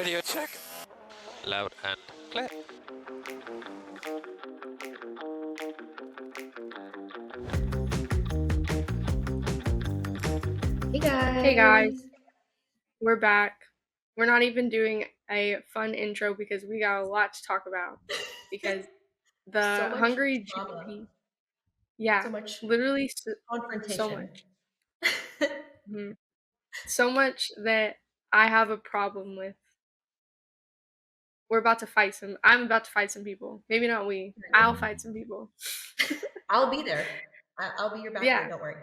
Audio check. Loud and clear. Hey guys, we're back. We're not even doing a fun intro because we got a lot to talk about. Because the So much Hungary drama. GP, yeah, So much literally so confrontation. much, so much that I have a problem with. I'm about to fight some people. Maybe not we. I'll fight some people. I'll be there. I'll be your backer. Yeah, Don't worry.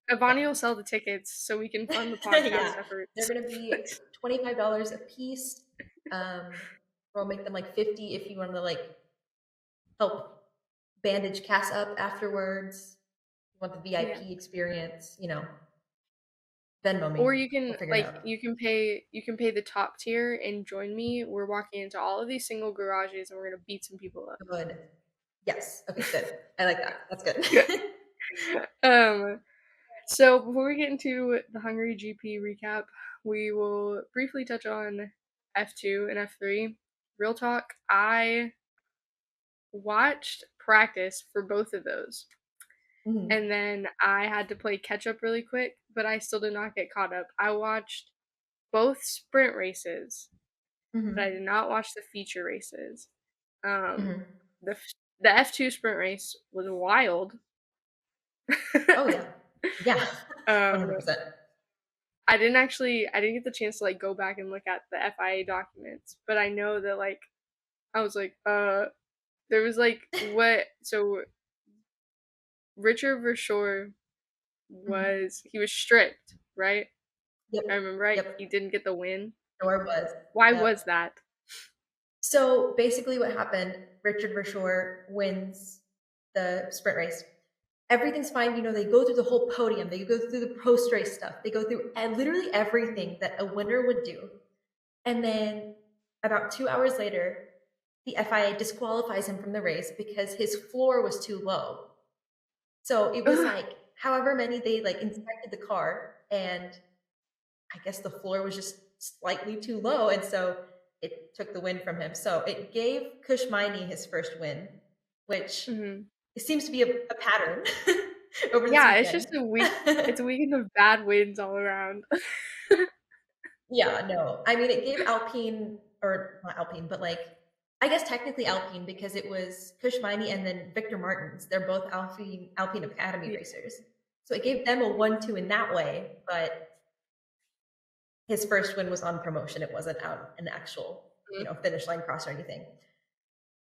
Ivani Yeah. will sell the tickets so we can fund the podcast Yeah. efforts. They're gonna be $25 a piece. We'll make them like 50 if you want to like help bandage Cass up afterwards. You want the VIP experience, Venmo me. Or you We'll can figure it out. you can pay the top tier and join me. We're walking into all of these single garages and we're gonna beat some people up. Good. Yes. Okay, good. I like that. That's good. So before we get into the Hungary GP recap, we will briefly touch on F2 and F3. Real talk, I watched practice for both of those. Mhm. And then I had to play catch up really quick, but I still did not get caught up. I watched both sprint races, but I did not watch the feature races. Mhm. The F2 sprint race was wild. Oh yeah. Yeah. um, 100%. I didn't get the chance to like go back and look at the FIA documents, but I know that like I was like, there was like so Richard Verschoor he was stripped, right? Yep. I remember right. Yep. He didn't get the win. Sure was. Why Yep. was that? So basically what happened, Richard Verschoor wins the sprint race. Everything's fine. They go through the whole podium. They go through the post-race stuff. They go through literally everything that a winner would do. And then about 2 hours later, the FIA disqualifies him from the race because his floor was too low. So it was like however many they like inspected the car, and I guess the floor was just slightly too low, and so it took the win from him. So it gave Kushmaini his first win, which it seems to be a pattern over this weekend. It's just it's a weekend of bad wins all around. Yeah, no. I mean, it gave Alpine, or not Alpine, but like, I guess technically Alpine because it was Kushmaini and then Victor Martins. They're both Alpine Academy racers. So it gave them a 1-2 in that way, but his first win was on promotion. It wasn't out an actual, finish line cross or anything.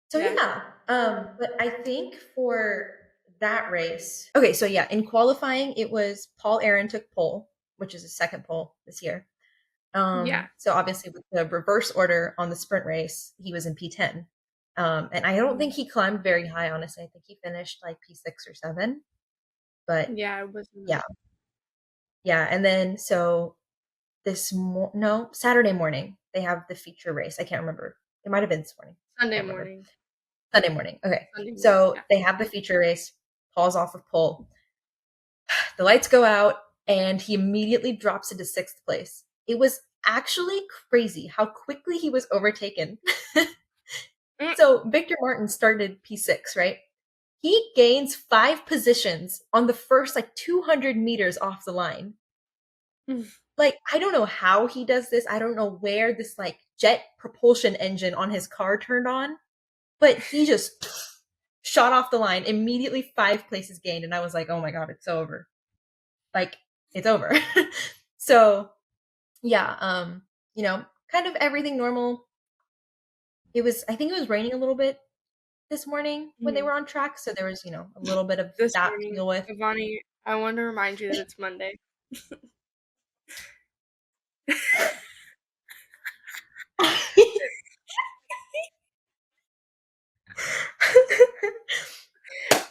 So yeah. But I think for that race, okay, so yeah, in qualifying, it was Paul Aaron took pole, which is his second pole this year. So obviously with the reverse order on the sprint race, he was in P10. And I don't think he climbed very high, honestly. I think he finished like P6 or 7. But yeah, it was yeah. And then so Saturday morning, they have the feature race. I can't remember. It might have been this morning. Sunday morning. Sunday morning. Okay. Sunday morning, So they have the feature race. Paul's off of pole. The lights go out and he immediately drops into 6th place. It was actually crazy how quickly he was overtaken. So Victor Martin started P6, right? He gains 5 positions on the first 200 meters off the line. Like, I don't know how he does this. I don't know where this jet propulsion engine on his car turned on, but he just shot off the line, immediately 5 places gained. And I was like, oh my God, it's over. It's over. So yeah, kind of everything normal. I think it was raining a little bit this morning when they were on track. So there was, a little bit of this that morning, to deal with. Ivani, I want to remind you that it's Monday.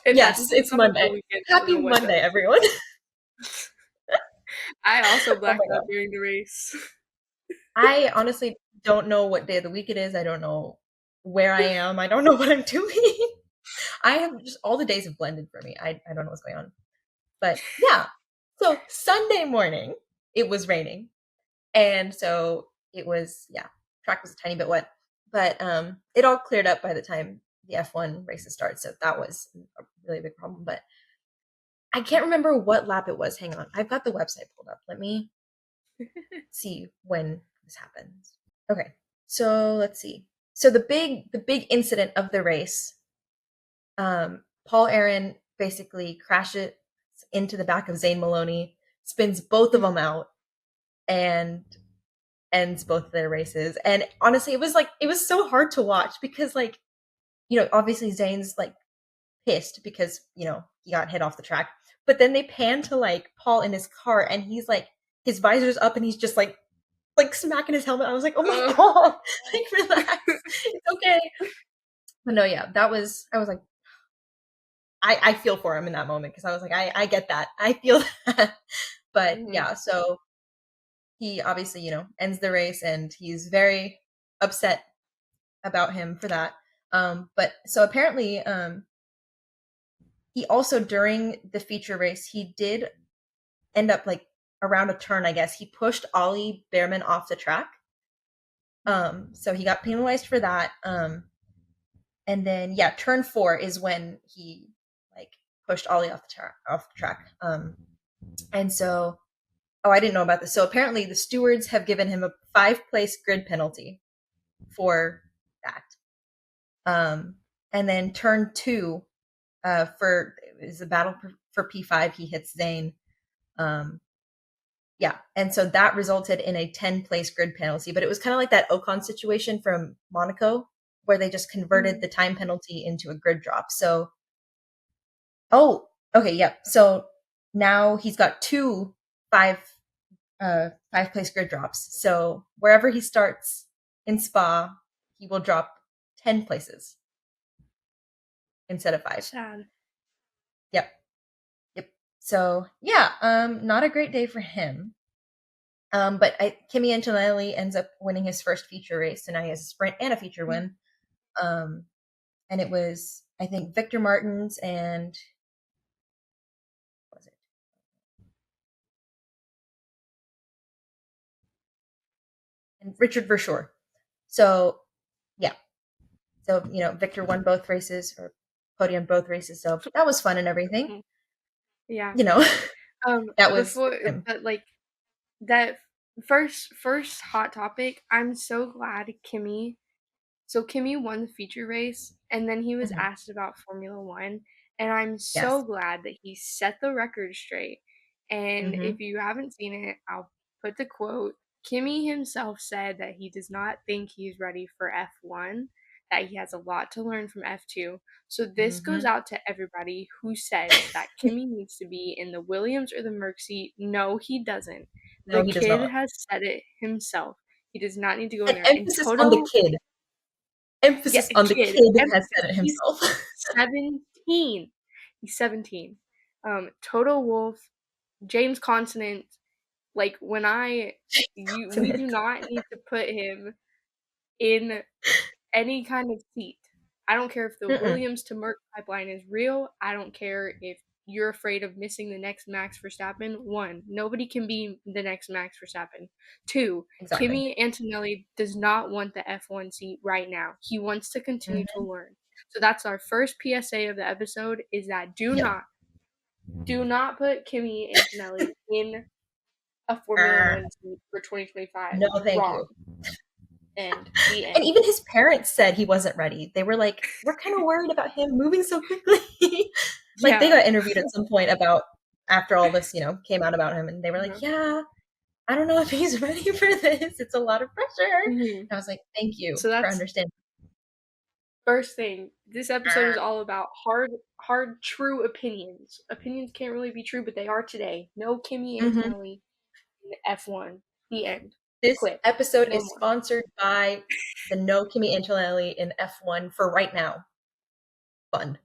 Yes, it's Monday. Happy Monday, everyone. I also blacked out during the race. I honestly don't know what day of the week it is. I don't know where I am. I don't know what I'm doing. I have just all the days have blended for me. I don't know what's going on. But yeah. So Sunday morning, it was raining. And so it was, track was a tiny bit wet, but it all cleared up by the time the F1 races started. So that was a really big problem. But I can't remember what lap it was. Hang on, I've got the website pulled up. Let me see when this happens. Okay, so let's see. So the big incident of the race, Paul Aaron basically crashes into the back of Zane Maloney, spins both of them out, and ends both of their races. And honestly, it was so hard to watch because obviously Zane's pissed because he got hit off the track. But then they pan to Paul in his car, and he's his visor's up, and he's just smacking his helmet. I was like, oh my god, relax, it's okay. But no, yeah, I was like, I feel for him in that moment because I was like, I get that, I feel that. But yeah, so he obviously ends the race, and he's very upset about him for that. But so apparently, he also during the feature race, he did end up around a turn, I guess. He pushed Ollie Behrman off the track. So he got penalized for that. And then yeah, turn 4 is when he pushed Ollie off the track. And so I didn't know about this. So apparently the stewards have given him a 5-place grid penalty for that. And then turn 2 for is a battle for P5. He hits Zane. Yeah, and so that resulted in a 10-place grid penalty, but it was kind of like that Ocon situation from Monaco, where they just converted the time penalty into a grid drop. So, okay, yep. So now he's got 2 5-place grid drops. So wherever he starts in Spa, he will drop 10 places instead of 5. Sad. Yep. So yeah, not a great day for him. But Kimi Antonelli ends up winning his first feature race, so now he has a sprint and a feature win. And it was, I think, Victor Martins and what was it? And Richard Verschoor. So yeah, so Victor won both races, or podiumed both races, so that was fun and everything. Yeah. That was before, but that first hot topic. I'm so glad Kimi. So Kimi won the feature race, and then he was asked about Formula One, and I'm so glad that he set the record straight. And if you haven't seen it, I'll put the quote. Kimi himself said that he does not think he's ready for F1, that he has a lot to learn from F2. So this goes out to everybody who says that Kimi needs to be in the Williams or the Merc seat. No, he doesn't. No, The he does kid not. has said it himself. He does not need to go in And there. emphasis on the kid. Emphasis on the kid has said it himself. He's 17. He's 17. Total Wolf, James Consonant. We do not need to put him in any kind of seat. I don't care if the Williams to Merc pipeline is real. I don't care if you're afraid of missing the next Max Verstappen. 1, nobody can be the next Max Verstappen. 2, Kimi Antonelli does not want the F1 seat right now. He wants to continue to learn. So that's our first PSA of the episode, is that do not put Kimi Antonelli in a Formula One seat for 2025. No, thank you. And the end. And even his parents said he wasn't ready. They were like, we're kind of worried about him moving so quickly. They got interviewed at some point after all this, came out about him, and they were like, yeah, I don't know if he's ready for this. It's a lot of pressure. And I was like, thank you for understanding. First thing, this episode is all about hard, true opinions. Opinions can't really be true, but they are today. No Kimi Antonelli in F1. The end. This episode is sponsored by the No Kimi Antonelli in F1 for right now. Fun.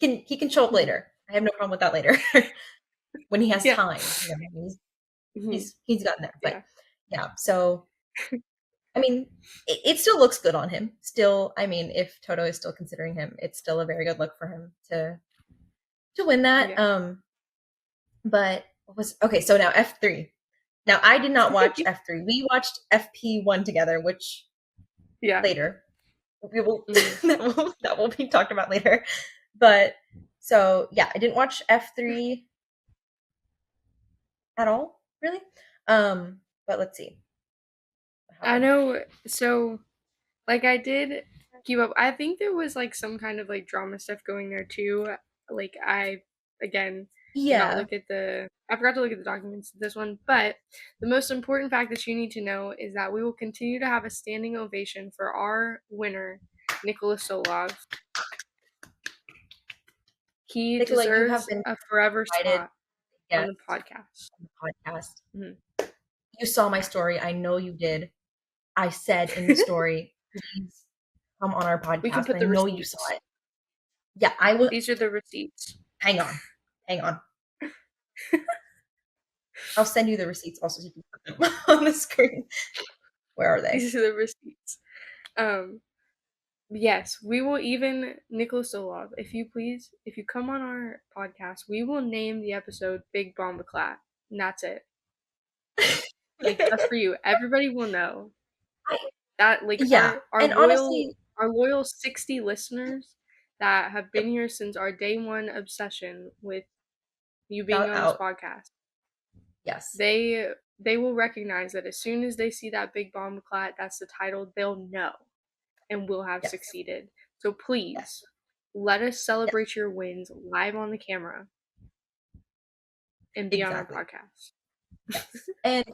He can show up later. I have no problem with that later. When he has time. He's gotten there. But yeah, so I mean, it still looks good on him. Still, I mean, if Toto is still considering him, it's still a very good look for him to win that. But so now F3. Now I did not watch F3. We watched FP1 together, which Yeah. later. We will Mhm. that will be talked about later. But so yeah, I didn't watch F3 at all, really. But let's see what I happened. know. So, like, I did keep up. I think there was like some kind of like drama stuff going there too. Like, I again did not Yeah. look at the. I forgot to look at the documents of this one, but the most important fact that you need to know is that we will continue to have a standing ovation for our winner, Nicholas Solov. He Nicola, you have deserves been a forever invited spot on guest the podcast. on the podcast. Mhm. You saw my story. I know you did. I said in the story, please come on our We can podcast. put I the know you saw receipts. it. Yeah, I will. These are the receipts. Hang on. Hang on. I'll send you the receipts also so you can put them on the screen. Where are they? These are the receipts. Yes, we will even Nicholas Solov, if you please, if you come on our podcast, we will name the episode Big Bombaclat. And that's it. Like just for you. Everybody will know. That like Yeah. And honestly, our loyal 60 listeners that have been here since our day one obsession with you being shout on this out. podcast. Yes. They will recognize that as soon as they see that Big Bombaclat, that's the title, they'll know and will have Yes. succeeded. So Yes. please let us celebrate your wins live on the camera and be on our Exactly. podcast. Yes. And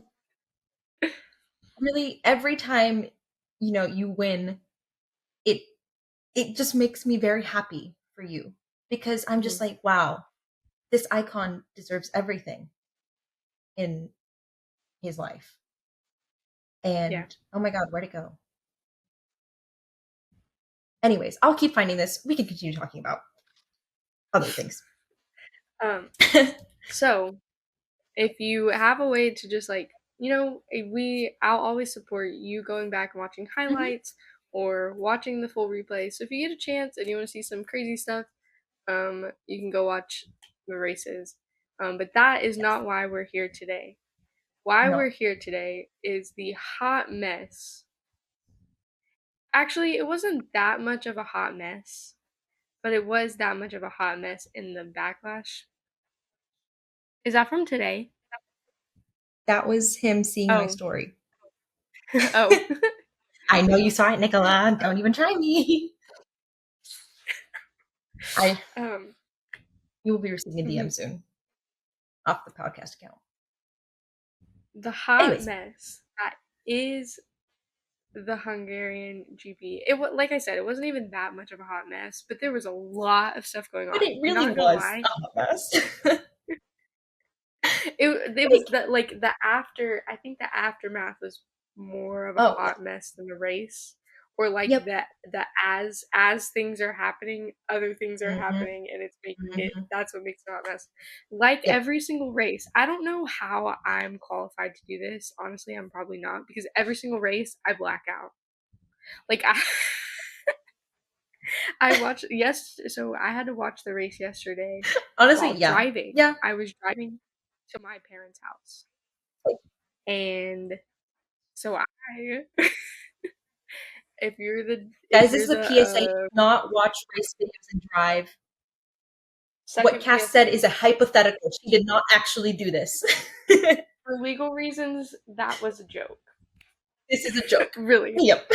really every time, you win, it just makes me very happy for you because I'm just like, wow, this icon deserves everything in his life. And Yeah. oh my god, where'd it go? Anyways, I'll keep finding this. We can continue talking about other things. So if you have a way to just like, I'll always support you going back and watching Mhm. highlights or watching the full replay. So if you get a chance and you want to see some crazy stuff, you can go watch the races. But that is Yes. not why we're here today. Why No. we're here today is the hot mess. Actually, it wasn't that much of a hot mess, but it was that much of a hot mess in the backlash. Is that from today? That was him seeing my Oh. story. Oh. I know you saw it, Nicola. Don't even try me. You will be receiving a DM soon off the podcast account. The hot Anyways, mess that is the Hungarian GP. Like I said, it wasn't even that much of a hot mess, but there was a lot of stuff going but on. it really Not gonna was lie, a hot mess. it was the after. I think the aftermath was more of a Oh, hot mess than the race, or like yep. the as things are happening, other things are Mhm, happening, and it's making it. mhm. That's what makes it a hot mess. Like Yep. every single race, I don't know how I'm qualified to do this. Honestly, I'm probably not because every single race I black out. Like I watched so I had to watch the race yesterday Honestly, while yeah. driving. Yeah. I was driving to my parents' house. And so I if Guys, this you're is a the PSA. Do not watch race videos and drive. What second Cass said is PSA, a hypothetical. She did not actually do this. for legal reasons, that was a joke. This is a joke. Really. Yep.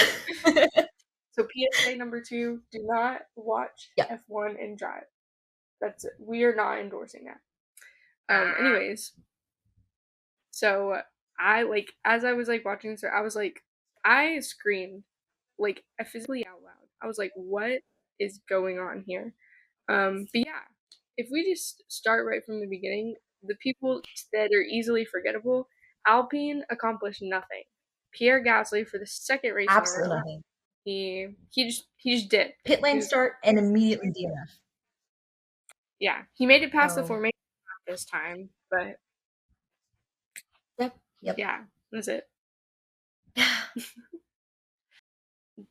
So PSA number 2, do not watch Yeah. F1 and drive. That's it. We are not endorsing that. Anyways, so I as I was watching this, I was I screamed I physically out loud. I was like, what is going on here? But yeah, if we just start right from the beginning, the people that are easily forgettable, Alpine accomplished nothing. Pierre Gasly for the second race in a Absolutely row, nothing. he just did. Pit lane start and immediately DNF. Yeah, he made it past the So, formation this time, but yep. yeah, that's it.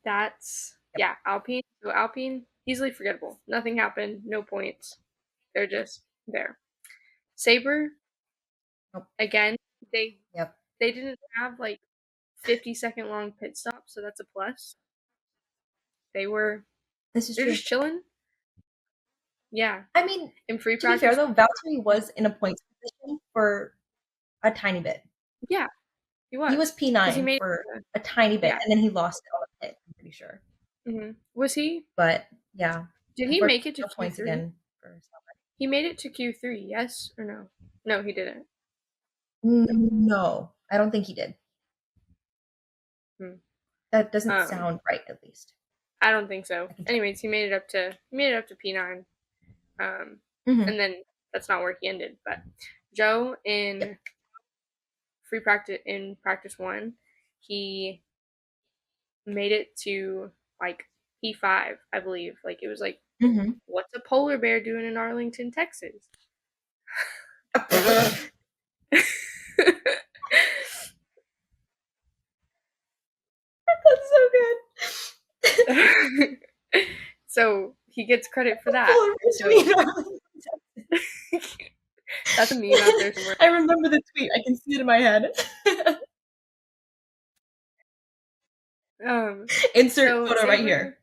That's Yep. yeah, Alpine. So Alpine easily forgettable. Nothing happened. No points. They're just there. Saber Nope. again. They Yep. they didn't have 50-second long pit stop, so that's a plus. They're This is true. just chilling. Yeah. I mean, In free to be practice. fair though, Valtteri was in a points position for a tiny bit. Yeah, he was. He was 'Cause he P9 made for a tiny bit, yeah. and then he lost it on the pit, I'm pretty sure. Was he? But yeah, Did he make it to no points Q3? again for Sauber. He made it to Q3, yes or no? No, he didn't. No, I don't think he did. Hmm. That doesn't sound right, at least. I don't think so. Anyways, he made it up to P9. Mhm. And then that's not where he ended. But Joe in free practice in practice 1, he made it to like P5, I believe. Like it was like, Mhm. what's a polar bear doing in Arlington, Texas? That's so good. So he gets credit for that. Polar bears So doing in Arlington, Texas. that's a meme out there somewhere. I remember the tweet. I can see it in my head. Insert so photo right here.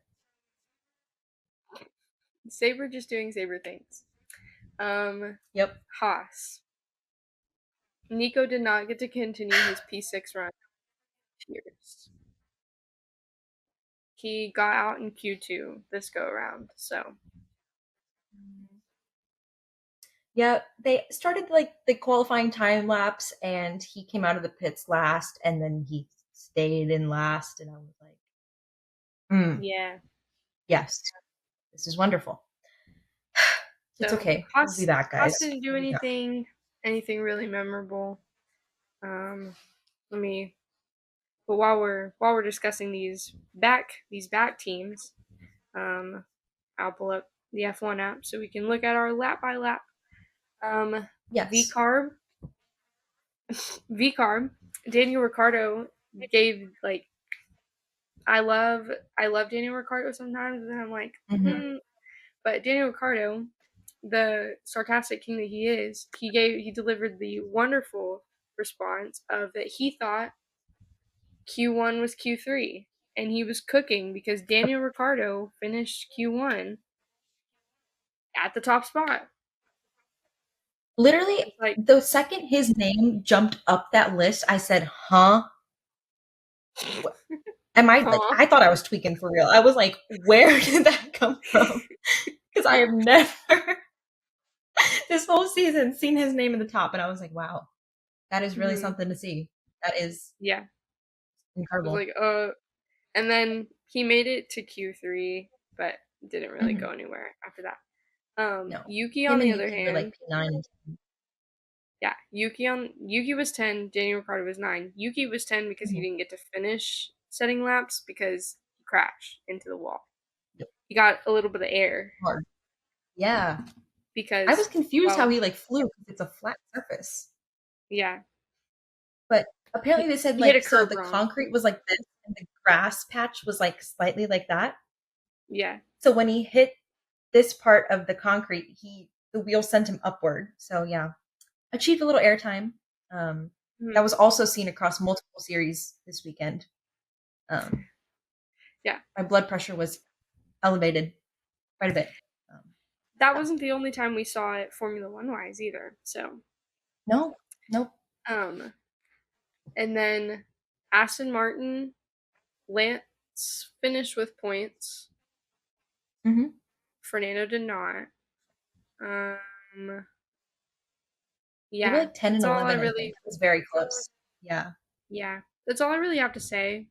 Saber just doing Saber things. Yep. Haas. Nico did not get to continue his P6 run. Cheers. He got out in Q2 this go around, so. Yeah, they started like the qualifying time lapse, and he came out of the pits last, and then he stayed in last, and I was like, Yeah. Yes, this is wonderful. It's So okay. Haas, We'll be back, guys. Haas didn't do anything really memorable. But while we're discussing these back teams, I'll pull up the F1 app so we can look at our lap by lap. Yes. VCarb, Daniel Ricciardo gave like I love Daniel Ricciardo sometimes, and I'm like, but Daniel Ricciardo, the sarcastic king that he is, he delivered the wonderful response of that he thought Q1 was Q3, and he was cooking because Daniel Ricciardo finished Q1 at the top spot. Literally, like, the second his name jumped up that list, I said, huh? Am I like, I thought I was tweaking for real. I was like, where did that come from? Because I have never this whole season seen his name in the top, and I was like, wow, that is really something to see. That is incredible. I was like, and then he made it to Q3, but didn't really go anywhere after that. No. Yuki on the other hand, like P9. Yeah, Yuki was 10, Daniel Ricciardo was 9. Yuki was 10 because he didn't get to finish setting laps because he crashed into the wall. Yep. He got a little bit of air. Hard. Yeah. Because I was confused how he like flew because it's a flat surface. Yeah. But apparently they said like so the concrete was like this and the grass patch was like slightly like that. Yeah. So when he hit this part of the concrete, the wheel sent him upward. So yeah. Achieved a little airtime. That was also seen across multiple series this weekend. Yeah. My blood pressure was elevated quite a bit. That wasn't the only time we saw it Formula One wise either. So Nope. And then Aston Martin, Lance finished with points. Fernando did not. Yeah, they were like 10 and 11. It was very close. Yeah. Yeah, that's all I really have to say.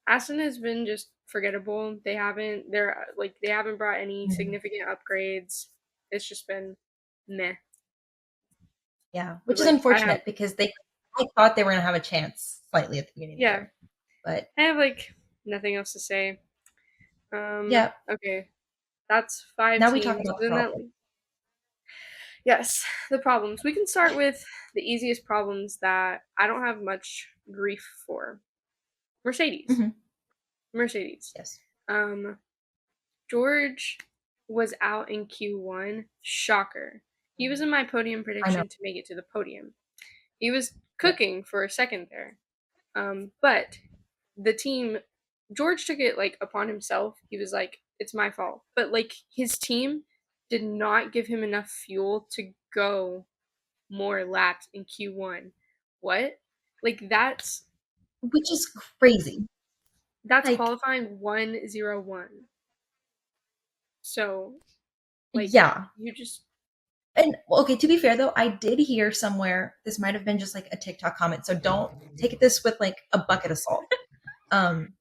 Aston has been just forgettable. They haven't brought any significant upgrades. It's just been meh. Yeah, which is unfortunate because I thought they were gonna have a chance slightly at the beginning of the year. But I have like nothing else to say. Yeah. Okay. That's 5 now teams. we talk about the problem. Yes, the problems. We can start with the easiest problems that I don't have much grief for. Mercedes. Mercedes. Yes. George was out in Q1. Shocker. He was in my podium prediction to make it to the podium. He was cooking for a second there. But the team George took it like upon himself. He was like, "It's my fault," but like his team did not give him enough fuel to go more laps in Q1. What? Like which is crazy. that's Like, qualifying 101. So like yeah. you just And okay, to be fair though, I did hear somewhere, this might have been just like a TikTok comment, so don't take this with like a bucket of salt. Um,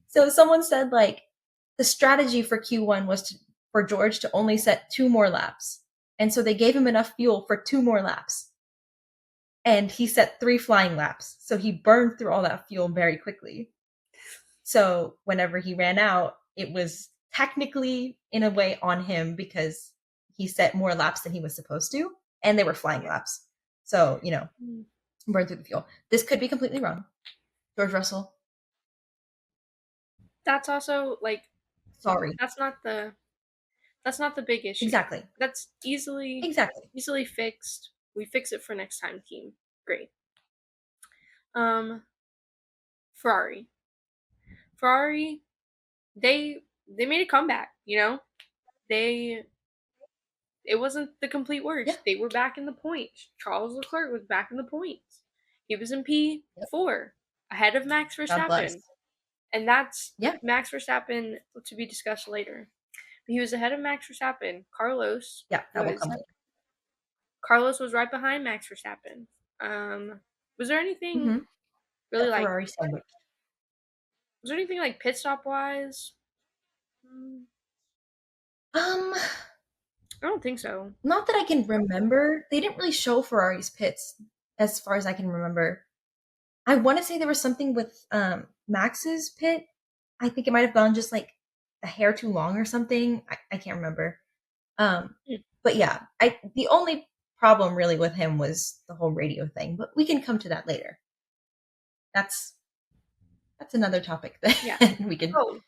so someone said like the strategy for Q1 was for George to only set 2 more laps. And so they gave him enough fuel for 2 more laps. And he set 3 flying laps. So he burned through all that fuel very quickly. So whenever he ran out, it was technically in a way on him because he set more laps than he was supposed to. And they were flying laps. So, burned through the fuel. This could be completely wrong. George Russell, that's also like sorry. that's not the big issue. Exactly. That's easily Exactly. fixed. We fix it for next time, team. Great. Um, Ferrari. Ferrari, they made a comeback. They it wasn't the complete Yeah. worst. They were back in the points. Charles Leclerc was back in the points. He was in Yep. P4 ahead of Max God bless. Verstappen, and that's Yeah. Max Verstappen to be discussed later. But he was ahead of Max Verstappen. Yeah, that will come later. Carlos was right behind Max Verstappen. Was there anything really That like? Ferrari sandwich. Was there anything like pit stop wise? I don't think so. Not that I can remember. They didn't really show Ferrari's pits as far as I can remember. I want to say there was something with Max's pit. I think it might have gone just like a hair too long or something. I can't remember. But yeah, the only problem really with him was the whole radio thing. But we can come to that later. That's another topic that we can Oh,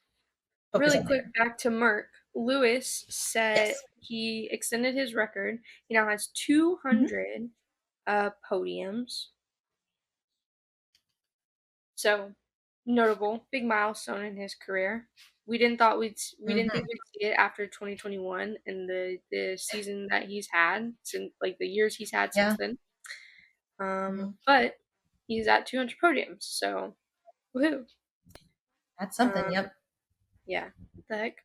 focus really on quick, later. back to Merck. Lewis said Yes. he extended his record. He now has Mhm. 200 podiums. So notable, big milestone in his career. We didn't think we'd see it after 2021 and the season that he's had since like the years he's had since Yeah. then. Mhm. But he's at 200 podiums, so woohoo! That's something. Um, Yep. yeah. What the heck?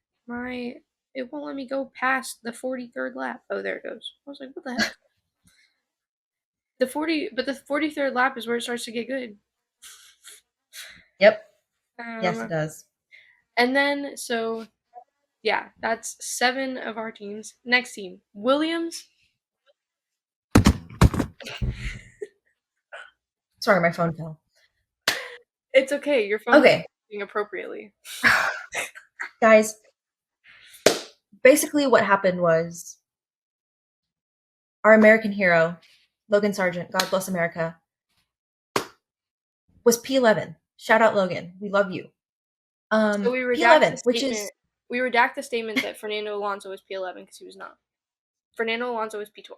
It won't let me go past the 43rd lap. Oh, there it goes. I was like, what the heck? The 43rd lap is where it starts to get good. Yep. Yes, it Um, does. and then yeah, that's 7 of our teams. Next team, Williams. Sorry, my phone fell. It's okay. Your phone was Okay. working appropriately. Guys, basically what happened was our American hero, Logan Sargent, God bless America, was P11. Shout out Logan. We love you. So P11, which is we redact the statement that Fernando Alonso was P11 because he was not. Fernando Alonso was P12.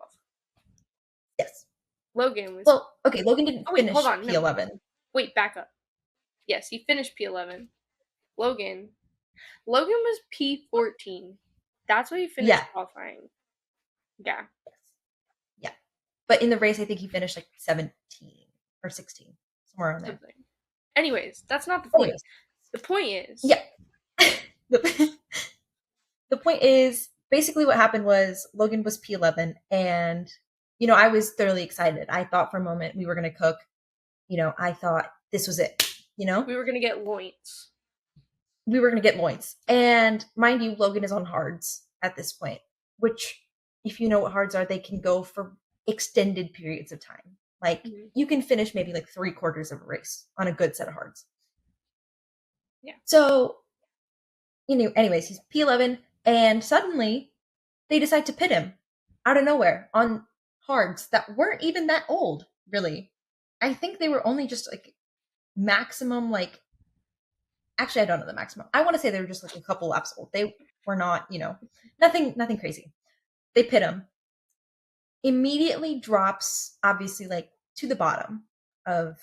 yes. Logan was. Well, okay, Logan didn't Oh wait, finish hold on. No. P11. Wait, back up. Yes, he finished P11. Logan was P14. That's why he finished Yeah. qualifying. Yeah. Yeah. But in the race, I think he finished like 17 or 16, somewhere around there. Something. Anyways, that's not the point. Anyways. The point is. Yeah. The point is basically what happened was Logan was P11 and I was thoroughly excited. I thought for a moment we were going to cook. I thought this was it, We were going to get loins. We were going to get loins. And mind you, Logan is on hards at this point, which if you know what hards are, they can go for extended periods of time. Like you can finish maybe like 3/4 of a race on a good set of hards. Yeah. So, anyways, he's P11 and suddenly they decide to pit him out of nowhere on hards that weren't even that old, really. I think they were only just like maximum, like, actually, I don't know the maximum. I want to say they were just like a couple laps old. They were not, nothing crazy. They pit him. Immediately drops, obviously, like to the bottom of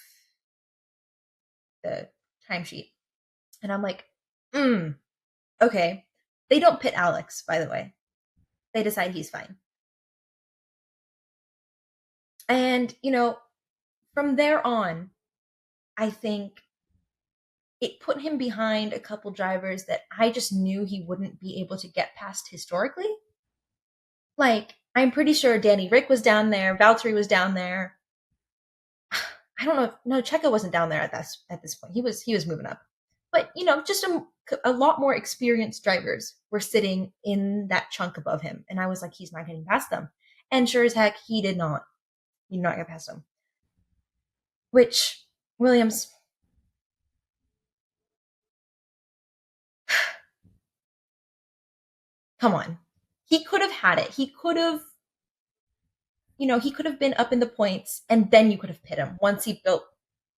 the timesheet. And I'm like, okay. They don't pit Alex, by the way. They decide he's fine. And, from there on, I think it put him behind a couple drivers that I just knew he wouldn't be able to get past historically. Like, I'm pretty sure Danny Rick was down there, Valtteri was down there. I don't know. No, Checo wasn't down there at this point. He was moving up, but just a lot more experienced drivers were sitting in that chunk above him, and I was like, he's not getting past them. And sure as heck, he did not. He did not get past them. Which Williams, come on, he could have had it. He could have. He could have been up in the points, and then you could have pit him once he built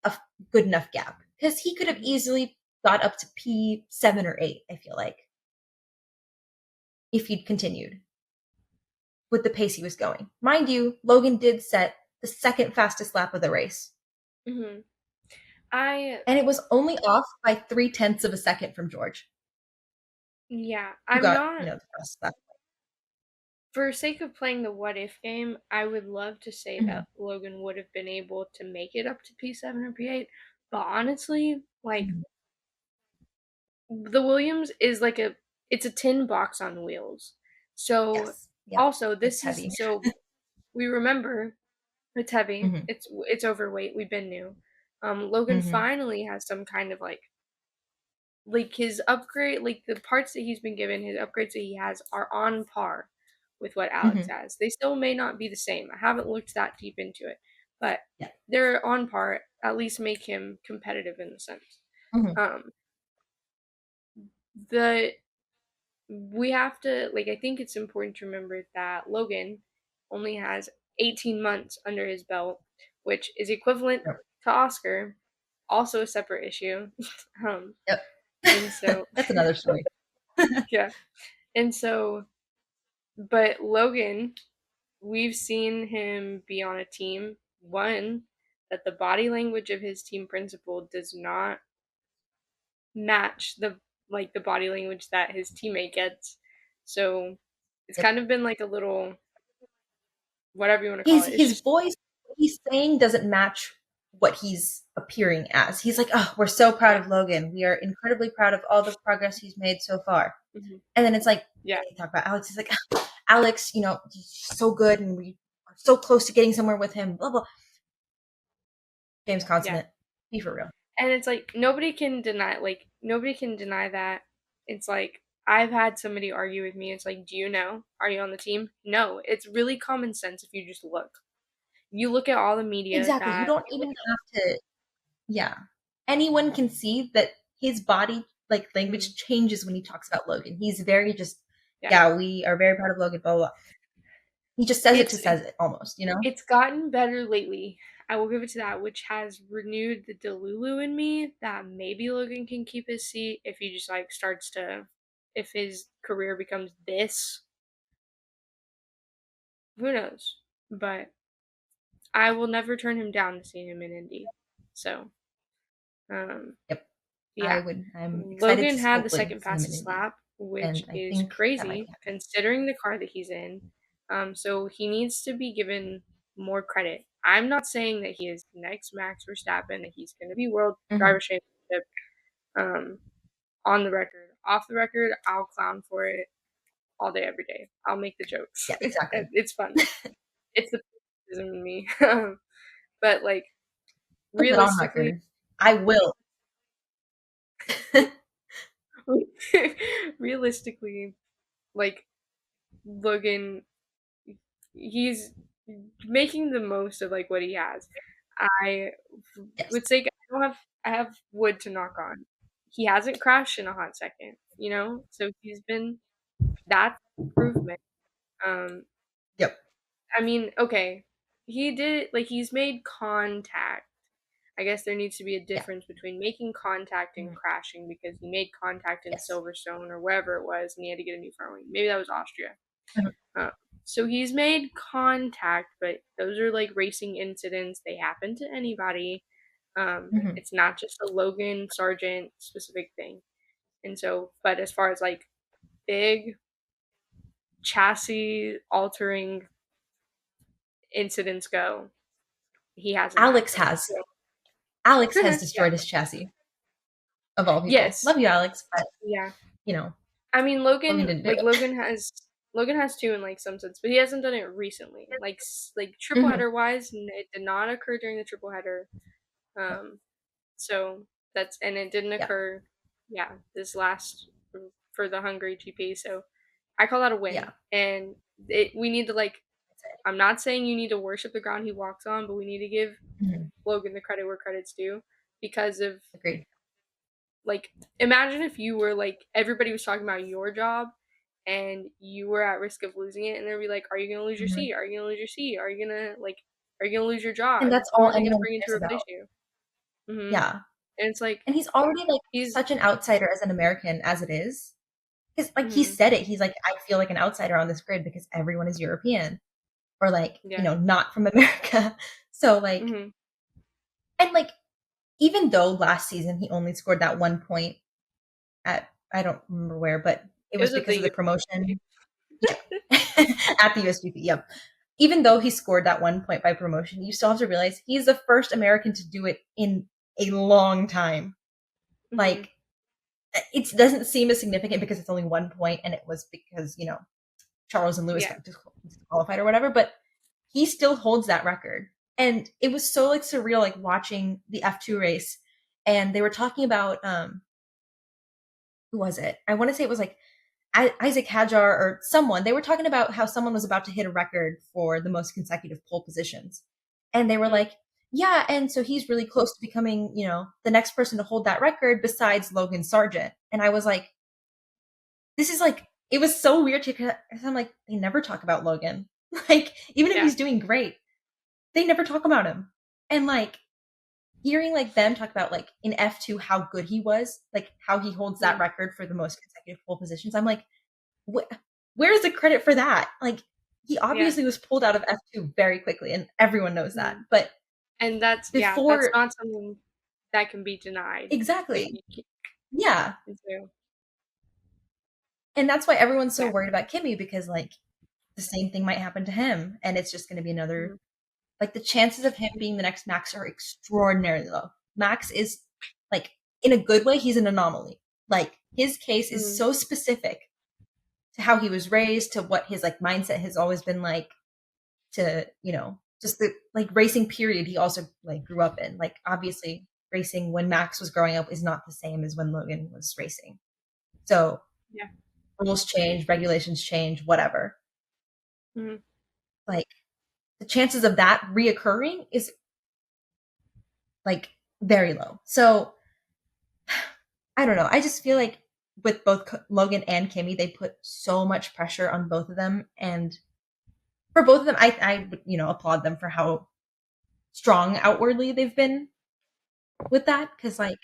a good enough gap, because he could have easily got up to P7 or 8, I feel like, if he'd continued with the pace he was going. Mind you, Logan did set the second fastest lap of the race. Mm-hmm. And it was only off by 0.3 of a second from George. Yeah, Who I'm got, not. the fastest lap. For sake of playing the what if game, I would love to say Mhm. that Logan would have been able to make it up to P7 or P8, but honestly, like, Mhm. the Williams is like it's a tin box on wheels. So Yes. Yep. also It's this heavy. is so we remember it's heavy. Mhm. It's overweight. We've been new. Logan Mhm. finally has some kind of like his upgrade, like the parts that he's been given, his upgrades that he has are on par with what Alex Mhm. has. They still may not be the same. I haven't looked that deep into it, but Yeah. they're on par. At least make him competitive in the sense. Mhm. Um, the we have to like. I think it's important to remember that Logan only has 18 months under his belt, which is equivalent Yep. to Oscar. Also a separate issue. Yep. And so That's another story. yeah. And so, but Logan, we've seen him be on a team, one, that the body language of his team principal does not match the body language that his teammate gets. So it's Yep. kind of been like a little whatever you want to call His it. It's his just voice, what he's saying doesn't match what he's appearing as. He's like, "Oh, we're so proud yeah. of Logan. We are incredibly proud of all the progress he's made so far." Mhm. And then it's like, Yeah. they talk about Alex. He's like, "Alex, he's so good, and we are so close to getting somewhere with him." Blah blah. James Yeah. Consummate, be for real. And it's like nobody can deny that. It's like I've had somebody argue with me. It's like, do you know? Are you on the team? No. It's really common sense if you just look. You look at all the media Exactly. You that don't even have to. Yeah, anyone can see that his body Mhm. language changes when he talks about Logan. He's very just, Yeah. yeah, we are very proud of Logan. Blah blah. Blah. He just says it to It's says it almost. it's gotten better lately. I will give it to that, which has renewed the Delulu in me that maybe Logan can keep his seat if he just starts to if his career becomes this. Who knows? But I will never turn him down to see him in Indy. So, um, Yep. yeah. I'm excited Logan to had the hopefully second see him in fastest Indy, lap, which and I is think that might be crazy happening. considering the car that he's in. So he needs to be given more credit. I'm not saying that he is the next Max Verstappen, that he's going to be world Mhm. driver championship. Um, on the record, off the record, I'll clown for it all day, every day. I'll make the jokes. Yeah, exactly. It's fun. It's the criticism in me. But Put that on realistically, record. I will. realistically, like Logan, he's making the most of what he has. I Yes. would say I have wood to knock on. He hasn't crashed in a hot second, so he's been that's improvement. Um, Yep. I mean, okay, he did he's made contact. I guess there needs to be a Yeah. difference between making contact and Mhm. crashing because he made contact in Yes. Silverstone or wherever it was, and he had to get a new front wing. Maybe that was Austria. Mhm. Uh, so he's made contact, but those are racing incidents. They happen to anybody. It's not just a Logan Sargent specific thing. And so, but as far as like big chassis altering incidents go, he hasn't had Alex them. has. Alex has destroyed Yeah. his chassis of all people. Yes. Love you, Alex, but Yeah. you know, I mean, Logan Logan, didn't do like it. Logan has two in like some sense, but he hasn't done it recently. Like triple Mhm. header wise, it did not occur during the triple header. Yeah. So that's and it didn't Yeah. occur. Yeah, this last for the Hungary GP. So I call that a win. Yeah. And we need to like. I'm not saying you need to worship the ground he walks on, but we need to give Mhm. Logan the credit where credit's due because of Agreed. like imagine if you were like everybody was talking about your job and you were at risk of losing it and they'd be like, are you gonna lose your Mhm. seat? Are you gonna lose your seat? Are you gonna like are you gonna lose your job? And that's Who all are they gonna anyone bring in to cares replace about. you? Mm-hmm. Yeah. And it's like And he's already like he's such an outsider as an American as it is. Because like he mm-hmm. said it, he's like, I feel like an outsider on this grid because everyone is European or like, Yeah. not from America. So like, Mm-hmm. and like, even though last season he only scored that 1 point at, I don't remember where, but it It was was at because of the the promotion. Yeah. At the USGP. Yep. Even though he scored that 1 point by promotion, you still have to realize he's the first American to do it in a long time. mm-hmm. Like, it doesn't seem as significant because it's only 1 point and it was because, Charles and Lewis Yeah. got disqualified or whatever, but he still holds that record. And it was so like surreal, like watching the F2 race. And they were talking about, who was it? I want to say it was like Isaac Hadjar or someone. They were talking about how someone was about to hit a record for the most consecutive pole positions. And they were Mm-hmm. like, yeah, and so he's really close to becoming, the next person to hold that record besides Logan Sargent. And I was like, this is like, it was so weird to, because I'm like, they never talk about Logan. Like, even if Yeah. he's doing great, they never talk about him. And like, hearing like them talk about like in F2 how good he was, like how he holds that Mm-hmm. record for the most consecutive pole positions, I'm like, where's the credit for that? Like, he obviously was pulled out of F2 very quickly, and everyone knows that. Mm-hmm. But And that's before, not something that can be denied. Like exactly, you can't, yeah, so, and that's why everyone's so yeah. worried about Kimmy because like the same thing might happen to him, and it's just going to be Mm-hmm. another. Like the chances of him being the next Max are extraordinarily low. Max is like in a good way, he's an anomaly. Like his case is Mm-hmm. so specific to how he was raised, to what his like mindset has always been like, to just the like racing period he also like grew up in. Like obviously racing when Max was growing up is not the same as when Logan was racing. So Yeah. rules change, regulations change, whatever. Mm-hmm. Like the chances of that reoccurring is like very low. So I don't know. I just feel like with both Logan and Kimmy, they put so much pressure on both of them, and for both of them, I would applaud them for how strong outwardly they've been with that. Because like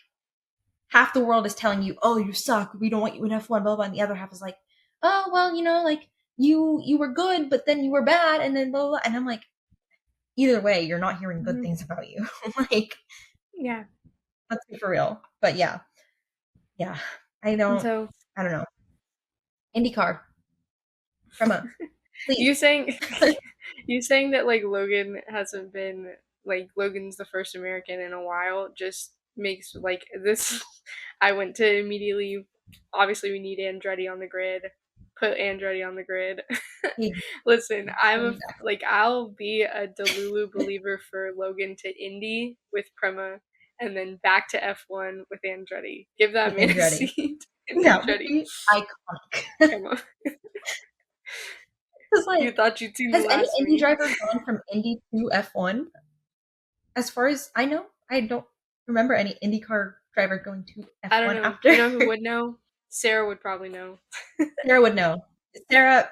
half the world is telling you, "Oh, you suck. We don't want you in F1." Blah blah. And the other half is like, "Oh well, like you were good, but then you were bad, and then blah blah." And I'm like, either way, you're not hearing good Mm-hmm. things about you. Like, Yeah. let's be for real. But yeah, I And don't. so I don't know. IndyCar, Prema, you please. saying you saying that like Logan hasn't been like Logan's the first American in a while just makes like this I went to immediately obviously we need Andretti on the grid. Put Andretti on the grid. Listen, I'll be a Delulu believer for Logan to Indy with Prema and then back to F1 with Andretti. Give that With man a Andretti. seat in Yeah, would Andretti. be iconic. Come on. Because You like, thought you'd seen the has any last of Indy me. driver gone from Indy to F1? As far as I know, I don't remember any IndyCar driver going to I don't F1 know. after. You know who would know? Sarah would probably know. Sarah would know. Sarah,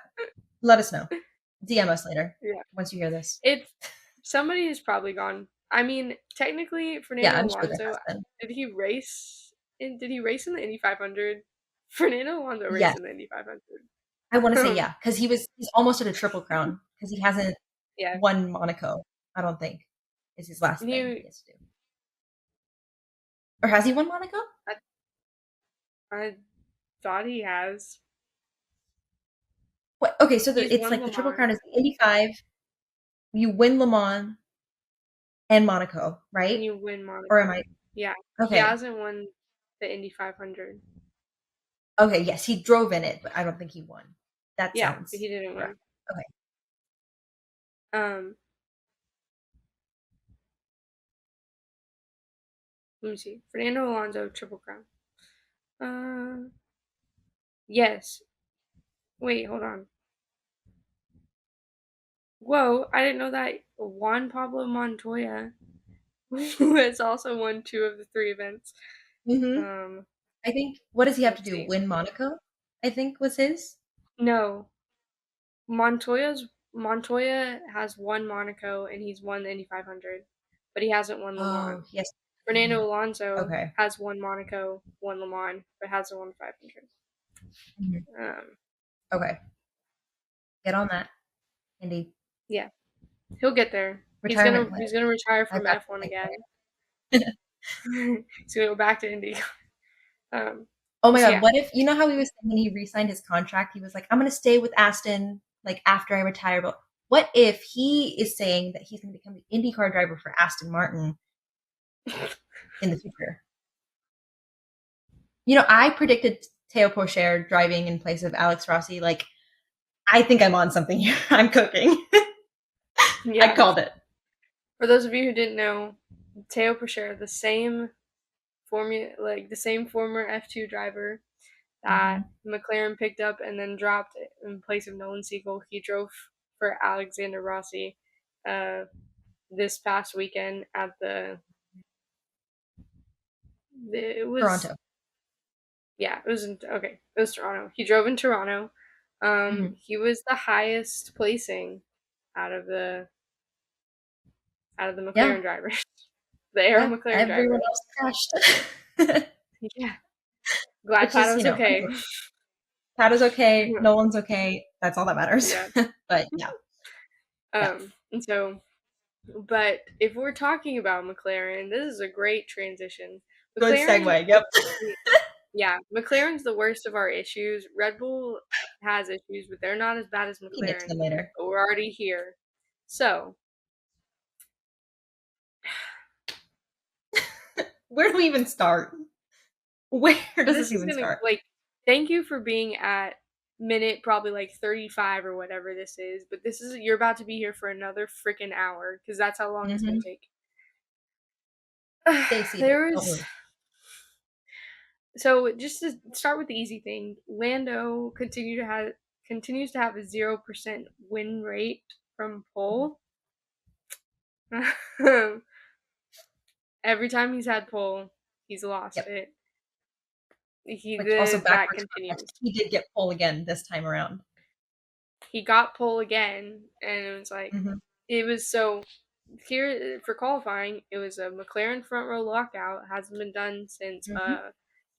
let us know. DM us later Yeah. once you hear this. It's somebody has probably gone. I mean, technically, Yeah, Fernando I'm sure there Alonso has been. did he race in the Indy 500? Fernando Alonso raced Yes, in the Indy 500. I want to say yeah, because he's almost at a triple crown because he hasn't Yeah. won Monaco. I don't think is his last thing He he has to do. Or has he won Monaco? I thought he has. What? Okay, so He's it's won like Le the Triple Mans. Crown is the Indy 5, you win Le Mans and Monaco, And right? you win Or am I Monaco. Yeah. He okay? hasn't won the Indy 500. Okay, yes, he drove in it, but I don't think he won. That Yeah, but sounds he didn't correct. win. Okay. Um, let me see. Fernando Alonso Triple Crown. Yes. Wait, hold on. Whoa, I didn't know that Juan Pablo Montoya who has also won 2 of the 3 events. Mhm. Um, I think what does he have to let's do? see. Win Monaco? I think was his. No, Montoya has won Monaco and he's won the Indy 500, but he hasn't won Le Oh, Mans. yes. Fernando Alonso Okay. has won Monaco, won Le Mans, but hasn't won 500. Mhm. Um, Okay. Get on that, Indy. yeah, he'll get there. He's Retirement gonna plan. he's gonna retire I've from got F1 the again. plan. He's gonna go back to Indy. Oh my So God, yeah, what if you know how he was saying when he re-signed his contract, he was like, I'm gonna stay with Aston like after I retire. But what if he is saying that he's gonna become the IndyCar driver for Aston Martin in the future? You know, I predicted Teo Pourchaire driving in place of Alex Rossi. Like, I think I'm on something here. I'm cooking. I yeah. called it. For those of you who didn't know, Teo Pourchaire, the same former F2 driver that Mhm. McLaren picked up and then dropped in place of Nolan Siegel. He drove for Alexander Rossi uh, this past weekend at it was Toronto. yeah, it was it was Toronto. He drove in Toronto. Mhm. He was the highest placing out of the Yeah, McLaren drivers, the Aero yeah. McLaren Everyone drivers. else crashed. Yeah, glad Which is, Pato's okay. Pato's okay, Nolan's okay. That's all that matters. Yeah. But yeah, yeah. And so, but if we're talking about McLaren, this is a great transition. Good McLaren, segue. Yep. yeah, McLaren's the worst of our issues. Red Bull has issues, but they're not as bad as We can get to McLaren. them later. But we're already here. So, Where do we even start? Where does this this is even gonna, start? like, thank you for being at minute probably like 35 or whatever this is, but you're about to be here for another freaking hour because that's how long it's gonna Hmm. take. Stay seated. There Don't was move. So just to start with the easy thing, Lando continues to have a 0% win rate from pole. Every time he's had pole, he's lost Yep. it. Which also That backwards continues. context. He did get pole again this time around. He got pole again, and it was like Hmm. it was so. Here for qualifying, it was a McLaren front row lockout. Hasn't been done since Hmm.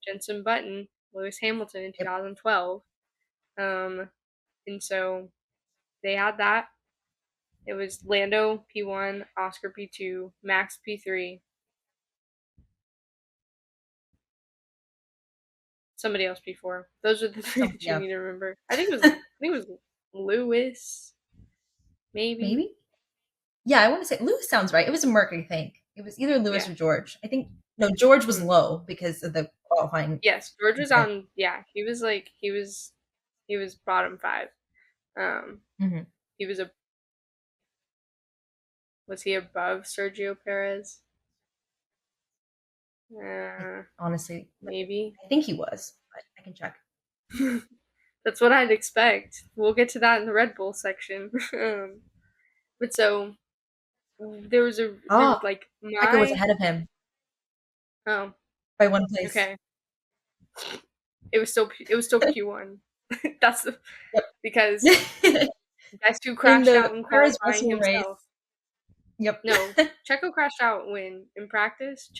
Jenson Button, Lewis Hamilton in Yep. 2012. And so they had that. It was Lando P1, Oscar P2, Max P3, somebody else P4. Those are the three So that you yeah, need to remember. I think it was Lewis, maybe. maybe. Yeah, I want to say Lewis sounds right. It was a Merc, I think. It was either Lewis Yeah. or George. I think no, George was Mm. low because of the qualifying Yes, George was incident. on. Yeah, he was bottom 5. Um, Hmm. he was he above Sergio Perez? I Uh, honestly, maybe. I think he was. But I can check. That's what I'd expect. We'll get to that in the Red Bull section. But so there Oh, was like Checo was my ahead of him oh by one place. okay, it was still P1. That's because Yep. guess who In crashed the out in Perez qualifying Russell race. himself. Yep. No, Checo crashed out when in practice.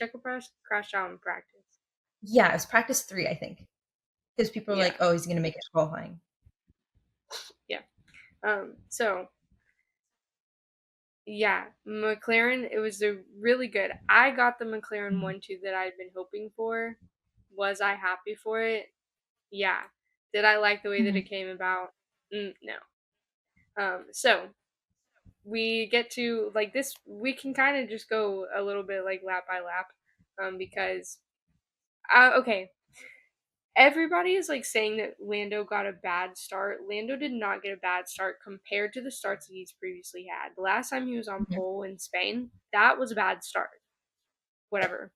Crashed out in practice. Yeah, it was practice 3, I think. Because people are Yeah, like, oh, he's going to make it qualifying. yeah. So Yeah, McLaren, it was a really good. I got the McLaren Mhm. 1-2 that I'd been hoping for. Was I happy for it? Yeah. Did I like the way that Mhm. it came about? No. So we get to like this. We can kind of just go a little bit like lap by lap, because okay, everybody is like saying that Lando got a bad start. Lando did not get a bad start compared to the starts that he's previously had. The last time he was on Mhm. pole in Spain, that was a bad start. Whatever.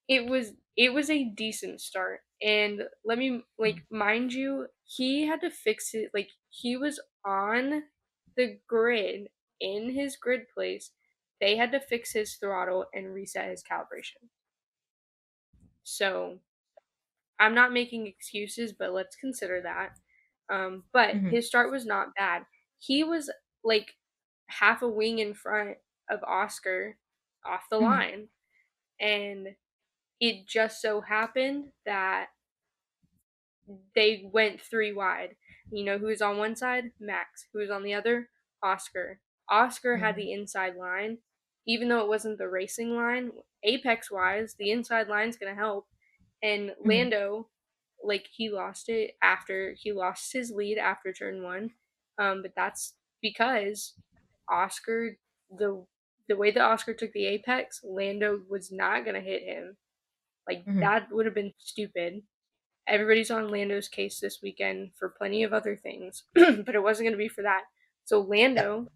It was a decent start. And let me like mind you, he had to fix it like he was on the grid in his grid place. They had to fix his throttle and reset his calibration. So I'm not making excuses, but let's consider that. But Mhm. his start was not bad. He was like half a wing in front of Oscar off the Mhm. line. And it just so happened that they went three wide. You know who was on one side? Max. Who was on the other? Oscar. Oscar had Mhm. the inside line. Even though it wasn't the racing line, apex wise, the inside line's going to help. And Mhm. Lando, like he lost his lead after turn one. But that's because Oscar, the the way that Oscar took the apex, Lando was not gonna hit him. Like Mhm. that would have been stupid. Everybody's on Lando's case this weekend for plenty of other things, but it wasn't gonna be for that. So Yep. Lando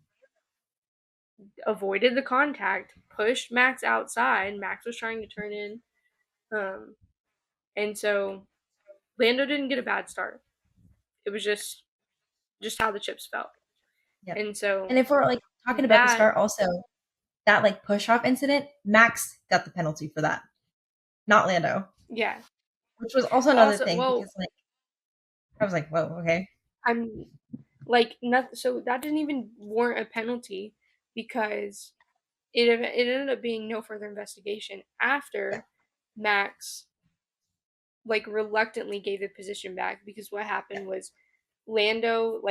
avoided the contact, pushed Max outside. Max was trying to turn in, um, and so Lando didn't get a bad start. It was just how the chips felt. Yep. And so And if we're like talking about the that start, also that like push off incident, Max got the penalty for that, not Lando, yeah. which was also another Also, thing well, because like I was like, whoa, okay. I'm like not so that didn't even warrant a penalty because it ended up being no further investigation after Max like reluctantly gave the position back because what Yeah. happened was Lando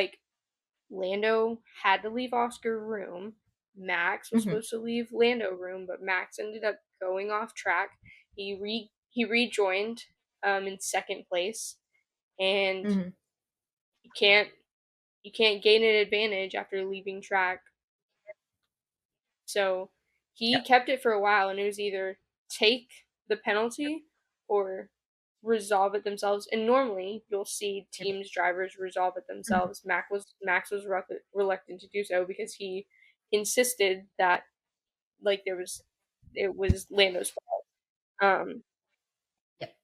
had to leave Oscar room. Max was Mhm. supposed to leave Lando room, but Max ended up going off track. He rejoined in second place, and Mhm. you can't you can't gain an advantage after leaving track. So he Yep. kept it for a while, and it was either take the penalty or resolve it themselves. And normally, you'll see Yep. teams drivers resolve it Mhm. themselves. Max was reluctant to do so because he insisted that like it was Lando's fault. Um, Yep.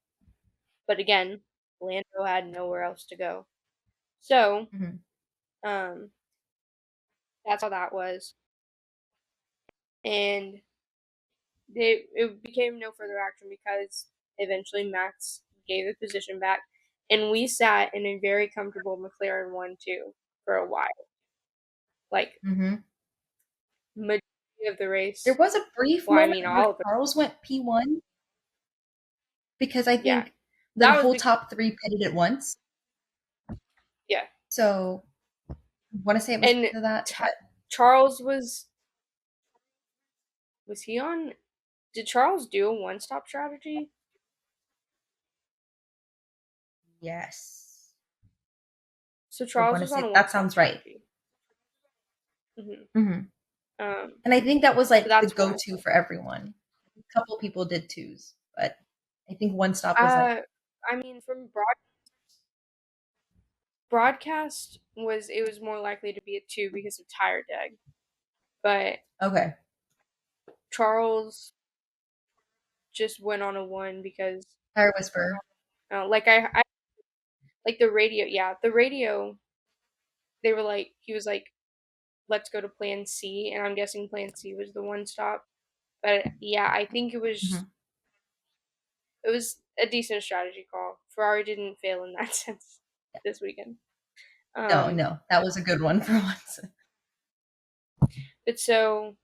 but again, Lando had nowhere else to go. So Mhm. um, that's how that was, and it became no further action because eventually Max gave the position back, and we sat in a very comfortable McLaren 1-2 for a while, like Mhm. majority of the There race. was a brief Well, I moment mean where all of it. Charles went P1 because I Yeah, think the that was whole top three pitted at once. yeah, So I want to say it was and because of that, Ta but Charles was he on? Did Charles do a one stop strategy? yes, So I Charles want to was on say a one that stop sounds right. strategy. hmm Mhm. Um, And I think that was so like the that's why. go-to for everyone. A couple people did twos, but I think one stop was like, Uh, I mean, from broadcast was it was more likely to be a two because of tire deg, but okay, Charles just went on a one because tire whisperer. I like the radio. Yeah, the radio. They were like he was like, let's go to Plan C, and I'm guessing Plan C was the one stop. But yeah, I think Mhm. it was a decent strategy call. Ferrari didn't fail in that sense this weekend. No, Um, no, that was a good one for once. but so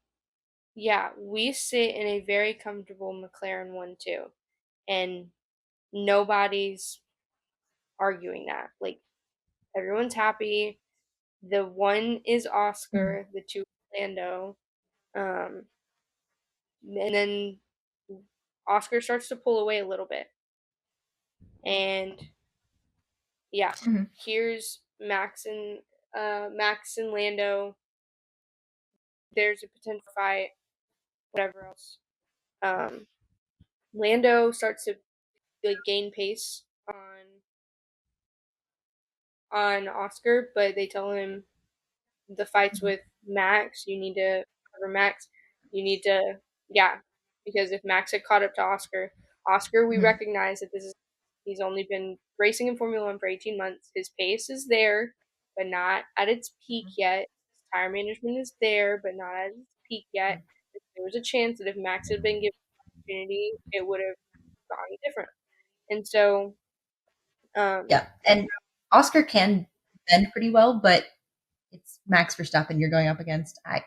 yeah, we sit in a very comfortable McLaren 1-2, and nobody's arguing that. Like everyone's happy. The one is Mhm. Oscar, the two is Lando. And then Oscar starts to pull away a little bit. And yeah, here's Max and Lando. There's a potential fight, whatever else. Lando starts to gain pace on Oscar, but they tell him the fights with Max, you need to cover Max. You need to, yeah, because if Max had caught up to Oscar, we recognize that he's only been racing in Formula One for 18 months. His pace is there, but not at its peak yet. His tire management is there, but not at its peak yet. There was a chance that if Max had been given the opportunity, it would have gone different. And so, Yeah, and Oscar can defend pretty well, but it's Max Verstappen you're going up against. I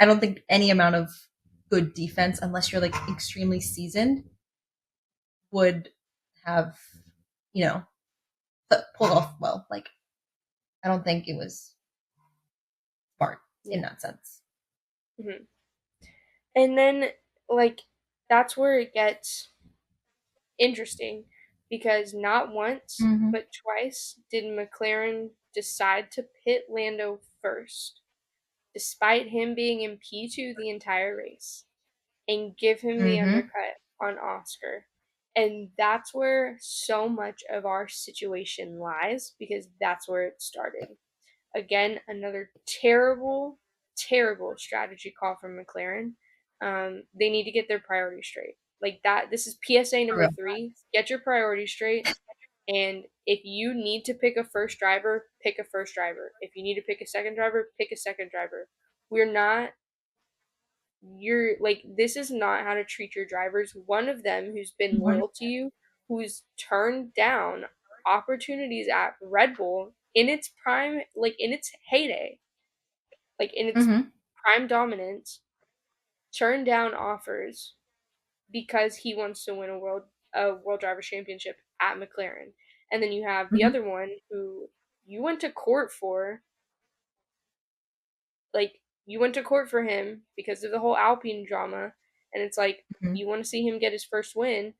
don't think any amount of good defense, unless you're like extremely seasoned, would have, you know, pulled off well. Like, I don't think it was smart in that sense. Mm-hmm. And then, that's where it gets interesting because not once, but twice did McLaren decide to pit Lando first, despite him being in P2 the entire race, and give him the undercut on Oscar. And that's where so much of our situation lies because that's where it started. Again, another terrible, terrible strategy call from McLaren. They need to get their priorities straight. Like that, this is PSA number 3. Get your priorities straight. And if you need to pick a first driver, pick a first driver. If you need to pick a second driver, pick a second driver. This is not how to treat your drivers. One of them who's been loyal to you, who's turned down opportunities at Red Bull in its prime, in its heyday, in its prime dominance, turned down offers because he wants to win a world driver championship at McLaren. And then you have the other one who you went to court for, you went to court for him because of the whole Alpine drama, and it's you want to see him get his first win,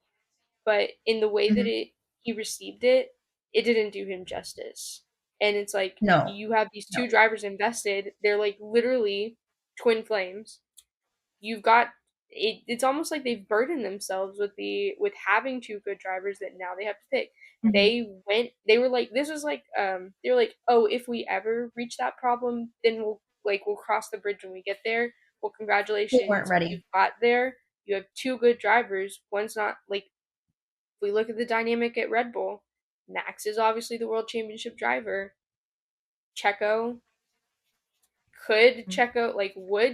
but in the way that he received it, it didn't do him justice. And it's No. you have these two drivers invested, they're literally twin flames. You've got it's almost like they've burdened themselves with having two good drivers that now they have to pick. They were oh, if we ever reach that problem, then we'll cross the bridge when we get there. Well, congratulations, they weren't ready. You got there. You have two good drivers. One's not if we look at the dynamic at Red Bull, Max is obviously the world championship driver. Checo, would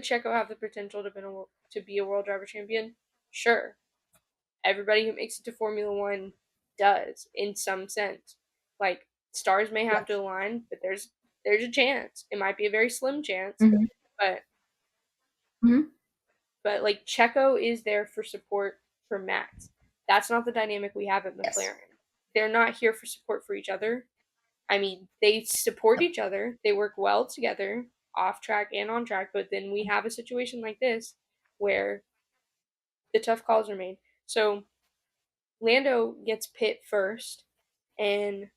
Checo have the potential to be a world driver champion? Sure. Everybody who makes it to Formula One does, in some sense. Stars may have to align, but there's a chance. It might be a very slim chance, but Checo is there for support for Max. That's not the dynamic we have at McLaren. They're not here for support for each other. I mean, they support each other. They work well together, off track and on track, but then we have a situation like this where the tough calls are made. So Lando gets pit first, and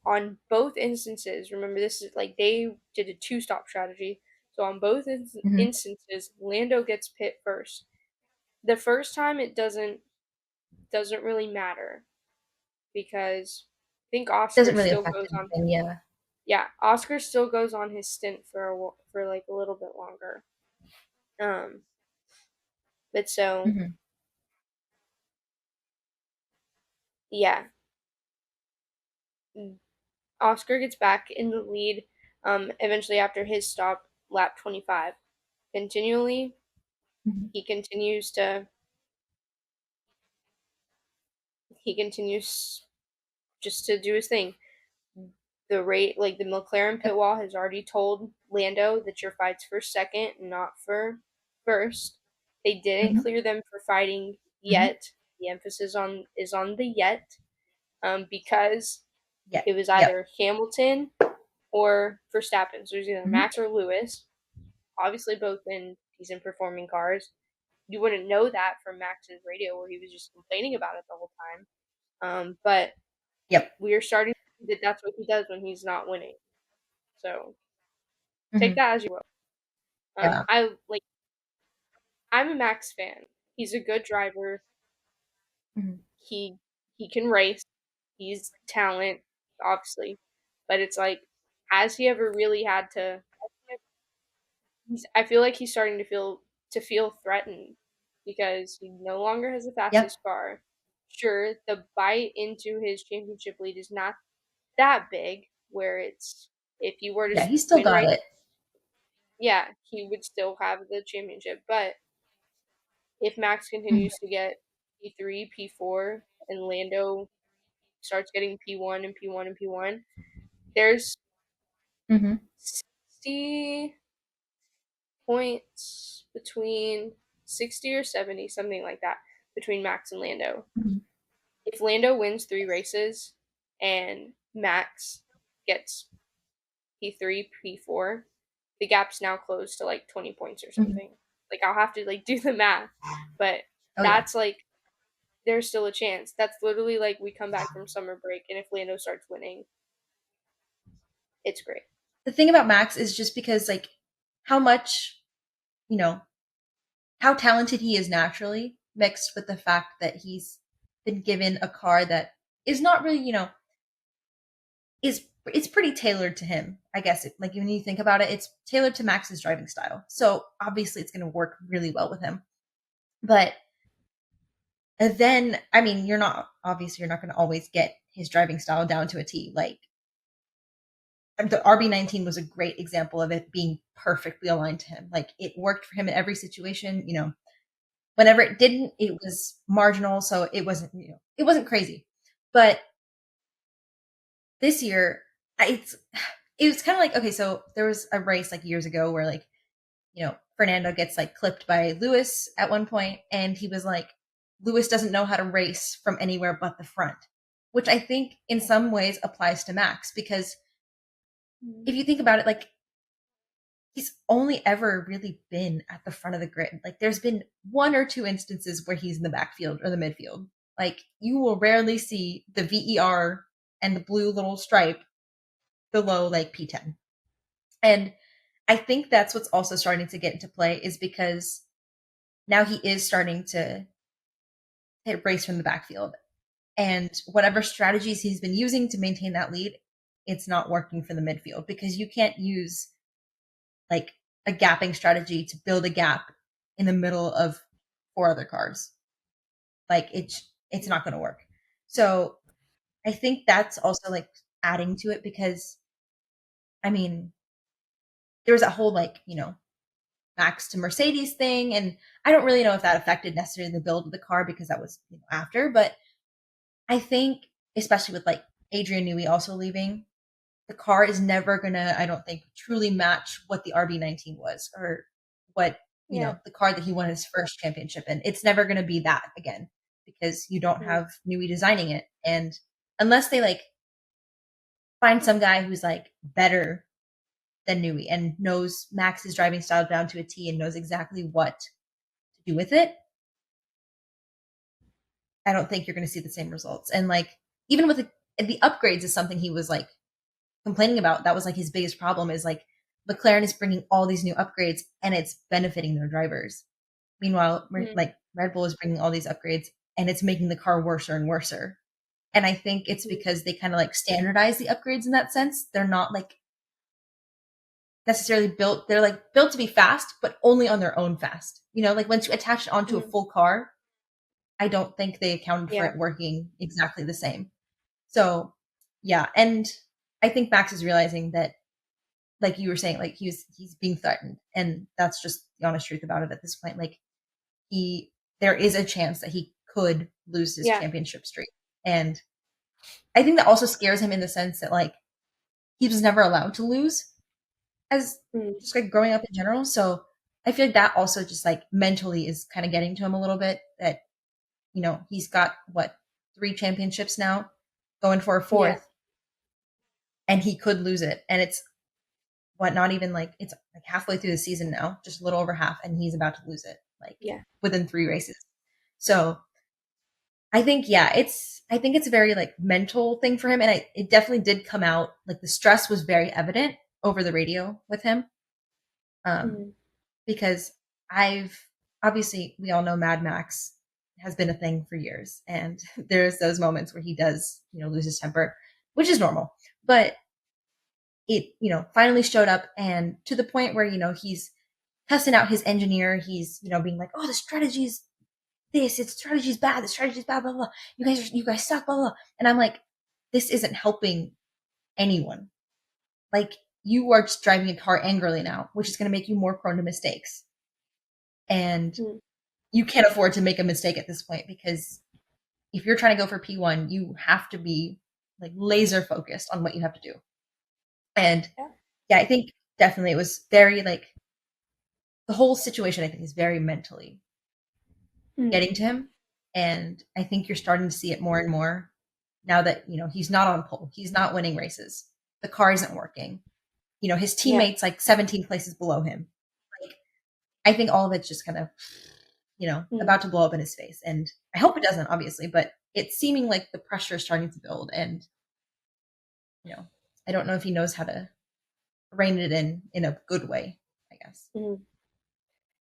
on both instances, remember this is they did a 2-stop strategy. So on both instances, Lando gets pit first. The first time it doesn't really matter because I think Oscar really still goes on. Yeah, Oscar still goes on his stint for a little bit longer. But so yeah, Oscar gets back in the lead. Eventually after his stop, lap 25. Continually, he continues just to do his thing. The McLaren pit wall has already told Lando that your fight's for second, not for first. They didn't clear them for fighting yet. The emphasis is on the yet, because it was either Hamilton or Verstappen. So it was either Max or Lewis. obviously both in decent performing cars. You wouldn't know that from Max's radio where he was just complaining about it the whole time. But Yep. we are starting to see that that's what he does when he's not winning. So take Mhm. that as you will. Yeah. I'm a Max fan. He's a good driver. Mhm. He can race. He's talent, obviously. But it's like, has he ever really had to I feel like he's starting to feel threatened because he no longer has the Yep. fastest car. Sure, the bite into his championship lead is not that big, where it's if you were to Yeah, he still win got race, it. yeah, he would still have the championship. But if Max Mhm. continues to get P3, P4, and Lando starts getting P1 and P1 and P1, there's Mhm. 60 points between 60 or 70, something like that, between Max and Lando. Mhm. If Lando wins 3 races and Max gets P3, P4, the gap's now closed to like 20 points or Mhm. something. Like I'll have to like do the math, but Oh yeah. that's like there's still a chance. That's literally like we come back from summer break and if Lando starts winning, it's great. The thing about Max is just because like how much, you know, how talented he is naturally mixed with the fact that he's been given a car that is not really, is it's pretty tailored to him. I guess like when you think about it, it's tailored to Max's driving style. So obviously it's going to work really well with him. But and then I mean, you're not going to always get his driving style down to a T. Like the RB19 was a great example of it being perfectly aligned to him. Like it worked for him in every situation, whenever it didn't, it was marginal, so it wasn't, it wasn't crazy. But this year, it's it was kind of like, okay, so there was a race like years ago where like, Fernando gets like clipped by Lewis at one point, and he was like, Lewis doesn't know how to race from anywhere but the front, which I think in some ways applies to Max because if you think about it, like he's only ever really been at the front of the grid. Like there's been one or two instances where he's in the backfield or the midfield. Like you will rarely see the VER and the blue little stripe below like P10. And I think that's what's also starting to get into play is because now he is starting to hit race from the backfield. And whatever strategies he's been using to maintain that lead, it's not working for the midfield because you can't use like a gapping strategy to build a gap in the middle of four other cars. Like it's not going to work. So I think that's also like adding to it because I mean there was that whole like Max to Mercedes thing, and I don't really know if that affected necessarily the build of the car because that was after. But I think especially with like Adrian Newey also leaving, the car is never gonna, I don't think, truly match what the RB19 was or what, Yeah. the car that he won his first championship in. It's never gonna be that again because you don't Mm. have Newey designing it. And unless they like find some guy who's like better than Newey and knows Max's driving style down to a T and knows exactly what to do with it, I don't think you're gonna see the same results. And like even with the upgrades is something he was like complaining about. That was like his biggest problem is like McLaren is bringing all these new upgrades and it's benefiting their drivers. Meanwhile, Mm. like Red Bull is bringing all these upgrades and it's making the car worse and worse. And I think it's because they kind of like standardize the upgrades in that sense. They're not like necessarily built, they're like built to be fast, but only on their own fast. Like once you attach it onto a Mm. full car, I don't think they accounted for Yeah. it working exactly the same. So, yeah. And I think Max is realizing that like you were saying, like he's being threatened, and that's just the honest truth about it at this point. Like there is a chance that he could lose his Yeah. championship streak, and I think that also scares him in the sense that like he was never allowed to lose as Mm. just like growing up in general. So I feel like that also just like mentally is kind of getting to him a little bit. That he's got what 3 championships now, going for a Yeah. fourth, and he could lose it, and it's not even like it's like halfway through the season now, just a little over half, and he's about to lose it like within 3 races. So I think it's a very like mental thing for him, and it definitely did come out like the stress was very evident over the radio with him, because I've obviously we all know Mad Max has been a thing for years, and there's those moments where he does lose his temper, which is normal, but it finally showed up, and to the point where he's cussing out his engineer, he's being like, oh, the strategy's its strategy's bad, the strategy's bad, blah, blah, blah. You guys suck, blah, blah. And I'm like, this isn't helping anyone. Like, you are just driving a car angrily now, which is going to make you more prone to mistakes. And you can't afford to make a mistake at this point, because if you're trying to go for P1, you have to be like laser focused on what you have to do. And yeah, I think definitely it was very like the whole situation, I think, is very mentally getting to him. And I think you're starting to see it more and more now that, he's not on pole. He's not winning races. The car isn't working. His teammates like 17 places below him. Like, I think all of it's just kind of, about to blow up in his face. And I hope it doesn't, obviously, but it's seeming like the pressure is starting to build. And, I don't know if he knows how to rein it in a good way, I guess.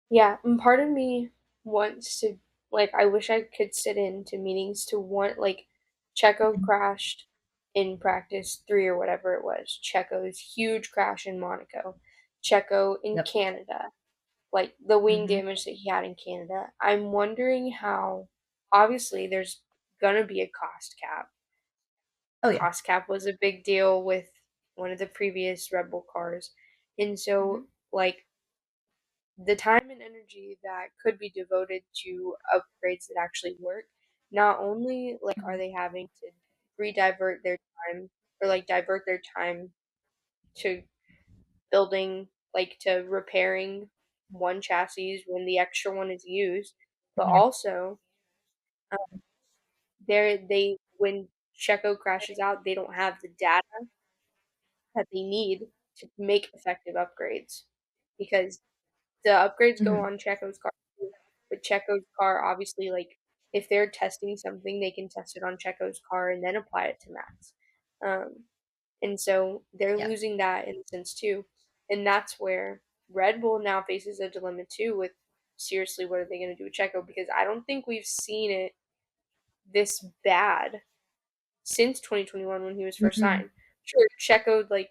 Yeah, and part of me wants to, like, I wish I could sit into meetings to want, like, Checo crashed in practice 3 or whatever it was. Checo's huge crash in Monaco. Checo in Canada. Like, the wing damage that he had in Canada. I'm wondering how, obviously, there's gonna be a cost cap. Oh, yeah. Cost cap was a big deal with one of the previous Red Bull cars. And so, like, the time and energy that could be devoted to upgrades that actually work, not only like are they having to re-divert their time or like divert their time to building, like to repairing one chassis when the extra one is used, but also they when Checo crashes out, they don't have the data that they need to make effective upgrades, because the upgrades go on Checo's car too, but Checo's car obviously, like, if they're testing something, they can test it on Checo's car and then apply it to Max. And so they're losing that in a sense too. And that's where Red Bull now faces a dilemma too with, seriously, what are they going to do with Checo? Because I don't think we've seen it this bad since 2021 when he was first signed. Sure, Checo, like,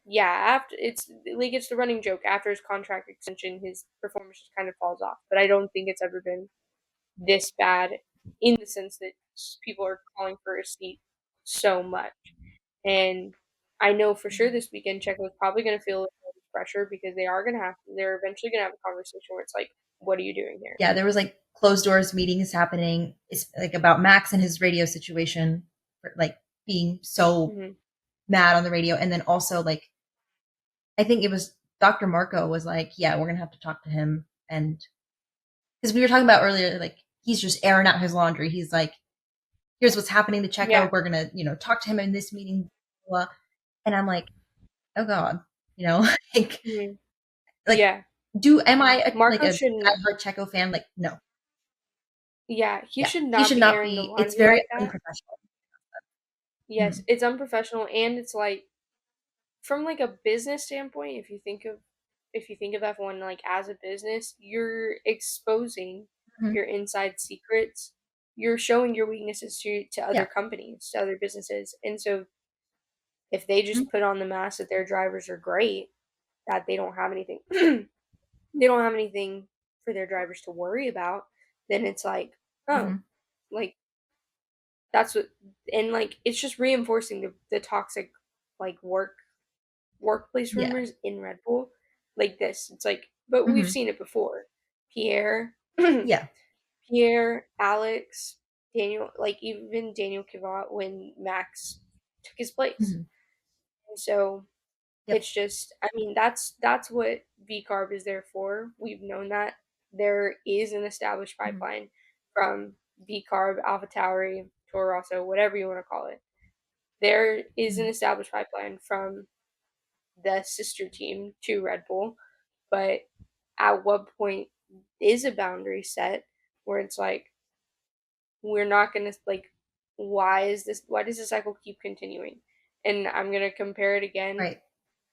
yeah, after it's the running joke. After his contract extension, his performance just kind of falls off. But I don't think it's ever been this bad in the sense that people are calling for a seat so much. And I know for sure this weekend Checo is probably going to feel a little pressure, because they're eventually going to have a conversation where it's like, what are you doing here? Yeah, there was like closed doors meetings happening. It's like about Max and his radio situation, like being so mad on the radio, and then also like I think it was Dr. Marco was like, yeah, we're gonna have to talk to him, and because we were talking about earlier, like he's just airing out his laundry. He's like, here's what's happening to Checo. Yeah. We're gonna talk to him in this meeting, blah. And I'm like, oh god, like Yeah. am I like Marco a shouldn't. diehard Checo fan? Like, no. Yeah, he Yeah, should he not should be not airing the be. It's laundry very like that. unprofessional. Yes, it's unprofessional, and it's like, from like a business standpoint, if you think of F1 like as a business, you're exposing your inside secrets. You're showing your weaknesses to other companies, to other businesses. And so if they just put on the mask that their drivers are great, that they don't have anything they don't have anything for their drivers to worry about, then it's like, oh, like that's what, and like it's just reinforcing the toxic like workplace rumors in Red Bull like this. It's like, but we've seen it before. Pierre, Yeah. Pierre, Alex, Daniel, like even Daniel Kvyat when Max took his place. And so it's just, I mean, that's what VCARB is there for. We've known that there is an established pipeline from VCARB, AlphaTauri, Toro Rosso, whatever you want to call it. There is an established pipeline from the sister team to Red Bull, but at what point is a boundary set where it's like, we're not going to, like, why does the cycle keep continuing? And I'm going to compare it again. Right.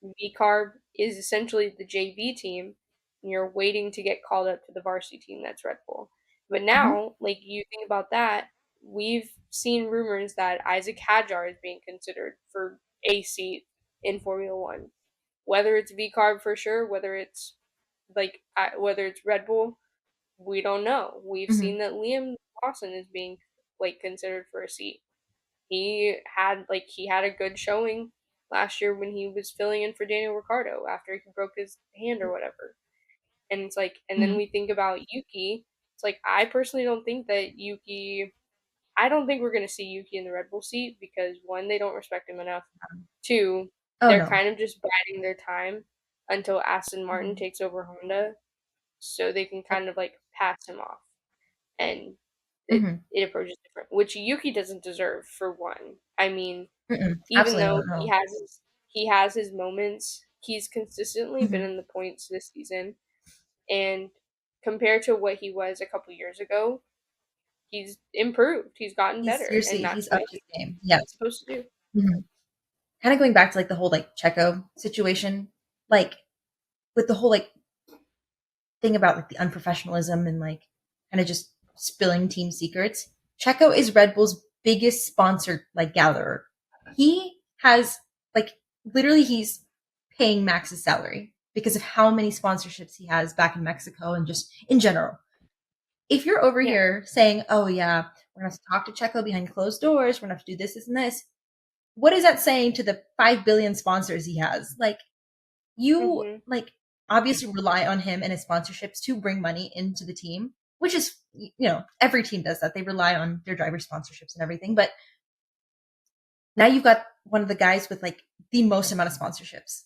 VCarb is essentially the JV team, and you're waiting to get called up to the varsity team that's Red Bull. But now, like, you think about that, we've seen rumors that Isaac Hadjar is being considered for a seat in Formula One. Whether it's VCarb for sure, whether it's Red Bull, we don't know. We've seen that Liam Lawson is being, like, considered for a seat. He had a good showing last year when he was filling in for Daniel Ricciardo after he broke his hand or whatever. And it's like, and then we think about Yuki. It's like, I personally don't think that Yuki. I don't think we're going to see Yuki in the Red Bull seat because, one, they don't respect him enough. Two, they're kind of just biding their time until Aston Martin takes over Honda, so they can kind of, like, pass him off, and it approaches different, which Yuki doesn't deserve, for one. I mean, even though he has his moments, he's consistently been in the points this season, and compared to what he was a couple years ago, he's improved. He's gotten better, and that's He's what up his game. Yeah, he's supposed to do. Kind of going back to like the whole like Checo situation, like with the whole like thing about like the unprofessionalism and like kind of just spilling team secrets. Checo is Red Bull's biggest sponsor like gatherer. He has like literally he's paying Max's salary because of how many sponsorships he has back in Mexico and just in general. If you're over here saying, "Oh yeah, we're gonna have to talk to Checo behind closed doors. We're gonna have to do this, this, and this," what is that saying to the 5 billion sponsors he has? Like, you like obviously rely on him and his sponsorships to bring money into the team, which is, every team does that. They rely on their driver sponsorships and everything. But now you've got one of the guys with like the most amount of sponsorships,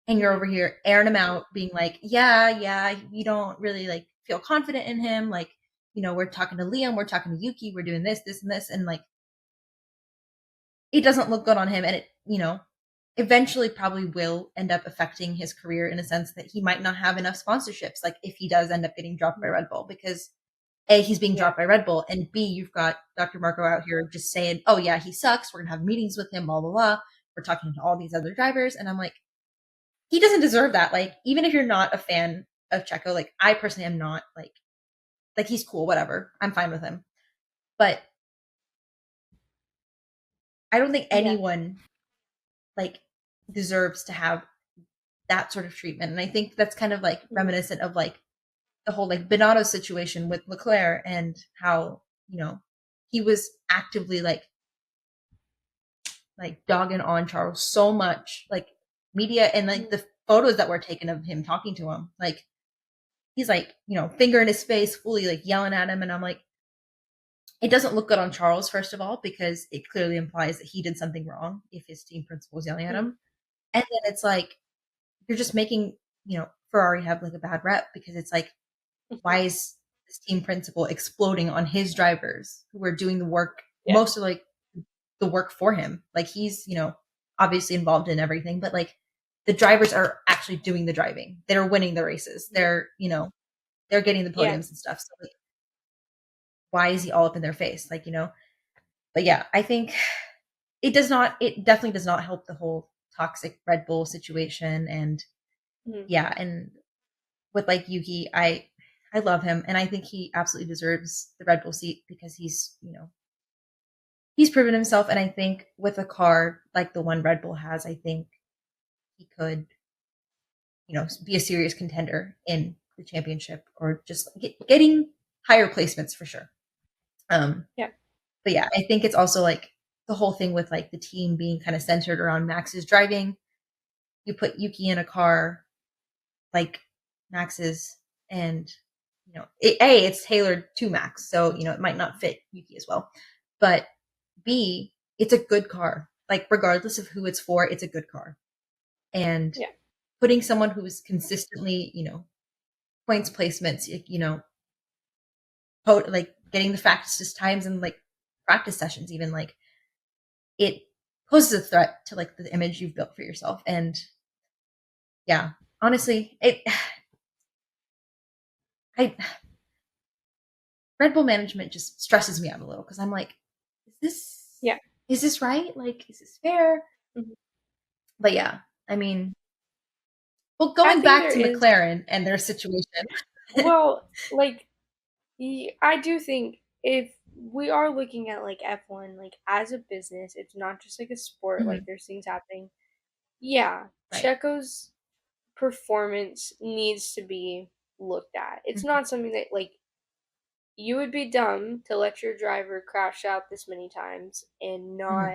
and you're over here airing him out, being like, yeah, you don't really like feel confident in him. Like, we're talking to Liam, we're talking to Yuki, we're doing this, this, and this, and like, it doesn't look good on him, and it, eventually probably will end up affecting his career in a sense that he might not have enough sponsorships, like if he does end up getting dropped by Red Bull, because A, he's being dropped by Red Bull, and B, you've got Dr. Marco out here just saying, oh yeah, he sucks, we're gonna have meetings with him, blah blah blah, we're talking to all these other drivers, and I'm like, he doesn't deserve that. Like, even if you're not a fan of Checo, like I personally am not, like he's cool, whatever, I'm fine with him, but I don't think anyone like deserves to have that sort of treatment. And I think that's kind of like reminiscent of like the whole like Binotto situation with Leclerc, and how, he was actively like dogging on Charles so much, like media and like the photos that were taken of him talking to him, like he's like, finger in his face, fully like yelling at him. And I'm like, it doesn't look good on Charles, first of all, because it clearly implies that he did something wrong if his team principal is yelling at him. And then it's like, you're just making, Ferrari have like a bad rep, because it's like, why is this team principal exploding on his drivers who are doing the work, most of like the work for him? Like, he's, obviously involved in everything, but like the drivers are actually doing the driving. They're winning the races. They're, they're getting the podiums and stuff. So like, why is he all up in their face? Like, but yeah, I think it definitely does not help the whole toxic Red Bull situation. And and with like Yuki, I love him, and I think he absolutely deserves the Red Bull seat, because he's, he's proven himself. And I think with a car like the one Red Bull has, I think he could, be a serious contender in the championship, or just getting higher placements for sure. But yeah, I think it's also like the whole thing with like the team being kind of centered around Max's driving. You put Yuki in a car like Max's, and it's tailored to Max, so it might not fit Yuki as well. But B, it's a good car. Like, regardless of who it's for, it's a good car. And putting someone who is consistently, points placements, like getting the fastest times and like practice sessions, even, like, it poses a threat to like the image you've built for yourself. And yeah, honestly, I Red Bull management just stresses me out a little because I'm like, is this Yeah. is this right? Like, is this fair? Mhm. But yeah, I mean, well, I going think back there to is, McLaren and their situation. well, like, I do think if we are looking at like F1 like as a business, it's not just like a sport, like Mhm, there's things happening. Yeah, right. Checo's performance needs to be looked at. It's Mhm, not something that like you would be dumb to let your driver crash out this many times and mhm,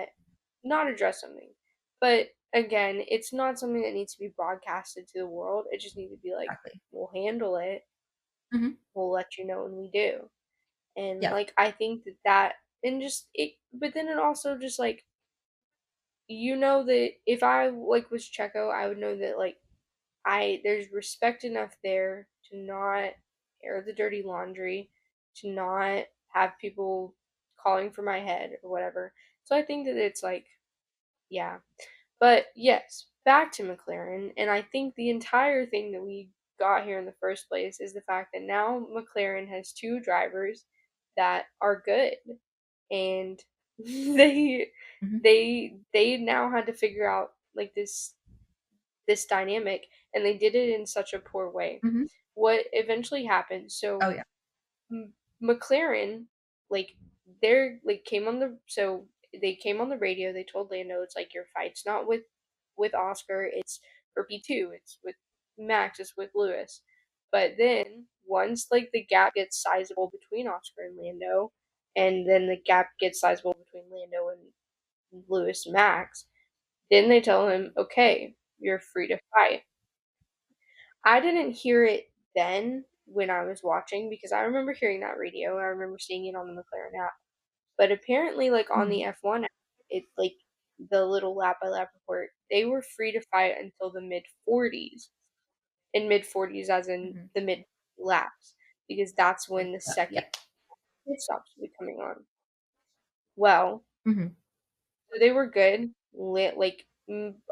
not address something. But again, it's not something that needs to be broadcasted to the world. It just needs to be like, exactly. we'll handle it. Mhm, We'll let you know when we do. And yeah. like I think that and just it but then it also just like you know that if I like was Checo, I would know that like I there's respect enough there to not air the dirty laundry, to not have people calling for my head or whatever. So I think that it's like, yeah. But yes, back to McLaren, and I think the entire thing that we got here in the first place is the fact that now McLaren has two drivers that are good, and they Mhm, they now had to figure out like this dynamic, and they did it in such a poor way. mhm. What eventually happened? Oh, So yeah. McLaren, like they're like came on the so they came on the radio. They told Lando, it's like your fight's not with Oscar. It's for P2. It's with Max. It's with Lewis. But then once like the gap gets sizable between Oscar and Lando, and then the gap gets sizable between Lando and Lewis and Max, then they tell him, okay, you're free to fight. I didn't hear it then when I was watching because I remember hearing that radio. I remember seeing it on the McLaren app. But apparently, like on the Mhm, F1 app, it like the little lap by lap report, they were free to fight until the mid 40s. In mid 40s, as in mhm. the mid laps, because that's Like when the that, second yeah. pit stops will be coming on. Well, Mhm, so they were good. Like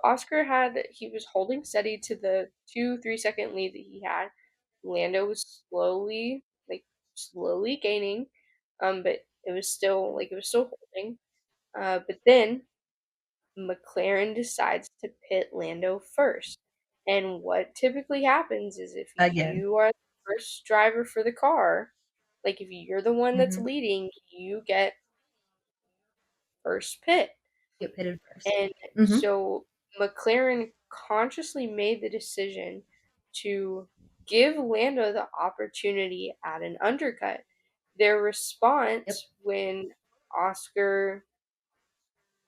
Oscar had, he was holding steady to the 2 3 second lead that he had. Lando was slowly gaining, but it was still holding. But then McLaren decides to pit Lando first. And what typically happens is if again. you are the first driver for the car, like if you're the one that's Mhm. leading, you get first pit. Get pitted first. And Mhm. so McLaren consciously made the decision to give Lando the opportunity at an undercut. Their Yep. response when Oscar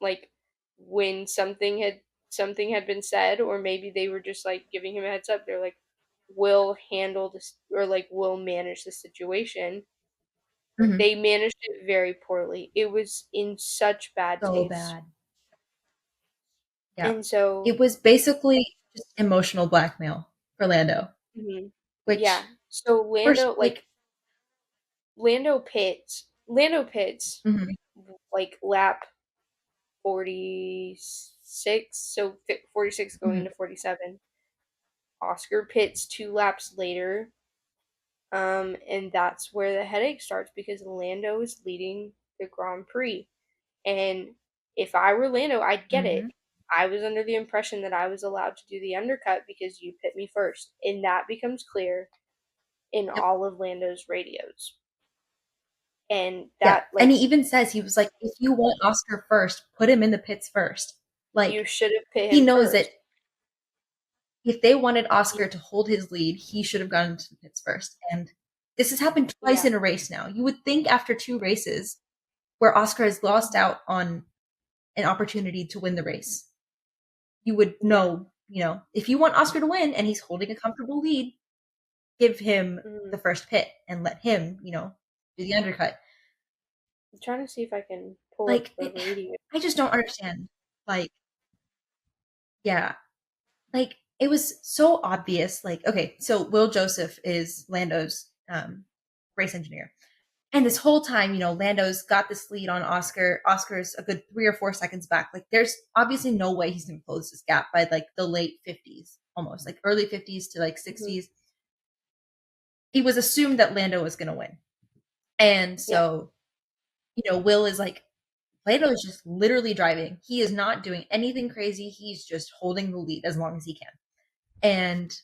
like when something had been said, or maybe they were just like giving him a heads up, they're like, we'll handle this, or like we'll manage the situation. Mhm. They managed it very poorly. It was in such bad So taste. bad. Yeah. And so It was basically just emotional blackmail for Lando, mhm. Yeah. which So first, like, Lando pits mhm, like lap 46, so 46 going mhm, into 47. Oscar pits 2 laps later. And that's where the headache starts because Lando is leading the Grand Prix. And if I were Lando, I'd get it. mhm. I was under the impression that I was allowed to do the undercut because you pit me first. And that becomes clear in Yep. all of Lando's radios. And Yeah, that, and like, he even says, he was like, "If you want Oscar first, put him in the pits first." you Like, should have pit he him knows that first. if they wanted Oscar to hold his lead, he should have gone into the pits first, and this has happened twice Yeah. in a race now. You would think after 2 races where Oscar has lost Mhm. out on an opportunity to win the race, you would Yeah. know, if you want Oscar to win and he's holding a comfortable lead, give him Mhm. the first pit and let him, do the undercut. I'm trying to see if I can pull up Like, the radio. I just don't understand. Like, yeah, like it was so obvious. Like, okay, so Will Joseph is Lando's race engineer. And this whole time, Lando's got this lead on Oscar. Oscar's a good 3 or 4 seconds back. Like, there's obviously no way he's going to close this gap by like the late 50s, almost like early 50s to like 60s. It was assumed that Lando was going to win. And so, Will is like, Lando is just literally driving. He is not doing anything crazy. He's just holding the lead as long as he can. And,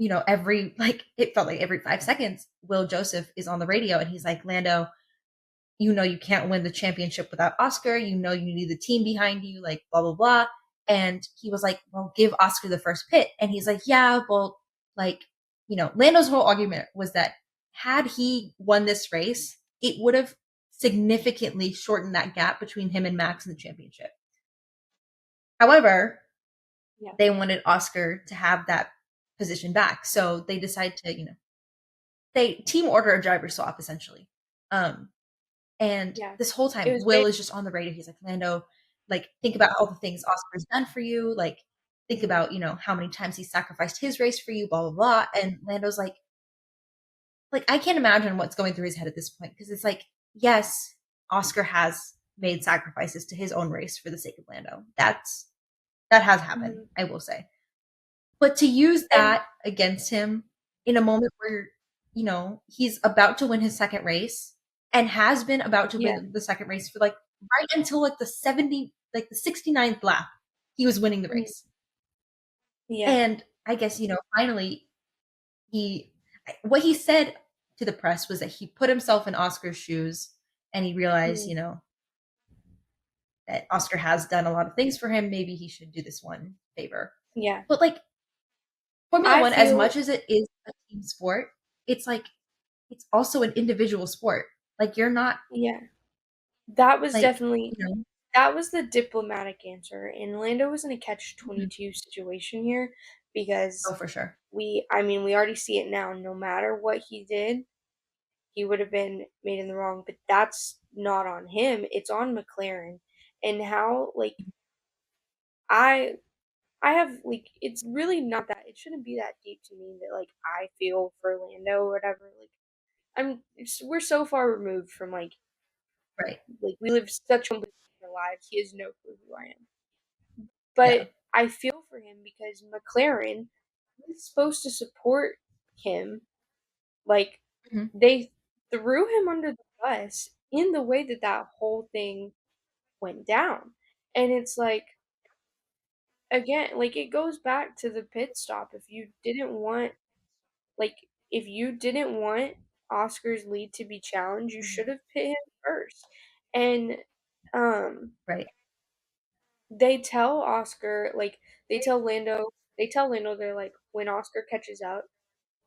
it felt like every 5 seconds, Will Joseph is on the radio and he's like, Lando, you can't win the championship without Oscar. You need the team behind you, like blah, blah, blah. And he was like, well, give Oscar the first pit. And he's like, yeah, well, like, Lando's whole argument was that had he won this race, it would have significantly shortened that gap between him and Max in the championship. However, they wanted Oscar to have that position back. So they decide to, they team order a driver swap essentially. And this whole time, Will is just on the radio. He's like, Lando, like, think about all the things Oscar's done for you. Like, think about, how many times he sacrificed his race for you, blah, blah, blah. And Lando's like, I can't imagine what's going through his head at this point. Because it's like, yes, Oscar has made sacrifices to his own race for the sake of Lando. That has happened, I will say. But to use that against him in a moment where, he's about to win his second race and has been about to win the second race for like right until like the 69th lap, he was winning the race. Yeah. And I guess, finally what he said to the press was that he put himself in Oscar's shoes and he realized, that Oscar has done a lot of things for him. Maybe he should do this one favor. Yeah. But like Formula One, as much as it is a team sport, it's like, it's also an individual sport. Like, you're not. Yeah. That was definitely, that was the diplomatic answer. And Lando was in a catch-22 situation here because. Oh, for sure. We already see it now. No matter what he did, he would have been made in the wrong. But that's not on him. It's on McLaren. And how, like, I have, like, it's really not that, it shouldn't be that deep to me that, like, I feel for Lando or whatever. Like, we're so far removed from, like, right. Like, we live such completely different lives. He has no clue who I am. But I feel for him because McLaren was supposed to support him. Like, they threw him under the bus in the way that whole thing went down. And it's like, again, like, it goes back to the pit stop. If you didn't want Oscar's lead to be challenged, you should have pit him first. And right. They tell Oscar, like, they tell Lando, they're like, when Oscar catches up,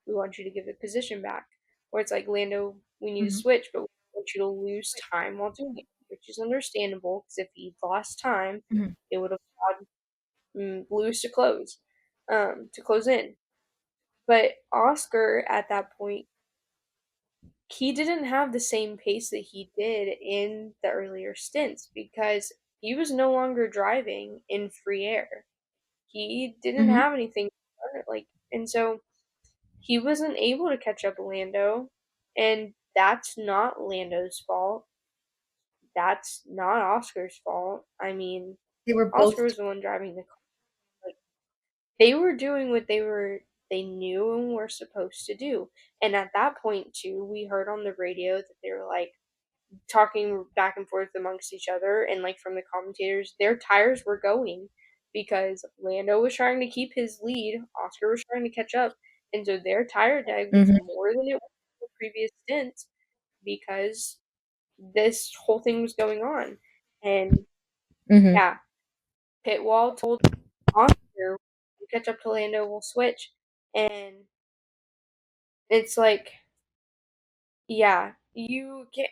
we want you to give the position back. Or it's like, Lando, we need to switch, but we want you to lose time while doing it, which is understandable, because if he lost time, it would have allowed Lewis to close in. But Oscar, at that point, he didn't have the same pace that he did in the earlier stints, because he was no longer driving in free air. He didn't have anything, and so he wasn't able to catch up to Lando, and that's not Lando's fault. That's not Oscar's fault. I mean, Oscar was the one driving the car. Like, they were doing what they knew and were supposed to do. And at that point too, we heard on the radio that they were like talking back and forth amongst each other, and like from the commentators, their tires were going because Lando was trying to keep his lead, Oscar was trying to catch up, and so their tire drag was more than it was in the previous stints because this whole thing was going on. And yeah, pit wall told Oscar, "You catch up to Lando, we'll switch." And it's like, yeah, you get.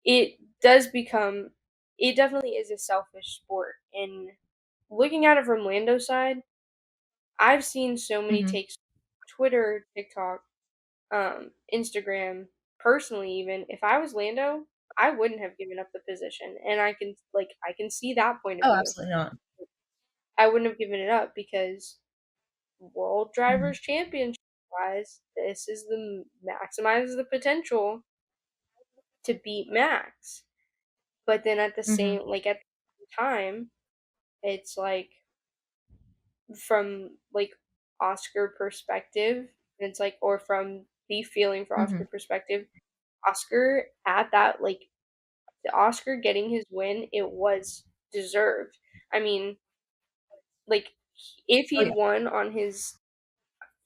It definitely is a selfish sport. And looking at it from Lando's side, I've seen so many takes, Twitter, TikTok, Instagram, personally even. If I was Lando, I wouldn't have given up the position. And I can see that point of view. Oh, absolutely not. I wouldn't have given it up because World Drivers Championship, this is the maximizes the potential to beat Max. But then at the Mhm. same like at the same time, it's like from like Oscar perspective, it's like or from the feeling for Oscar Mhm. perspective, Oscar at that like the Oscar getting his win, it was deserved. I mean, like if Oh, he'd yeah. won on his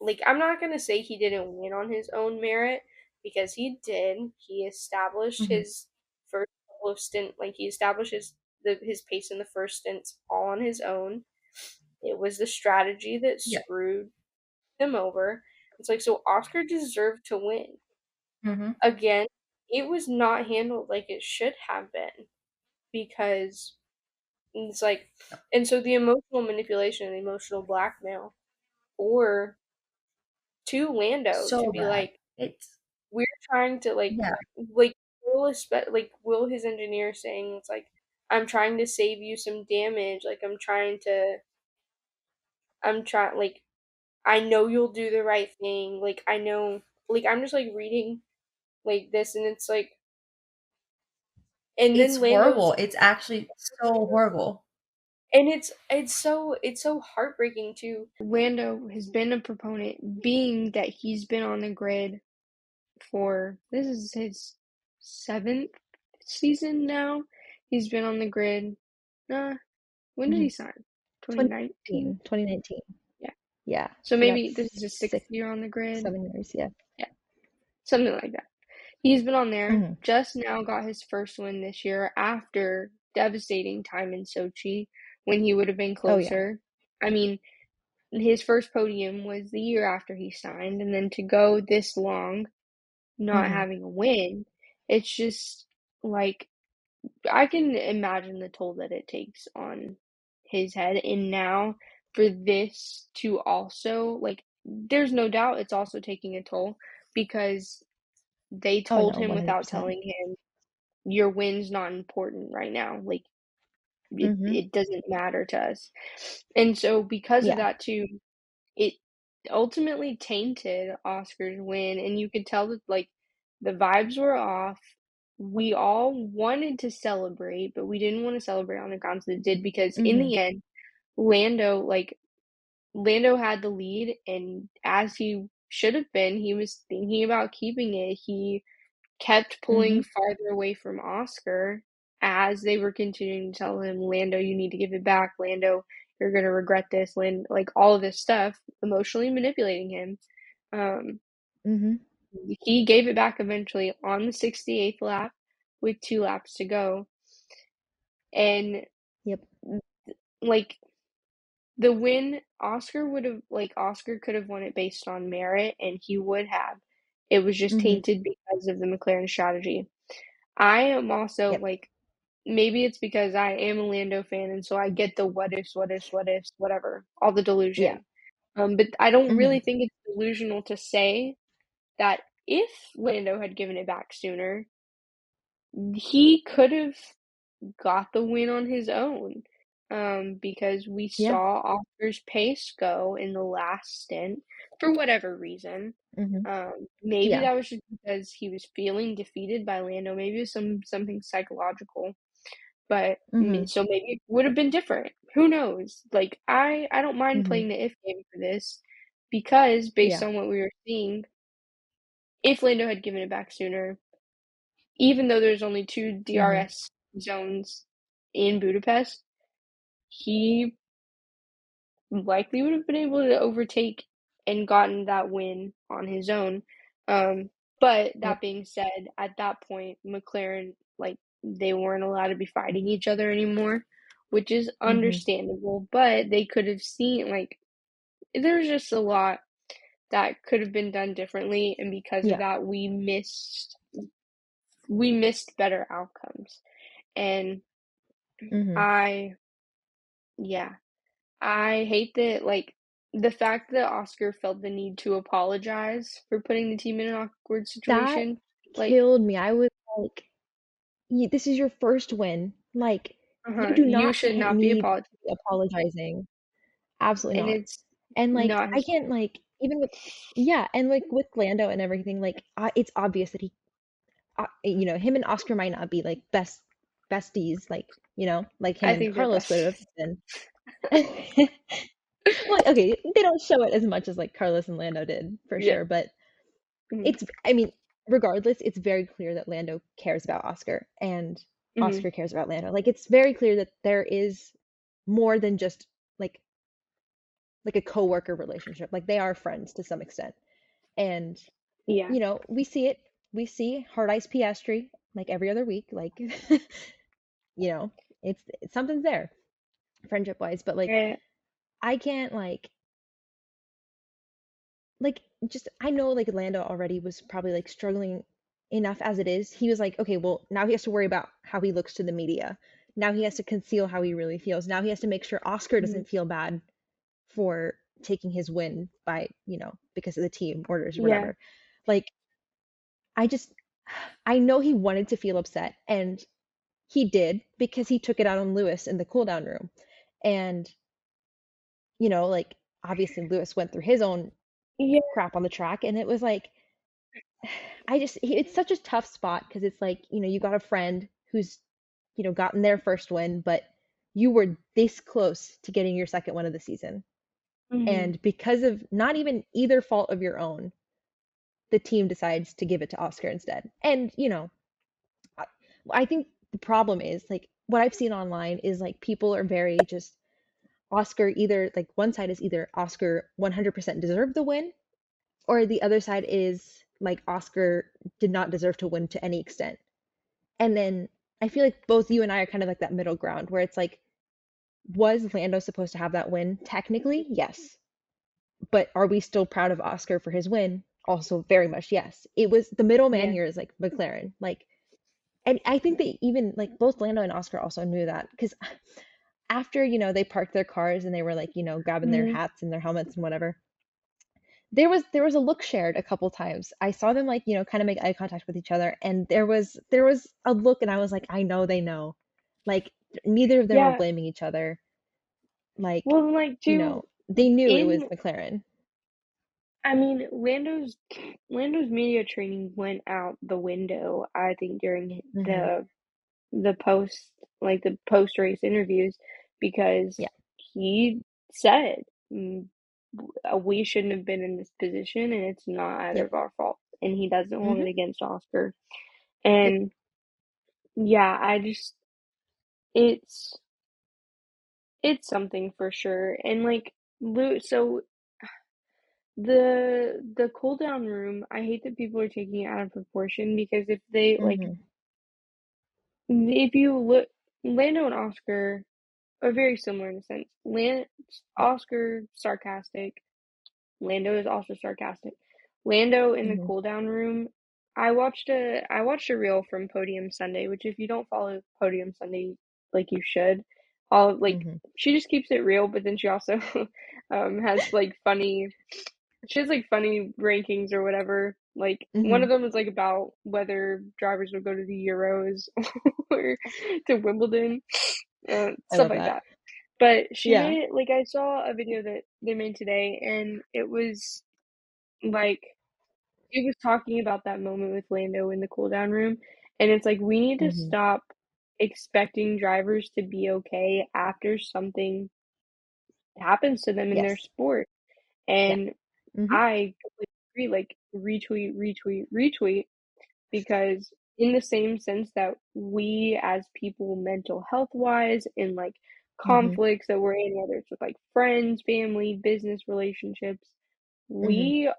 like I'm not gonna say he didn't win on his own merit because he did. He established Mhm. his first couple of stint like he established his pace in the first stints all on his own. It was the strategy that Yeah. screwed him over. It's like so Oscar deserved to win. Mhm. Again, it was not handled like it should have been because it's like and so the emotional manipulation and emotional blackmail or to Lando to So be bad. like, It's we're trying to yeah. like Will his engineer saying it's like I'm trying to save you some damage, like I'm trying like I know you'll do the right thing, like I know like I'm just like reading like this and it's like and It's then Lando's horrible. It's actually so horrible. and it's so heartbreaking too. Lando has been a proponent being that he's been on the grid for this is his 7th season now. He's been on the grid. When did he Mhm. sign? 2019? 2019. 2019. Yeah. Yeah. So So maybe this that's is his 6th 6, year on the grid. 7 years. Yeah. Yeah. Something like that. He's been on there. Mhm. Just now got his first win this year after devastating time in Sochi when he would have been Oh, yeah. closer. I mean, his first podium was the year after he signed, and then to go this long not Mhm. having a win, it's just like I can imagine the toll that it takes on his head. And now for this to also like there's no doubt it's also taking a toll because they Oh, told no, him without 100%. telling him your win's not important right now. Like Mhm. it doesn't matter to us. And so because of Yeah. that too, it ultimately tainted Oscar's win, and you could tell that like the vibes were off. We all wanted to celebrate, but we didn't want to celebrate on the grounds that it did because in Mhm. the end, Lando like Lando had the lead, and as he should have been, he was thinking about keeping it. He kept pulling Mhm. farther away from Oscar as they were continuing to tell him, Lando, you need to give it back. Lando, you're gonna regret this. Like all of this stuff, emotionally manipulating him. Um, Mhm. he gave it back eventually on the 68th lap with 2 laps to go. And Yep. like the win, Oscar could have won it based on merit, and he would have. It was just Mhm. tainted because of the McLaren strategy. I am also Yep. like maybe it's because I am a Lando fan, and so I get the what ifs, whatever, all the Yeah. delusion. But I don't Mhm. really think it's delusional to say that if Lando had given it back sooner, he could have got the win on his own. Because we Yeah. saw Oscar's pace go in the last stint for whatever reason. Mhm. Maybe Yeah. that was just because he was feeling defeated by Lando. Maybe it was something psychological. But Mhm. so maybe it would have been different. Who knows? Like I don't mind Mhm. playing the if game for this because based Yeah. on what we were seeing, if Lando had given it back sooner, even though there's only 2 Mhm. DRS zones in Budapest, he likely would have been able to overtake and gotten that win on his own. But Yep. that being said, at that point, McLaren, like, they weren't allowed to be fighting each other anymore, which is Mhm. understandable. But they could have seen, like, there's just a lot that could have been done differently. And because of Yeah. that, we missed better outcomes. And Mhm. I, yeah, I hate that, like, the fact that Oscar felt the need to apologize for putting the team in an awkward That situation, like, killed me. I was like, this is your first win. Like, you do you not should not be need to apologizing, be apologizing. Absolutely and not. it's And like, not I his can't like even with, yeah, and like with Lando and everything, like it's obvious that him and Oscar might not be like besties, like like him I and think they're Carlos would best. have been. Well, okay, they don't show it as much as like Carlos and Lando did for Yeah. sure, but Mhm. it's, I mean, regardless, it's very clear that Lando cares about Oscar and Mhm. Oscar cares about Lando. Like it's very clear that there is more than just like a coworker relationship. Like they are friends to some extent. And Yeah. we see it. We see Hard Ice Piastri like every other week. Like you know, it's something's there friendship wise, but like Yeah. I can't like just I know like Lando already was probably like struggling enough as it is. He was like, okay, well, now he has to worry about how he looks to the media. Now he has to conceal how he really feels. Now he has to make sure Oscar Mhm. doesn't feel bad for taking his win by, because of the team orders or Yeah. whatever. Like I just I know he wanted to feel upset and he did because he took it out on Lewis in the cool down room. And, like obviously Lewis went through his own Yeah. crap on the track and it was like it's such a tough spot because it's like, you got a friend who's, gotten their first win, but you were this close to getting your second one of the season. Mhm. And because of not even either fault of your own, the team decides to give it to Oscar instead. And, I, I think the problem is like what I've seen online is like people are very just Oscar either like one side is either Oscar 100% deserved the win or the other side is like Oscar did not deserve to win to any extent. And then I feel like both you and I are kind of like that middle ground where it's like, was Lando supposed to have that win? Technically, yes. But are we still proud of Oscar for his win? Also, very much yes. It was the middleman Yeah. here is like McLaren. Like, and I think they even like both Lando and Oscar also knew that because after, they parked their cars and they were like, grabbing their Mhm. hats and their helmets and whatever, there was a look shared a couple times. I saw them like, kind of make eye contact with each other, and there was a look, and I was like, I know they know. Like neither of them are Yeah. blaming each other. Like, Well, like too they knew it was in McLaren. I mean, Lando's media training went out the window, I think, during Hmm. the post race interviews Yeah. because he said we shouldn't have been in this position and it's not either Yep. of our fault and he doesn't hold it Hmm. against Oscar. Yep. And yeah, it's it's something for sure. And like so the cool down room, I hate that people are taking it out of proportion because if they like Hmm. if you look Lando and Oscar are very similar in a sense. Yeah. Oscar sarcastic, Lando is also sarcastic. Lando in the Hmm. cool down room, I watched a reel from Podium Sunday, which if you don't follow Podium Sunday like you should, all like Hmm. she just keeps it real, but then she also has like funny rankings or whatever. Like one Hmm. of them is like about whether drivers would go to the Euros or to Wimbledon, I stuff love like that. that. But she Yeah. made it like I saw a video that they made today, and it was like it was talking about that moment with Lando in the cool down room, and it's like we need to Hmm. stop expecting drivers to be okay after something happens to them in their Yes. sport. Yeah. And Hmm. I completely agree, like retweet, retweet, retweet, because in the same sense that we as people mental health wise in like Hmm. conflicts that we're in, whether it's with like friends, family, business relationships, Hmm. we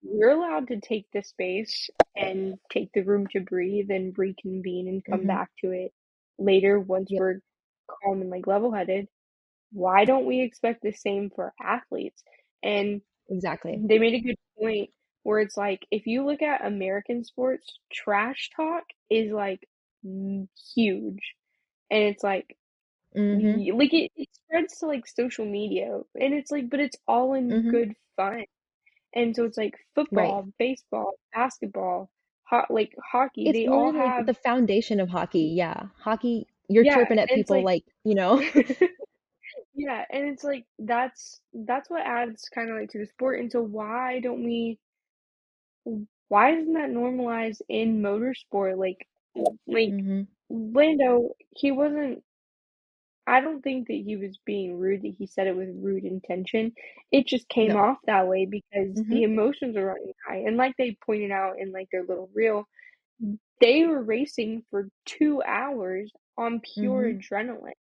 we're allowed to take the space and take the room to breathe and reconvene and come Hmm. back to it later once Yep. we're calm and like level headed. Why don't we expect the same for athletes? And Exactly. they made a good point where it's like if you look at American sports, trash talk is like huge. And it's like Hmm. it spreads to like social media and it's like but it's all in Hmm. good fun. And so it's like Right. football, baseball, basketball, hockey, It's they all literally like have the foundation of hockey. Yeah. Hockey, you're yeah, chirping at and it's people like like, Yeah, and it's like that's what adds kind of like to the sport. And so why isn't that normalized in motorsport? Like Mm-hmm. Lando, he wasn't. I don't think that he was being rude. That he said it with rude intention. It just came No. off that way because Mm-hmm. the emotions are running high. And like they pointed out in like their little reel, they were racing for 2 hours on pure Mm-hmm. adrenaline.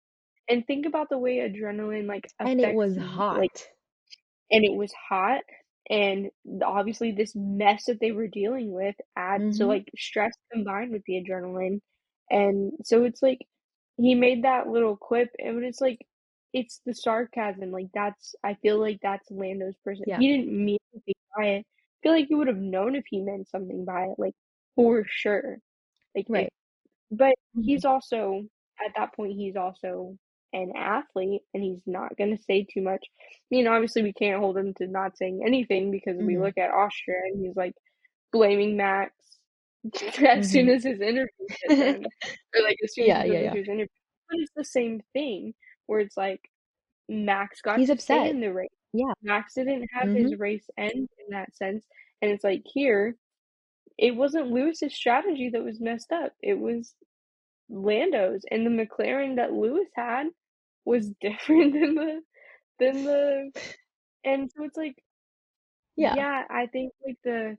And think about the way adrenaline like And it affects was like hot. and it was hot and obviously this mess that they were dealing with add so Mm-hmm. like stress combined with the adrenaline and so it's like he made that little quip and it's like it's the sarcasm like that's I feel like that's Lando's person. Yeah. He didn't mean anything by it. I feel like you would have known if he meant something by it, like for sure. Like if Right. but Mm-hmm. he's also at that point, he's also an athlete, and he's not gonna say too much. I mean, obviously, we can't hold him to not saying anything because we Mm-hmm. look at Austria, and he's, like, blaming Max as soon Mm-hmm. as his interview gets done, or, like, as soon as Yeah, he yeah, goes yeah. into his interview. But it's the same thing where it's like Max got He's to stay upset. in the race. Yeah. Max didn't have Mm-hmm. his race end in that sense, and it's like here, it wasn't Lewis's strategy that was messed up. It was Lando's, and the McLaren that Lewis had was different than the and so it's like, Yeah. yeah, I think like the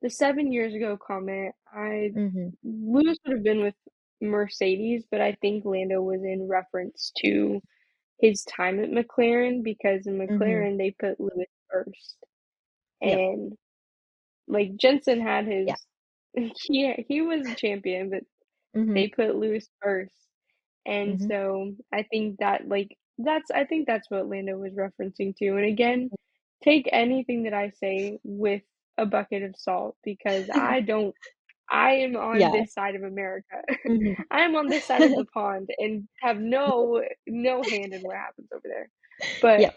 7 years ago comment, I Mm-hmm. Lewis would have been with Mercedes, but I think Lando was in reference to his time at McLaren because in Mm-hmm. McLaren they put Lewis first. Yep. And like Jensen had Yeah. his he was a champion, but Mm-hmm. they put Lewis first. And Mm-hmm. so I think that like I think that's what Lando was referencing to. And again, take anything that I say with a bucket of salt because I am on Yeah. this side of America. Mm-hmm. I am on this side of the pond and have no hand in what happens over there. But Yep.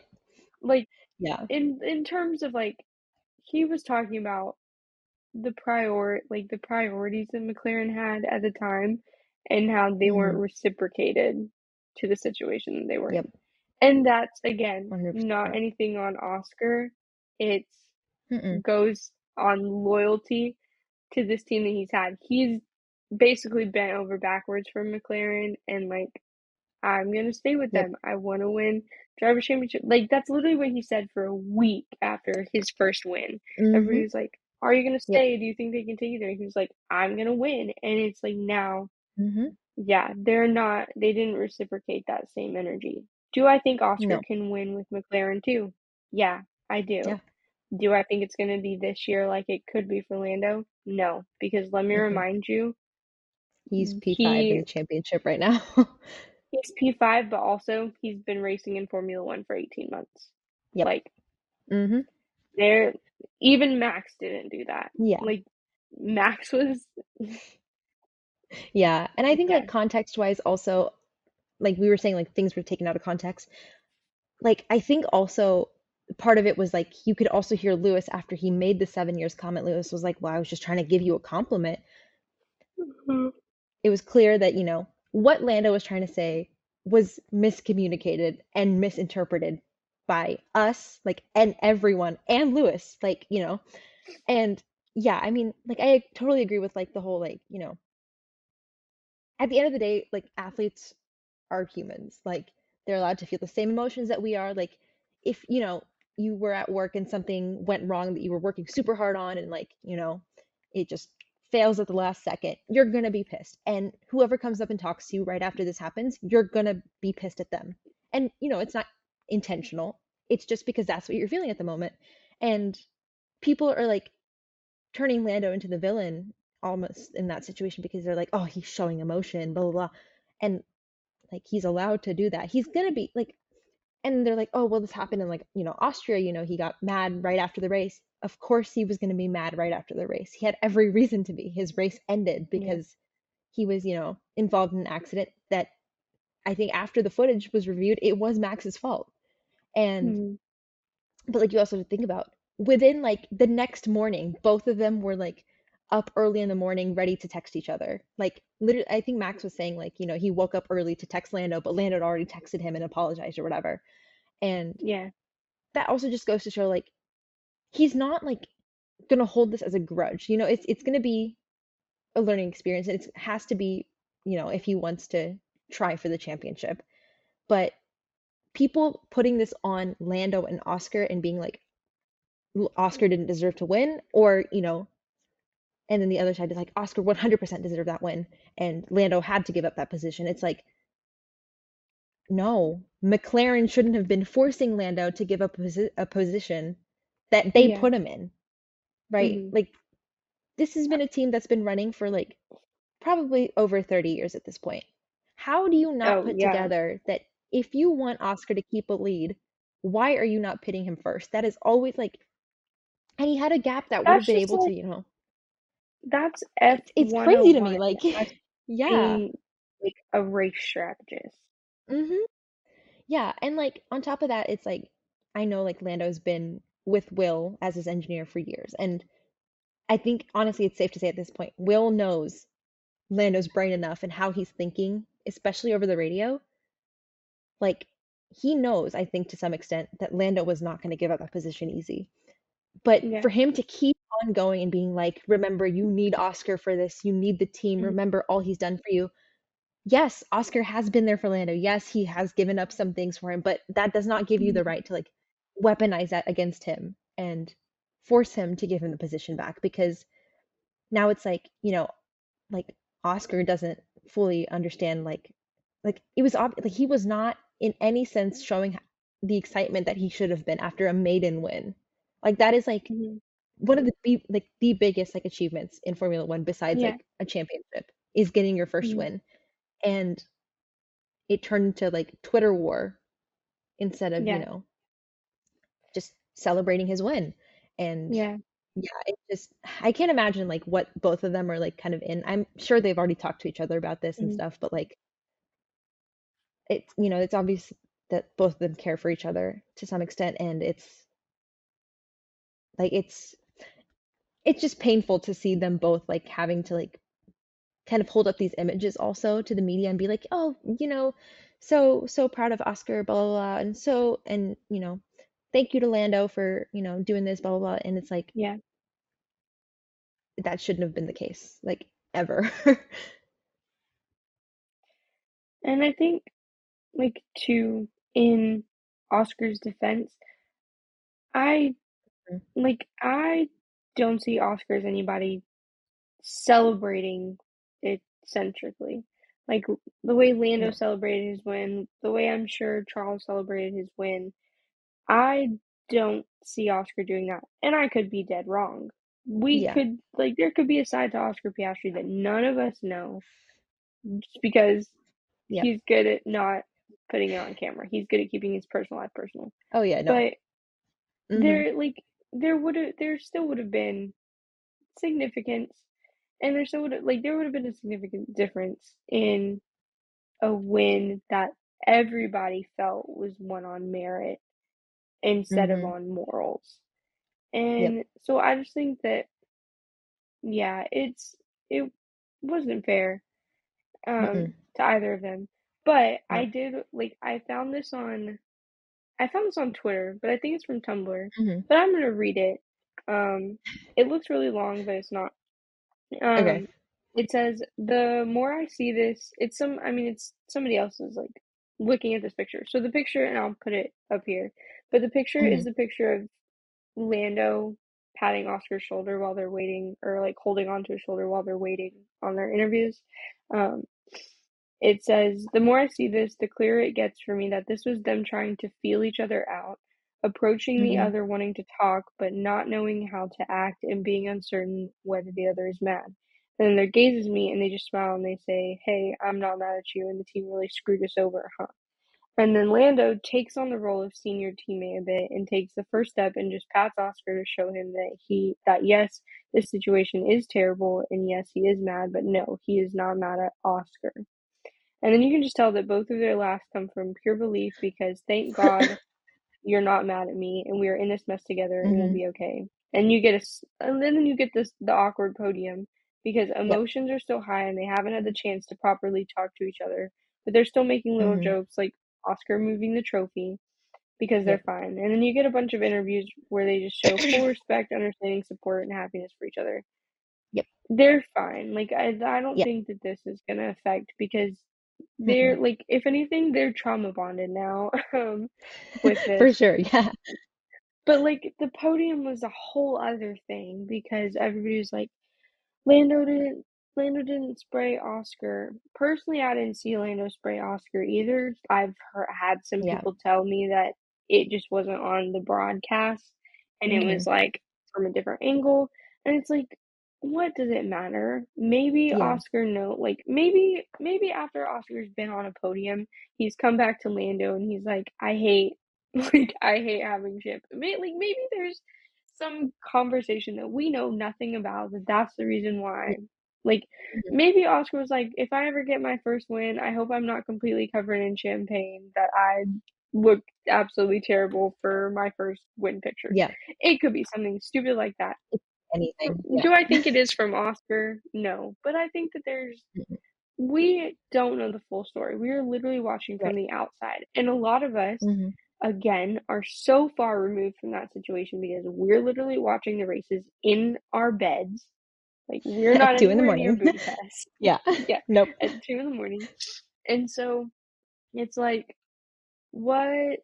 like Yeah. in terms of like he was talking about the priorities that McLaren had at the time and how they Mm-hmm. weren't reciprocated to the situation that they were Yep. in. And that's again 100%. not anything on Oscar. It's Mm-mm. goes on loyalty to this team that he's had. He's basically bent over backwards for McLaren and like I'm gonna stay with Yep. them. I want to win driver championship. Like that's literally what he said for a week after his first win. Mm-hmm. Everybody was like, "Are you gonna Yep. stay? Do you think they can take you there?" He was like, "I'm gonna win." And it's like now, Mm-hmm. yeah, they're not. They didn't reciprocate that same energy. Do I think Oscar No. can win with McLaren too? Yeah, I do. Yeah. Do I think it's gonna be this year like it could be for Lando? No, because let me Mm-mm. remind you, He's P5 in he the championship right now. he's P5, but also he's been racing in Formula One for 18 months. Yep. Like, Mm-hmm. there, even Max didn't do that. Yeah. Like, Max was, Yeah. And I think yeah. like context wise also, like we were saying, like things were taken out of context. Like I think also part of it was like you could also hear Lewis after he made the 7 years comment. Lewis was like, well, I was just trying to give you a compliment. Mhm. It was clear that, what Lando was trying to say was miscommunicated and misinterpreted by us, like, and everyone, and Lewis, like, and yeah, I mean, like, I totally agree with like the whole, like, at the end of the day, like, athletes are humans. Like, they're allowed to feel the same emotions that we are. Like, if, you were at work and something went wrong that you were working super hard on and like, it just fails at the last second, you're gonna be pissed. And whoever comes up and talks to you right after this happens, you're gonna be pissed at them. And, it's not intentional. It's just because that's what you're feeling at the moment. And people are like turning Lando into the villain almost in that situation because they're like, oh, he's showing emotion, blah, blah, blah. And like he's allowed to do that. He's gonna be like, and they're like, oh, well, this happened in like, Austria, he got mad right after the race. Of course he was gonna be mad right after the race. He had every reason to be. His race ended Yeah. because he was, involved in an accident that I think after the footage was reviewed, it was Max's fault. And Mhm. but like you also have to think about within like the next morning, both of them were like up early in the morning, ready to text each other. Like literally, I think Max was saying like, he woke up early to text Lando, but Lando had already texted him and apologized or whatever. And Yeah. that also just goes to show like he's not like gonna hold this as a grudge. You know, it's gonna be a learning experience, and it has to be, you know, if he wants to try for the championship. But people putting this on Lando and Oscar and being like, Oscar didn't deserve to win, or, you know, and then the other side is like, Oscar 100% deserved that win, and Lando had to give up that position. It's like, no, McLaren shouldn't have been forcing Lando to give up a position that they Yeah. put him in, right? Mhm. Like, this has been a team that's been running for like probably over 30 years at this point. How do you not Oh, put yeah. together that if you want Oscar to keep a lead, why are you not pitting him first? That is always like, and he had a gap that would have That's been just able to, like you know, that's it's crazy to F101 me. Like, as yeah. being like a race strategist. Hmm. Yeah. And like, on top of that, it's like, I know like Lando's been with Will as his engineer for years. And I think honestly, it's safe to say at this point, Will knows Lando's brain enough and how he's thinking, especially over the radio. Like, he knows, I think, to some extent, that Lando was not going to give up that position easy. But Yeah. for him to keep on going and being like, remember, you need Oscar for this, you need the team, Mhm. remember all he's done for you. Yes, Oscar has been there for Lando. Yes, he has given up some things for him, but that does not give you the Mhm. right to like weaponize that against him and force him to give him the position back, because now it's like, you know, like Oscar doesn't fully understand like it was like he was not in any sense showing the excitement that he should have been after a maiden win. Like that is like Mhm. one of like the biggest like achievements in Formula 1 besides Yeah. like a championship is getting your first Mhm. win. And it turned into like Twitter war instead of, you Yeah. know, just celebrating his win. And Yeah. yeah, it just I can't imagine like what both of them are like kind of in. I'm sure they've already talked to each other about this and Mhm. stuff, but like it's, you know, it's obvious that both of them care for each other to some extent, and like it's just painful to see them both like having to like kind of hold up these images also to the media and be like, oh, you know, so proud of Oscar, blah blah blah, and so, and you know, thank you to Lando for, you know, doing this, blah blah blah, and it's like Yeah. that shouldn't have been the case, like ever. And I think like to in Oscar's defense, I I don't see Oscar as anybody celebrating it eccentrically. Like the way Lando No. celebrated his win, the way I'm sure Charles celebrated his win, I don't see Oscar doing that. And I could be dead wrong. We Yeah. could, like, there could be a side to Oscar Piastri that none of us know just because Yep. he's good at not putting it on camera. He's good at keeping his personal life personal. Oh yeah, no. But Mm-hmm. there, like, there still would have been significance, and there would have been a significant difference in a win that everybody felt was won on merit instead of Mm-hmm. on morals. Yep. And so I just think that, yeah, it wasn't fair Mm-mm. to either of them. But No. I found this on Twitter, but I think it's from Tumblr. Mm-hmm. But I'm gonna read it. It looks really long, but it's not. Okay. Um, it says, the more I see this, it's somebody else's like looking at this picture. So the picture, and I'll put it up here, but the picture Mm-hmm. is the picture of Lando patting Oscar's shoulder while they're waiting, or like holding onto his shoulder while they're waiting on their interviews. Um, it says, the more I see this, the clearer it gets for me that this was them trying to feel each other out, approaching the Mm-hmm. other wanting to talk, but not knowing how to act and being uncertain whether the other is mad. And then their gazes meet and they just smile and they say, hey, I'm not mad at you and the team really screwed us over, huh? And then Lando takes on the role of senior teammate a bit and takes the first step and just pats Oscar to show him that yes, this situation is terrible and yes, he is mad, but no, he is not mad at Oscar. And then you can just tell that both of their laughs come from pure belief because thank God you're not mad at me and we are in this mess together and we'll Mm-hmm. be okay. And and then you get the awkward podium because Yep. emotions are still high and they haven't had the chance to properly talk to each other, but they're still making little Mm-hmm. jokes like Oscar moving the trophy. because they're Yep. fine. And then you get a bunch of interviews where they just show full respect, understanding, support, and happiness for each other. Yep. They're fine. Like I don't Yep. think that this is gonna affect, because they're Mm-mm. like, if anything, they're trauma bonded now with For this. sure, yeah. But like the podium was a whole other thing, because everybody was like, Lando didn't spray Oscar. Personally, I didn't see Lando spray Oscar either. I've had some Yeah. people tell me that it just wasn't on the broadcast, and it was Mhm. like from a different angle. And it's like, what does it matter? Maybe Yeah. Oscar like maybe after Oscar's been on a podium, he's come back to Lando and he's like, I hate like I hate having Chip. Maybe there's some conversation that we know nothing about, that's the reason why. Yeah. Like, Mhm. maybe Oscar was like, if I ever get my first win, I hope I'm not completely covered in champagne, that I look absolutely terrible for my first win picture. Yeah. It could be something stupid like that. Anything. Yeah. Do I think it is from Oscar? No. But I think that Mhm. we don't know the full story. We are literally watching from Right. the outside. And a lot of us, Mhm. again, are so far removed from that situation, because we're literally watching the races in our beds. Like, we're not At 2 in the anywhere near morning. Budapest. Yeah. Yeah, Nope. at 2 in the morning. And so it's like, what?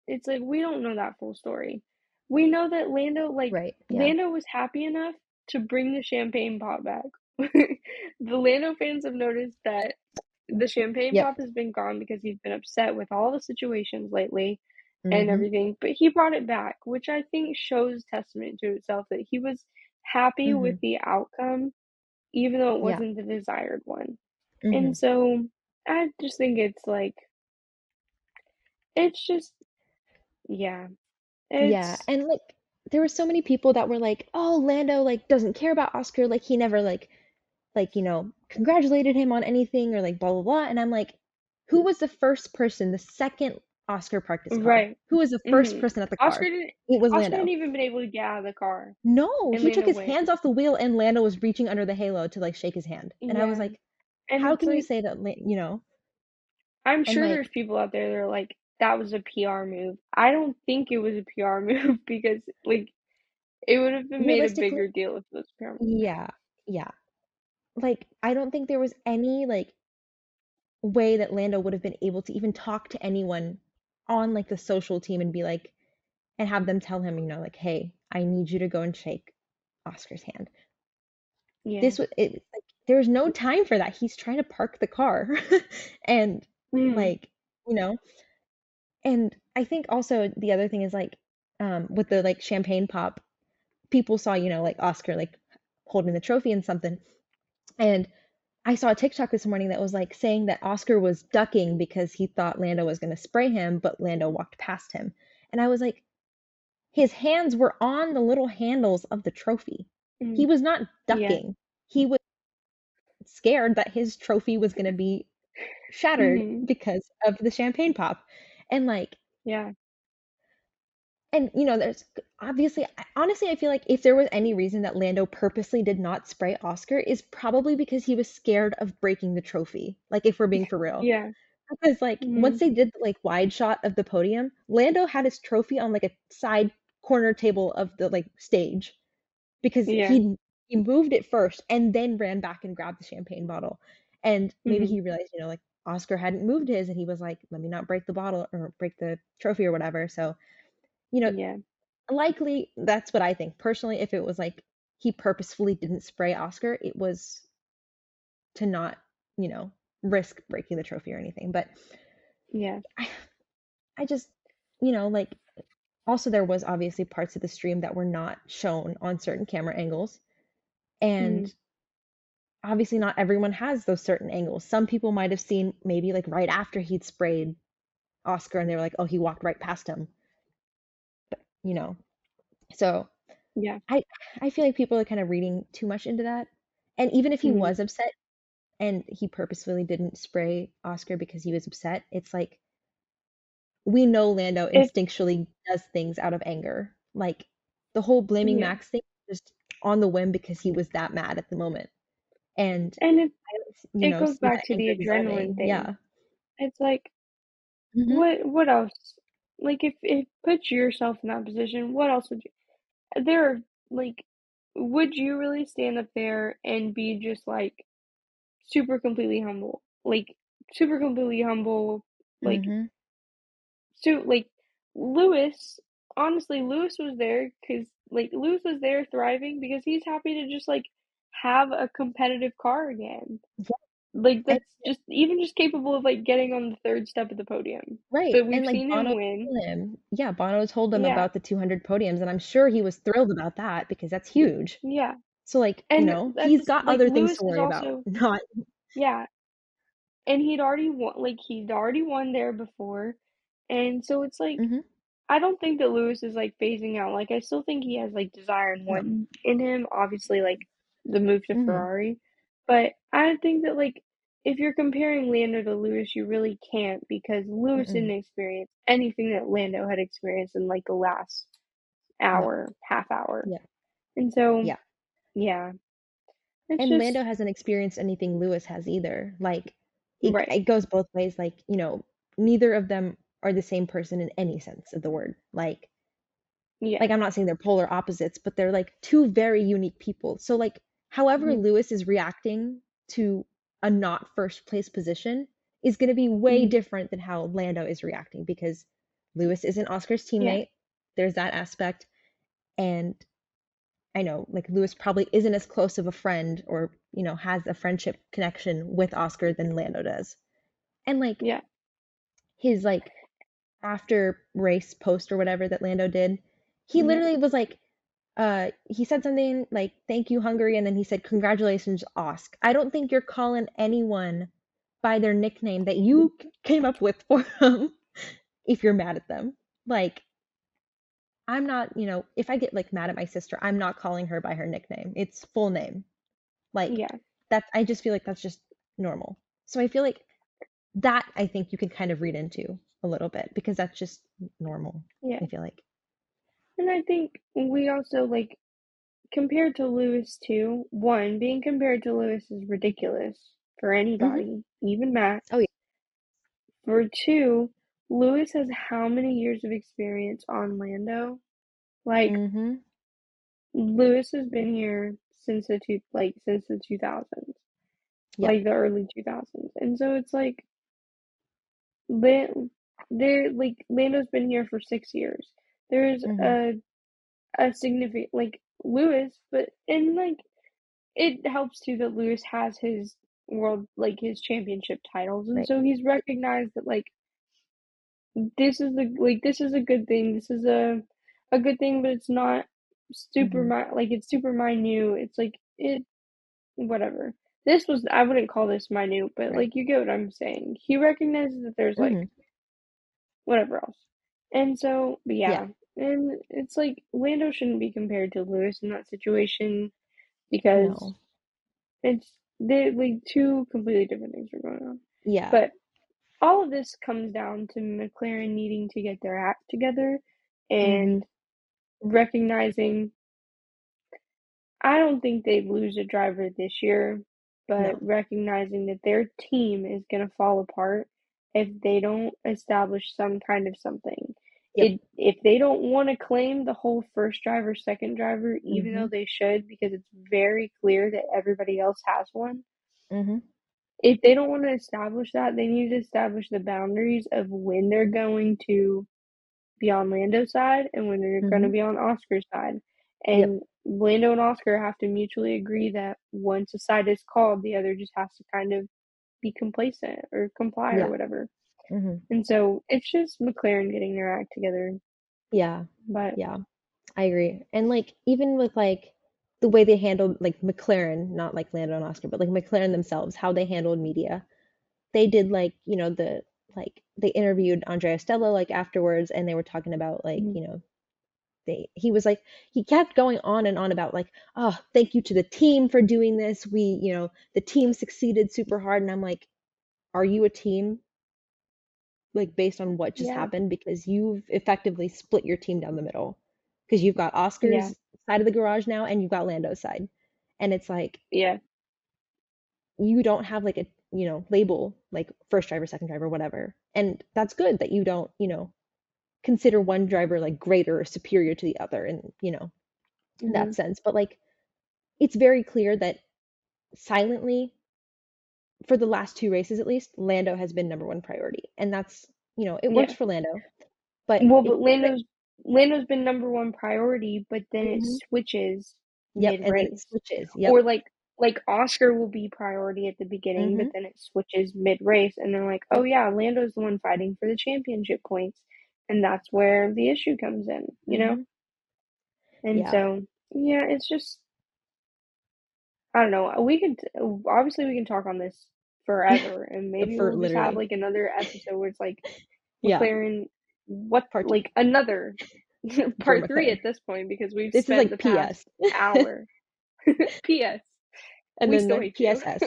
It's like, we don't know that full story. We know that Right. Yeah. Lando was happy enough to bring the champagne pop back. The Lando fans have noticed that the champagne Yep. pop has been gone, because he's been upset with all the situations lately and Mhm. everything, but he brought it back, which I think shows testament to itself that he was happy with Mhm. the outcome, even though it Yeah. wasn't the desired one. And Mhm. so I just think it's like, it's just, yeah, Yeah. it's, And like there were so many people that were like, "Oh, Lando like doesn't care about Oscar, like he never like, congratulated him on anything or like blah blah blah." And I'm like, "Who was the first person, the second Oscar parked his car? right. Who was the first hmm person at the Oscar car? didn't, It was Oscar hadn't Lando." even been able to get out of the car, No, and he took Lando his went. hands off the wheel and Lando was reaching under the halo to like shake his hand. And I was Yeah. like, And how it's can you like, say that, I'm and sure like there's people out there that are like, that was a PR move. I don't think it was a PR move, because like it would have been made a realistically, bigger deal if it was a PR move. yeah, yeah. Like I don't think there was any like way that Lando would have been able to even talk to anyone on like the social team and be like, and have them tell him, like, hey, I need you to go and shake Oscar's hand. Yeah. This was it, like there was no time for that. He's trying to park the car. And Mm. like, you know, and I think also the other thing is like with the like champagne pop, people saw, like Oscar like holding the trophy and something. And I saw a TikTok this morning that was like saying that Oscar was ducking because he thought Lando was going to spray him, but Lando walked past him. And I was like, his hands were on the little handles of the trophy. He Mm. was not Yeah. ducking. He was scared that his trophy was going to be shattered hmm because of the champagne pop. And like, Yeah. and there's obviously, honestly, I feel like if there was any reason that Lando purposely did not spray Oscar, is probably because he was scared of breaking the trophy. Like, if we're being for real. Yeah. Because like hmm once they did the like wide shot of the podium, Lando had his trophy on like a side corner table of the like stage because Yeah. he moved it first and then ran back and grabbed the champagne bottle. And maybe hmm he realized, like Oscar hadn't moved his and he was like, let me not break the bottle or break the trophy or whatever. So, you know, Yeah. likely that's what I think. Personally, if it was like he purposefully didn't spray Oscar, it was to not, risk breaking the trophy or anything. But Yeah. I, I just, like also there was obviously parts of the stream that were not shown on certain camera angles. hmm And obviously not everyone has those certain angles. Some people might have seen maybe like right after he'd sprayed Oscar and they were like, oh, he walked right past him, you know. So Yeah. I feel like people are kind of reading too much into that. And even if he hmm was upset and he purposefully didn't spray Oscar because he was upset, it's like we know Lando It. instinctually does things out of anger. Like the whole blaming Yeah. Max thing, just on the whim because he was that mad at the moment. And And I don't, it goes see that back to anger the adrenaline dissolving. thing. Yeah. It's like, Hmm. what else? like if put yourself in that position, what else would you? There are like, would you really stand up there and be just like super completely humble, like super completely humble, like Mm-hmm. so like Lewis? Honestly, Lewis was there because like Lewis was there thriving because he's happy to just like have a competitive car again. Yeah. Like And that's just even just capable of like getting on the third step of the podium. right. But And we've like seen him Bono win. told him, yeah, Bono told him Yeah, about the 200 podiums, and I'm sure he was thrilled about that because that's huge. yeah. So like, And at he's this got like other things Lewis to is worry about, also not yeah, and he'd already won there before. And so it's like hmm I don't think that Lewis is like phasing out. Like I still think he has like desire and no. want in him, obviously like the move to hmm Ferrari. But I think that like if you're comparing Lando to Lewis, you really can't because Lewis didn't Mm-mm. experience anything that Lando had experienced in like the last No. hour, half hour. Yeah. And so Yeah. yeah, it's And just Lando hasn't experienced anything Lewis has either. Like right. it goes both ways. Like, neither of them are the same person in any sense of the word. Yeah. Like I'm not saying they're polar opposites, but they're like two very unique people. So like however Mhm. Lewis is reacting to a not first place position is going to be way Mhm. different than how Lando is reacting because Lewis isn't Oscar's Yeah. teammate. There's that aspect. And I know like Lewis probably isn't as close of a friend or, has a friendship connection with Oscar than Lando does. And like Yeah. his like after race post or whatever that Lando did, he Yeah. literally was like, he said something like, thank you, Hungary. And then he said, congratulations, Osk. I don't think you're calling anyone by their nickname that you came up with for them if you're mad at them. Like, I'm not, if I get like mad at my sister, I'm not calling her by her nickname. It's full name. Like, Yeah. I just feel like that's just normal. So I feel like that I think you can kind of read into a little bit because that's just normal. Yeah. I feel like. And I think we also like compared to Lewis too, one, being compared to Lewis is ridiculous for hmm anybody, even Max. Oh yeah. For two, Lewis has how many years of experience on Lando? Like hmm Lewis has been here since the 2000s, Yep. like the early 2000s. And so it's like Lan- they're like Lando's been here for 6 years. There's hmm a significant like Lewis, but and like it helps too that Lewis has his his championship titles, and Right. so he's recognized that like this is a good thing. This is a good thing, but it's not hmm like it's super minute. It's like it whatever. This was I wouldn't call this minute, but Right. like you get what I'm saying. He recognizes that there's like hmm whatever else, and so but Yeah. yeah, and it's like Lando shouldn't be compared to Lewis in that situation because No. it's they like two completely different things are going on. Yeah. But all of this comes down to McLaren needing to get their act together hmm and recognizing I don't think they'd lose a driver this year, but No. recognizing that their team is going to fall apart if they don't establish some kind of something. Yep. If they don't want to claim the whole first driver, second driver, even hmm though they should, because it's very clear that everybody else has one. hmm If they don't want to establish that, they need to establish the boundaries of when they're going to be on Lando's side and when they're going to hmm be on Oscar's side. Yep. And Lando and Oscar have to mutually agree that once a side is called, the other just has to kind of be complacent or comply or Yeah. whatever. hmm And so it's just McLaren getting their act together. Yeah. But Yeah. I agree. And like even with like the way they handled like McLaren, not like Lando and Oscar, but like McLaren themselves, how they handled media. They did like, they interviewed Andrea Stella like afterwards and they were talking about like, mhm, he was like he kept going on and on about like, oh, thank you to the team for doing this. The team succeeded super hard. And I'm like, are you a team like based on what just yeah, happened? Because you've effectively split your team down the middle. Because you've got yeah, Oscar's side of the garage now and you've got Lando's side. And it's like yeah, you don't have like a label like first driver, second driver, whatever. And that's good that you don't, consider one driver like greater or superior to the other, and in that Mhm. sense. But like, it's very clear that silently, for the last two races at least, Lando has been number one priority, and that's it works Yeah. for Lando, but Well, it but Lando's been number one priority, but then it Mhm. switches Yep, and then it mid-race. switches. Or Yep. like Oscar will be priority at the beginning, but Mhm. then it switches mid-race, and they're like, oh Yep. yeah, Lando's the one fighting for the championship points, and that's where the issue comes in, you know? Mhm. And Yeah. so, yeah, it's just, I don't know. Obviously we can talk on this forever, and maybe For we'll just have literally. like another episode where it's like Yeah. McLaren, what, Part two like another for part three McLaren. at this point, because we've This is spent like the past PS. hour. P.S. And We then still the hate you. PSS.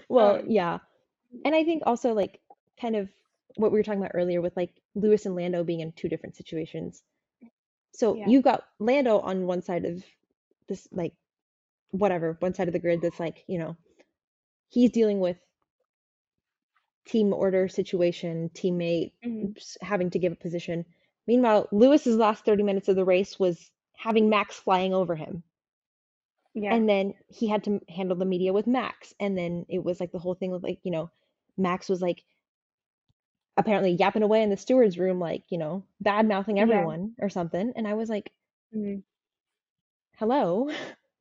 Well, um, yeah. And I think also like kind of what we were talking about earlier with like Lewis and Lando being in two different situations. So yeah. you've got Lando on one side of this, like whatever, one side of the grid that's like, he's dealing with team order situation, teammate Hmm. having to give a position. Meanwhile, Lewis's last 30 minutes of the race was having Max flying over him. Yeah. And then he had to handle the media with Max. And then it was like the whole thing with like, Max was like apparently yapping away in the steward's room, like, bad mouthing Yeah. everyone or something. And I was like, Hmm. hello?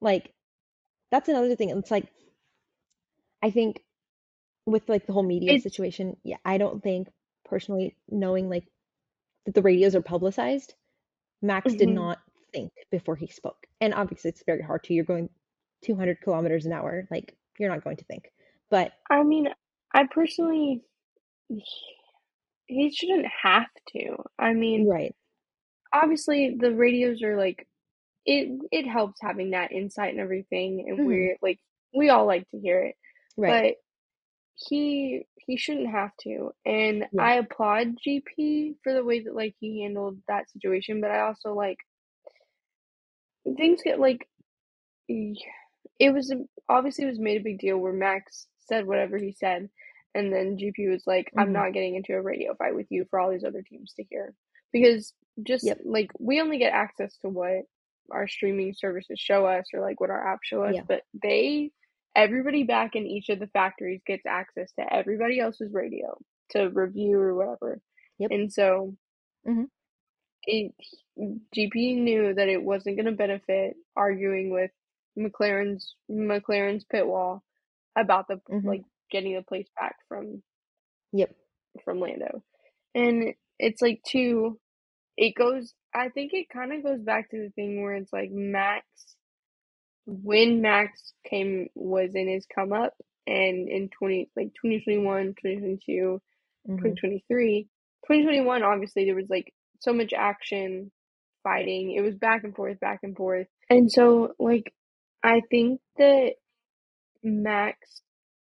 Like, that's another thing. It's like, I think with like the whole media It's. situation, yeah, I don't think personally knowing like that the radios are publicized, Max did Mhm. not think before he spoke. And obviously it's very hard to. You're going 200 kilometers an hour. Like, you're not going to think. But I mean, I personally, he shouldn't have to. I mean, right. obviously the radios are like, it helps having that insight and everything, and Hmm. we all like to hear it, Right. but he shouldn't have to. And Yeah. I applaud GP for the way that like he handled that situation, but I also like things get like it was obviously it was made a big deal where Max said whatever he said, and then GP was like, "I'm Hmm. not getting into a radio fight with you for all these other teams to hear," because just Yep. like we only get access to what our streaming services show us or like what our apps show us, Yeah. but everybody back in each of the factories gets access to everybody else's radio to review or whatever, Yep. and so Hmm. it GP knew that it wasn't going to benefit arguing with McLaren's pit wall about the Hmm. like getting the place back Yep. from Lando. And it's like two it goes I think it kind of goes back to the thing where it's like when Max came was in his come up, and in 2021, 2022, Hmm. 2023, 2021, obviously there was like so much action, fighting. It was back and forth, back and forth. And so like I think that Max,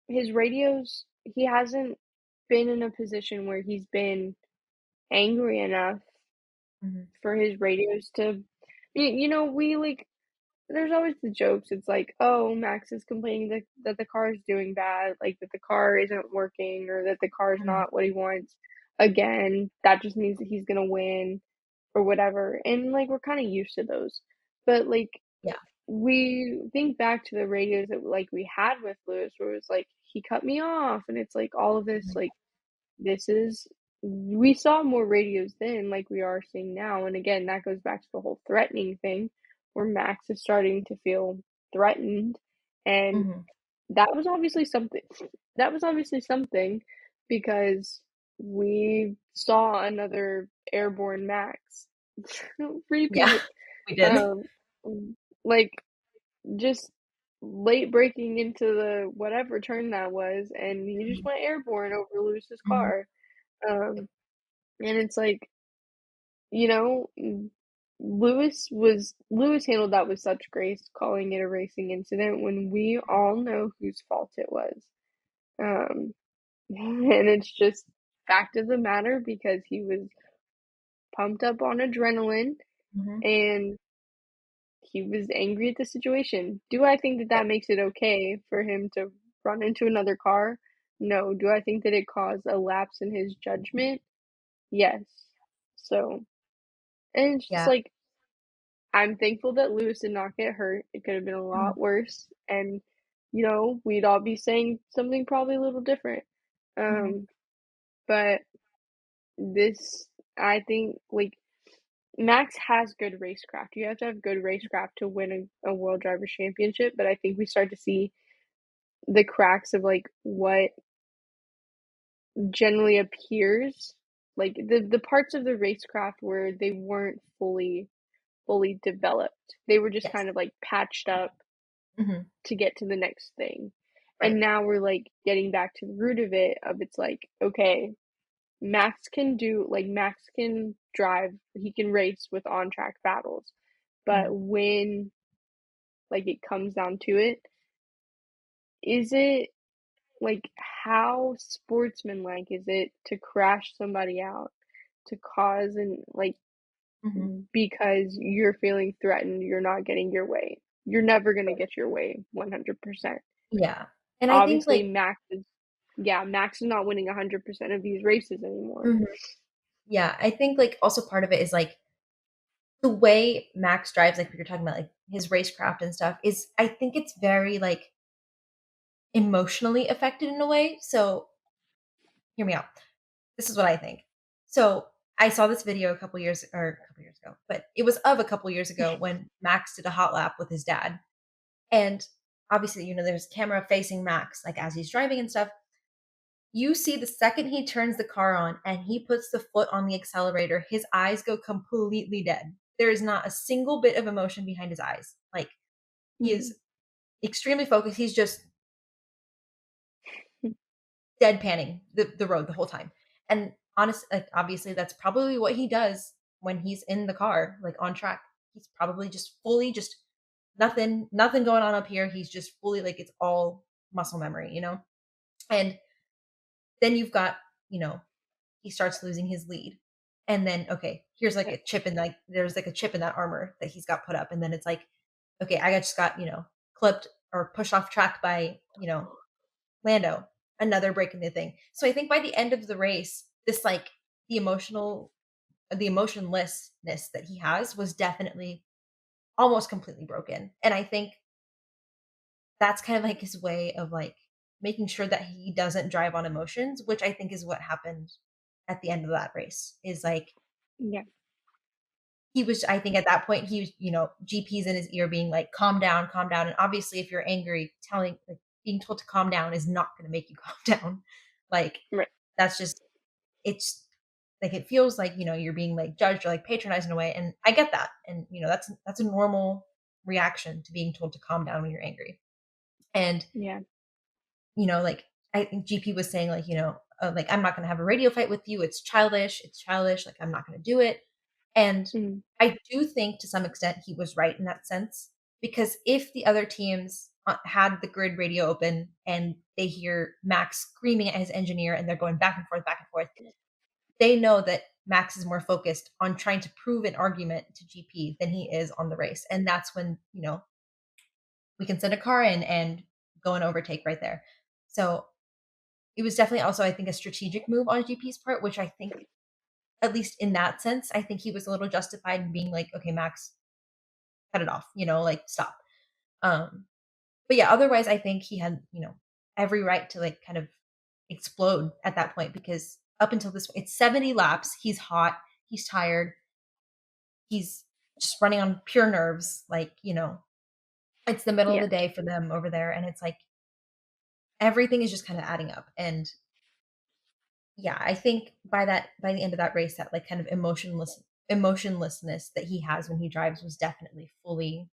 his radios, he hasn't been in a position where he's been angry enough Hmm. for his radios to we like there's always the jokes. It's like, oh, Max is complaining that the car is doing bad, like that the car isn't working or that the car is Hmm. not what he wants. Again, that just means that he's gonna win or whatever. And like we're kind of used to those. But like Yeah. we think back to the radios that like we had with Lewis, where it was like he cut me off, and it's like all of this Mhm. like this is we saw more radios then like we are seeing now, and again that goes back to the whole threatening thing where Max is starting to feel threatened, and Mhm. that was obviously something that was obviously something because we saw another airborne Max Yeah, repeat, we did. um like just late breaking into the whatever turn that was, and he just Mhm. went airborne over Lewis's Mhm. car. And it's like, you know, Lewis handled that with such grace, calling it a racing incident when we all know whose fault it was. Um, and it's just fact of the matter because he was pumped up on adrenaline Mhm. and he was angry at the situation. Do I think that Yep. that makes it okay for him to run into another car? No. Do I think that it caused a lapse in his judgment? Yes. So, and it's just Yeah. like, I'm thankful that Lewis did not get hurt. It could have been a Mhm. lot worse, and we'd all be saying something probably a little different. Mhm. But this, I think, like, Max has good racecraft. You have to have good racecraft to win a World Drivers' Championship, but I think we start to see the cracks of like what generally appears, like the parts of the racecraft where they weren't fully developed. They were just Yes. kind of like patched up Mhm. to get to the next thing. And Right. now we're like getting back to the root of it of it's like, okay, Max can drive, he can race with on track battles. But Mhm. when like it comes down to it, is it like how sportsmanlike is it to crash somebody out to cause and like Mhm. because you're feeling threatened, you're not getting your way. You're never gonna get your way 100%. Yeah. And I think Obviously, like Max is not winning 100% of these races anymore. Mhm. Yeah, I think like also part of it is like the way Max drives, like what you're talking about, like his racecraft and stuff, is I think it's very like emotionally affected in a way. So hear me out. This is what I think. So I saw this video a couple years ago, but it was of a couple years ago when Max did a hot lap with his dad. And obviously, there's camera facing Max, like as he's driving and stuff. You see the second he turns the car on and he puts the foot on the accelerator, his eyes go completely dead. There is not a single bit of emotion behind his eyes. Like he Mhm. is extremely focused. He's just deadpanning the road the whole time. And honest, like obviously, that's probably what he does when he's in the car, like on track. He's probably just fully just nothing going on up here. He's just fully like it's all muscle memory. And then you've got, you know, he starts losing his lead. And then, okay, here's like Yeah. a chip in like there's like a chip in that armor that he's got put up. And then it's like, okay, I just got, clipped or pushed off track by, Lando, another break in the thing. So I think by the end of the race, this like the emotional the emotionlessness that he has was definitely almost completely broken. And I think that's kind of like his way of like making sure that he doesn't drive on emotions, which I think is what happened at the end of that race. Is like Yeah. he was I think at that point he was, GP's in his ear being like, calm down, calm down. And obviously if you're angry, being told to calm down is not gonna make you calm down. Like Right. that's just it's like it feels like, you're being like judged or like patronized in a way. And I get that. And that's a normal reaction to being told to calm down when you're angry. And Yeah. like I think GP was saying like, like I'm not going to have a radio fight with you. It's childish. It's childish. Like I'm not going to do it. And Mm. I do think to some extent he was right in that sense because if the other teams had the grid radio open and they hear Max screaming at his engineer and they're going back and forth, they know that Max is more focused on trying to prove an argument to GP than he is on the race. And that's when, we can send a car in and go and overtake right there. So it was definitely also, I think, a strategic move on GP's part, which I think, at least in that sense, I think he was a little justified in being like, okay, Max, cut it off, like stop. Um, but yeah, otherwise, I think he had, every right to like kind of explode at that point because up until this, it's 70 laps. He's hot. He's tired. He's just running on pure nerves. Like, it's the middle of Yeah. the day for them over there. And it's like everything is just kind of adding up. And yeah, I think by the end of that race, that like kind of emotionlessness that he has when he drives was definitely fully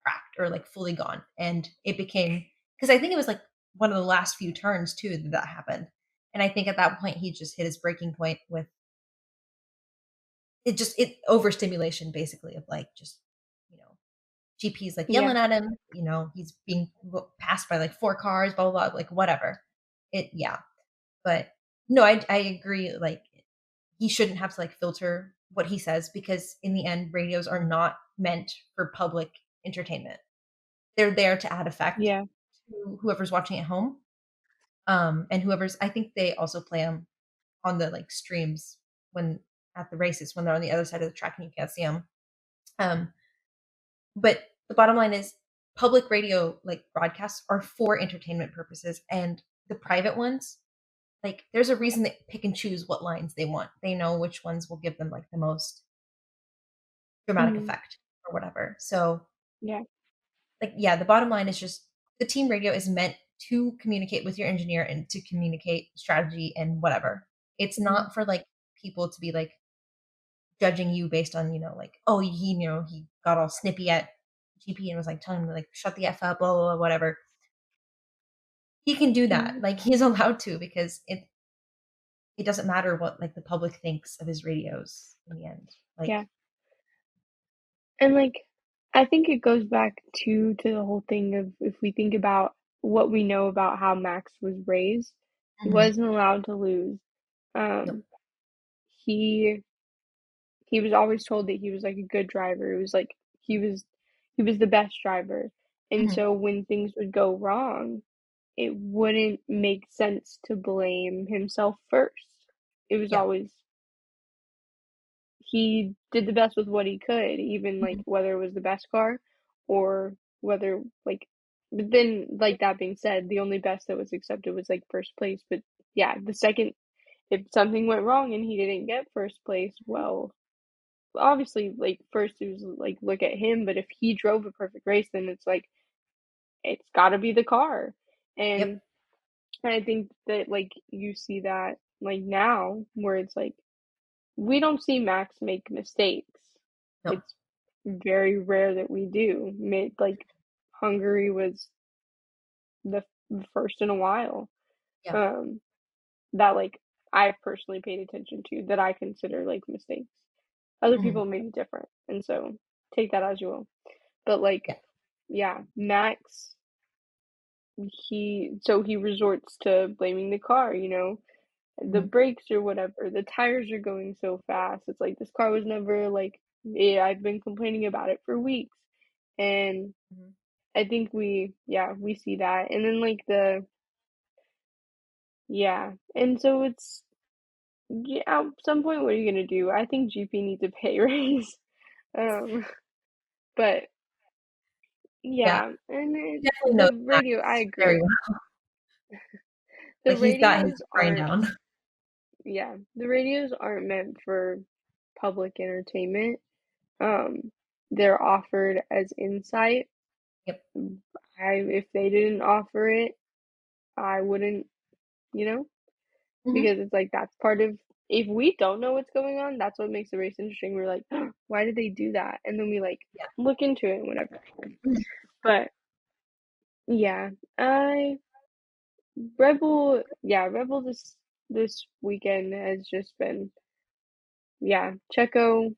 cracked or like fully gone. And it became because I think it was like one of the last few turns too that happened. And I think at that point he just hit his breaking point with it overstimulation basically of like just, you know, GP's like Yeah. yelling at him, he's being passed by like four cars, blah blah blah, like whatever. Yeah. But no, I agree, like he shouldn't have to like filter what he says because in the end radios are not meant for public entertainment. They're there to add effect Yeah. to whoever's watching at home. And whoever's I think they also play them on the like streams when at the races when they're on the other side of the track and you can't see them. But the bottom line is public radio like broadcasts are for entertainment purposes, and the private ones, like there's a reason they pick and choose what lines they want. They know which ones will give them like the most dramatic Mhm. effect or whatever. So Yeah. like yeah, the bottom line is just the team radio is meant to communicate with your engineer and to communicate strategy and whatever. It's Mhm. not for like people to be like judging you based on, like, oh, he got all snippy at GP and was like telling him like shut the F up, blah, blah, blah, whatever. He can do that. Mhm. Like he's allowed to because it doesn't matter what like the public thinks of his radios in the end. Like Yeah. And like I think it goes back to the whole thing of if we think about what we know about how Max was raised, he mhm, wasn't allowed to lose. nope, Um he he was always told that he was like a good driver. It was like he was the best driver. And mhm, so when things would go wrong, it wouldn't make sense to blame himself first. It was yeah, always he did the best with what he could, even like mhm, whether it was the best car or whether like but then like that being said, the only best that was accepted was like first place. But yeah, the second if something went wrong and he didn't get first place, well, obviously like first it was like look at him, but if he drove a perfect race, then it's like it's gotta be the car. yep, And I think that like you see that like now where it's like we don't see Max make mistakes. no, It's very rare that we do. Like Hungary was the first in a while. yeah, Um, that like I've personally paid attention to that I consider like mistakes. Other mhm, people may be different, and so take that as you will. But like, yeah, yeah, Max, he resorts to blaming the car. The mhm, brakes or whatever, the tires are going so fast. It's like this car was never like, yeah, I've been complaining about it for weeks. And mhm. I think we see that. And then like yeah. And so it's, yeah, at some point, what are you going to do? I think GP needs a pay raise. Um, but Yeah. yeah. And He definitely knows the radio, I Max very agree. well. The Like he's got his radios brain aren't, down. yeah, the radios aren't meant for public entertainment. Um, they're offered as insight. Yep. If they didn't offer it, I wouldn't, you know, Mhm. because it's like that's part of if we don't know what's going on, that's what makes the race interesting. We're like, oh, why did they do that? And then we like Yeah. look into it and whatever. Mhm. But yeah, I Rebel this weekend has just been yeah, Checo,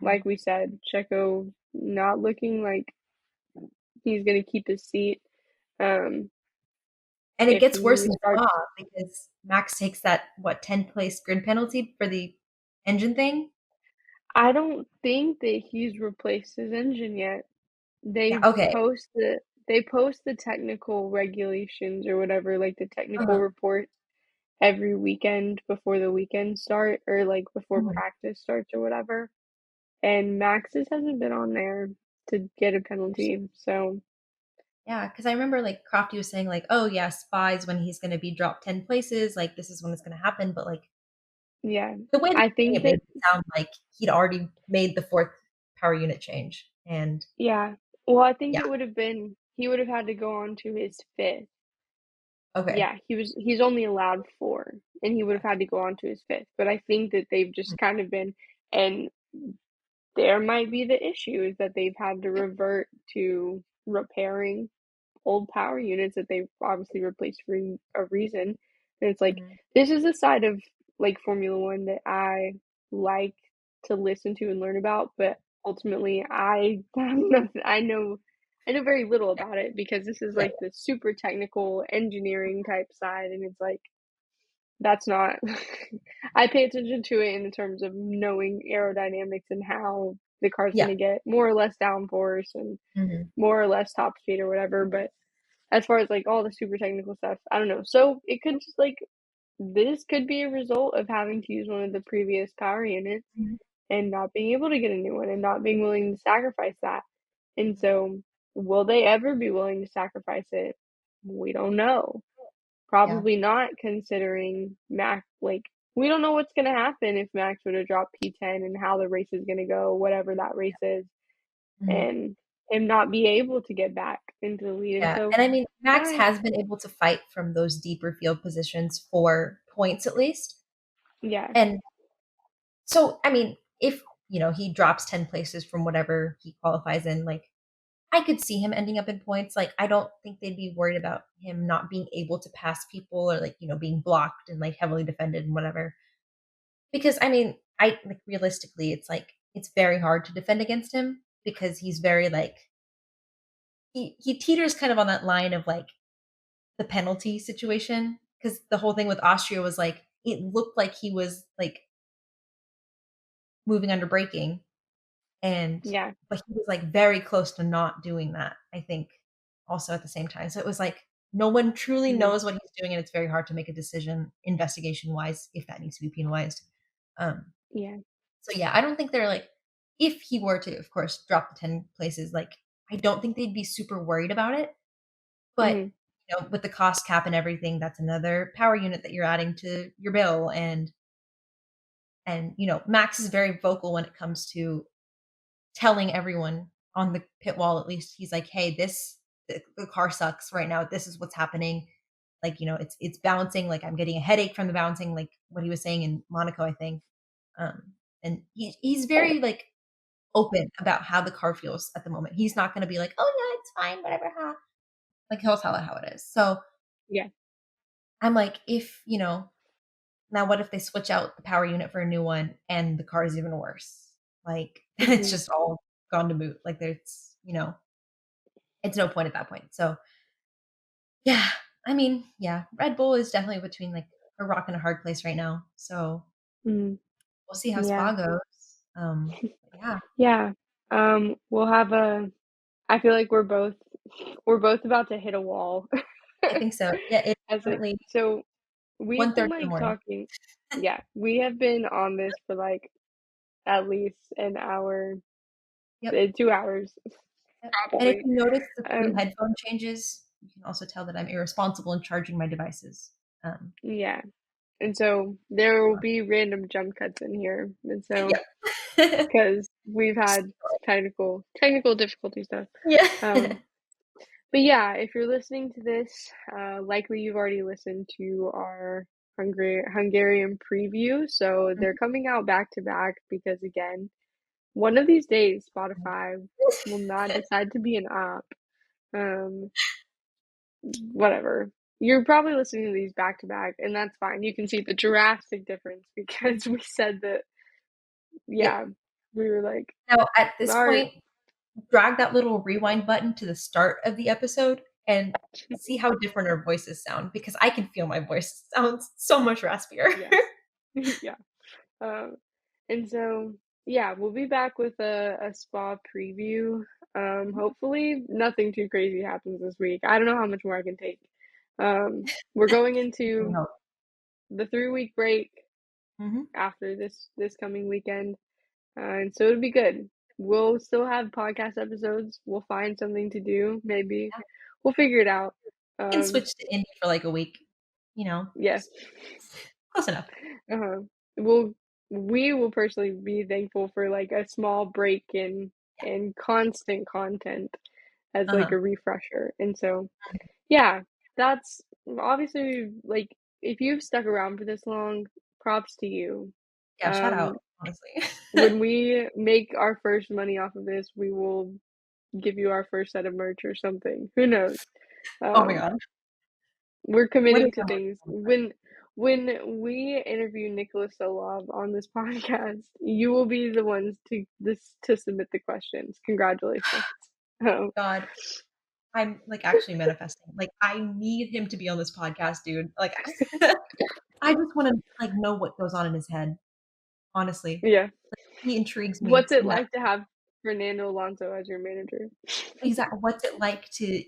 Mhm. like we said, Checo not looking like he's gonna keep his seat. Um, And it if gets worse he in Spa starts because Max takes that, what, 10th place grid penalty for the engine thing? I don't think that he's replaced his engine yet. Yeah, They okay. post the technical regulations or whatever, like the technical Uh-huh. report every weekend before the weekend start or like before Mhm. practice starts or whatever. And Max's hasn't been on there to get a penalty. So Yeah, because I remember like Crofty was saying like, oh yeah, Spa's when he's gonna be dropped 10 places, like this is when it's gonna happen. But like yeah, the way they I were saying think it made that it sound like he'd already made the fourth power unit change. And yeah. Well, I think yeah, it would have been he would have had to go on to his fifth. okay. Yeah, he's only allowed four, and he would have had to go on to his fifth. But I think that they've Mhm. just kind of been, and there might be the issue is that they've had to Yep. revert to repairing old power units that they've obviously replaced for a reason. And it's like Mhm. this is a side of like Formula One that I like to listen to and learn about, but ultimately I have nothing, I know very little Yeah, about it because this is yeah, like the super technical engineering type side, and it's like that's not I pay attention to it in terms of knowing aerodynamics and how the car's yeah. going to get more or less downforce and Mhm. more or less top speed or whatever. But as far as like all the super technical stuff, I don't know. So it could just like this could be a result of having to use one of the previous power units and not being able to get a new one and not being willing to sacrifice that. And so, will they ever be willing to sacrifice it? We don't know. Probably not, considering Max. Like, we don't know what's going to happen if Max were to drop P10 and how the race is going to go, whatever that race is, and him not be able to get back into the lead. Yeah, And so, and I mean, Max yeah, has been able to fight from those deeper field positions for points at least. yeah, And so, I mean, if, he drops 10 places from whatever he qualifies in, like, I could see him ending up in points. Like, I don't think they'd be worried about him not being able to pass people or, like, being blocked and, like, heavily defended and whatever. Because, I mean, like, realistically, it's like, it's very hard to defend against him because he's very, like, he teeters kind of on that line of, like, the penalty situation. Because the whole thing with Austria was, like, it looked like he was, like, moving under braking, yeah, but he was, like, very close to not doing that, I think, also at the same time. So it was like, no one truly mhm, knows what he's doing, and it's very hard to make a decision investigation-wise if that needs to be penalized. Um, yeah, so yeah, I don't think they're like, if he were to, of course, drop the 10 places, like, I don't think they'd be super worried about it. But, mhm, with the cost cap and everything, that's another power unit that you're adding to your bill. And Max is very vocal when it comes to telling everyone on the pit wall. At least he's like, hey, the car sucks right now, this is what's happening. Like, it's bouncing, like, I'm getting a headache from the bouncing, like what he was saying in Monaco, I think. um and he's very, like, open about how the car feels at the moment. He's not going to be like, oh yeah, it's fine, whatever, huh? Like, he'll tell it how it is. So yeah, I'm like, if now what if they switch out the power unit for a new one and the car is even worse? Like, it's mhm, just all gone to moot. Like, it's no point at that point. So yeah, I mean, yeah, Red Bull is definitely between, like, a rock and a hard place right now. So mhm, we'll see how yeah, Spa goes. Yeah, yeah. We'll have a. I feel like we're both about to hit a wall. I think so. Yeah, it's As it currently so we've been 1:30 in the like morning. talking. Yeah, we have been on this for like at least an hour, Yep. 2 hours Yep. And if probably. you notice the few Um, headphone changes, you can also tell that I'm irresponsible in charging my devices. Um, yeah, and so there will be random jump cuts in here, and so yep. because we've had some technical difficulty stuff. Yeah. Um, but yeah, if you're listening to this, likely you've already listened to our Hungarian preview. So they're coming out back to back because, again, one of these days, Spotify will not decide to be an app. Um, whatever. You're probably listening to these back to back, and that's fine. You can see the drastic difference because we said that, Yep. yeah, we were like, Now, at this our, point, drag that little rewind button to the start of the episode and see how different our voices sound, because I can feel my voice sounds so much raspier. yeah, yeah. Um, and so, yeah, we'll be back with a spa preview. Hopefully nothing too crazy happens this week. I don't know how much more I can take. We're going Really into hope. the 3-week break Mhm. after this coming weekend, and so it'll be good. We'll still have podcast episodes. We'll find something to do. Maybe Yeah. we'll figure it out. I can switch to indie for like a week, Yeah. just close enough. Uh-huh. We'll we will personally be thankful for like a small break in constant content as like Uh-huh. a refresher. And so, yeah, that's obviously like if you've stuck around for this long, props to you. Yeah, shout out, Um, honestly. when we make our first money off of this, we will give you our first set of merch or something. Who knows? Oh my Um, god. we're When committing is to our things. next When we interview Nicholas Solov on this podcast, you will be the ones to submit the questions. Congratulations. Um, God, I'm, like, actually manifesting. Like, I need him to be on this podcast, dude. Like, I just wanna, like, know what goes on in his head, honestly. yeah. He intrigues me What's it in that. like to have Fernando Alonso as your manager? What's it like to,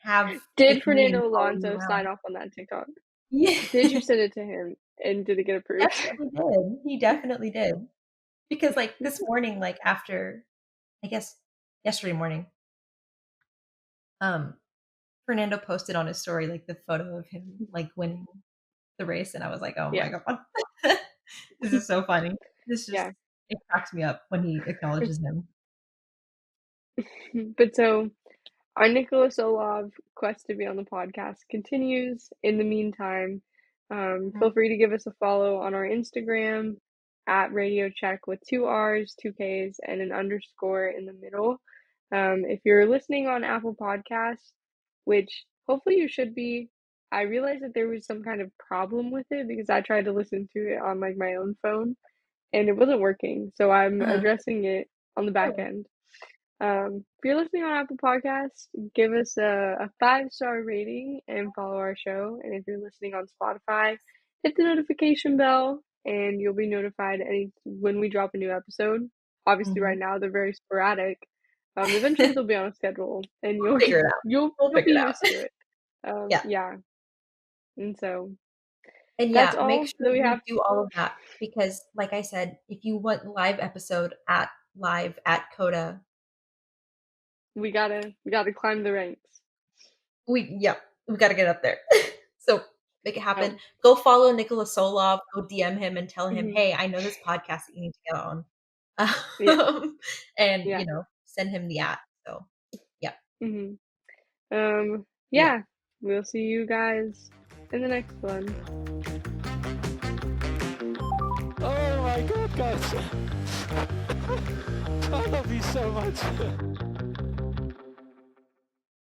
have Did pick me and Fernando follow me Alonso sign around? off on that TikTok? Yeah. Did you send it to him, and did it get approved? Definitely did. He definitely did. Because, like, this morning, like, after, I guess, yesterday morning, Fernando posted on his story, like, the photo of him, like, winning the race, and I was like, "Oh my Yeah. god." This is so funny. This just Yeah. it cracks me up when he acknowledges him. But so our Nicholas Olov quest to be on the podcast continues. In the meantime, feel free to give us a follow on our Instagram at Radio Check with 2 R's, 2 K's, and an underscore in the middle. If you're listening on Apple Podcasts, which hopefully you should be, I realized that there was some kind of problem with it because I tried to listen to it on like my own phone and it wasn't working. So I'm Uh-huh. addressing it on the back end. If you're listening on Apple Podcasts, give us a 5-star rating and follow our show. And if you're listening on Spotify, hit the notification bell and you'll be notified when we drop a new episode. Obviously, right now they're very sporadic. Eventually they'll be on a schedule, and We'll figure it out. you'll Figure be it out. used to it. Yeah. Yeah. And so And that's yeah, all make sure that we you have. do all of that because, like I said, if you want live episode at live at Coda, We gotta climb the ranks. we gotta get up there. So make it happen. Oh. Go follow Nicholas Solov. Go DM him and tell him, Mhm. hey, I know this podcast that you need to get on. Yeah. And Yeah. you know, send him the at. So yeah. Mhm. Yeah. Yeah. We'll see you guys in the next one. Oh my god, guys! I love you so much.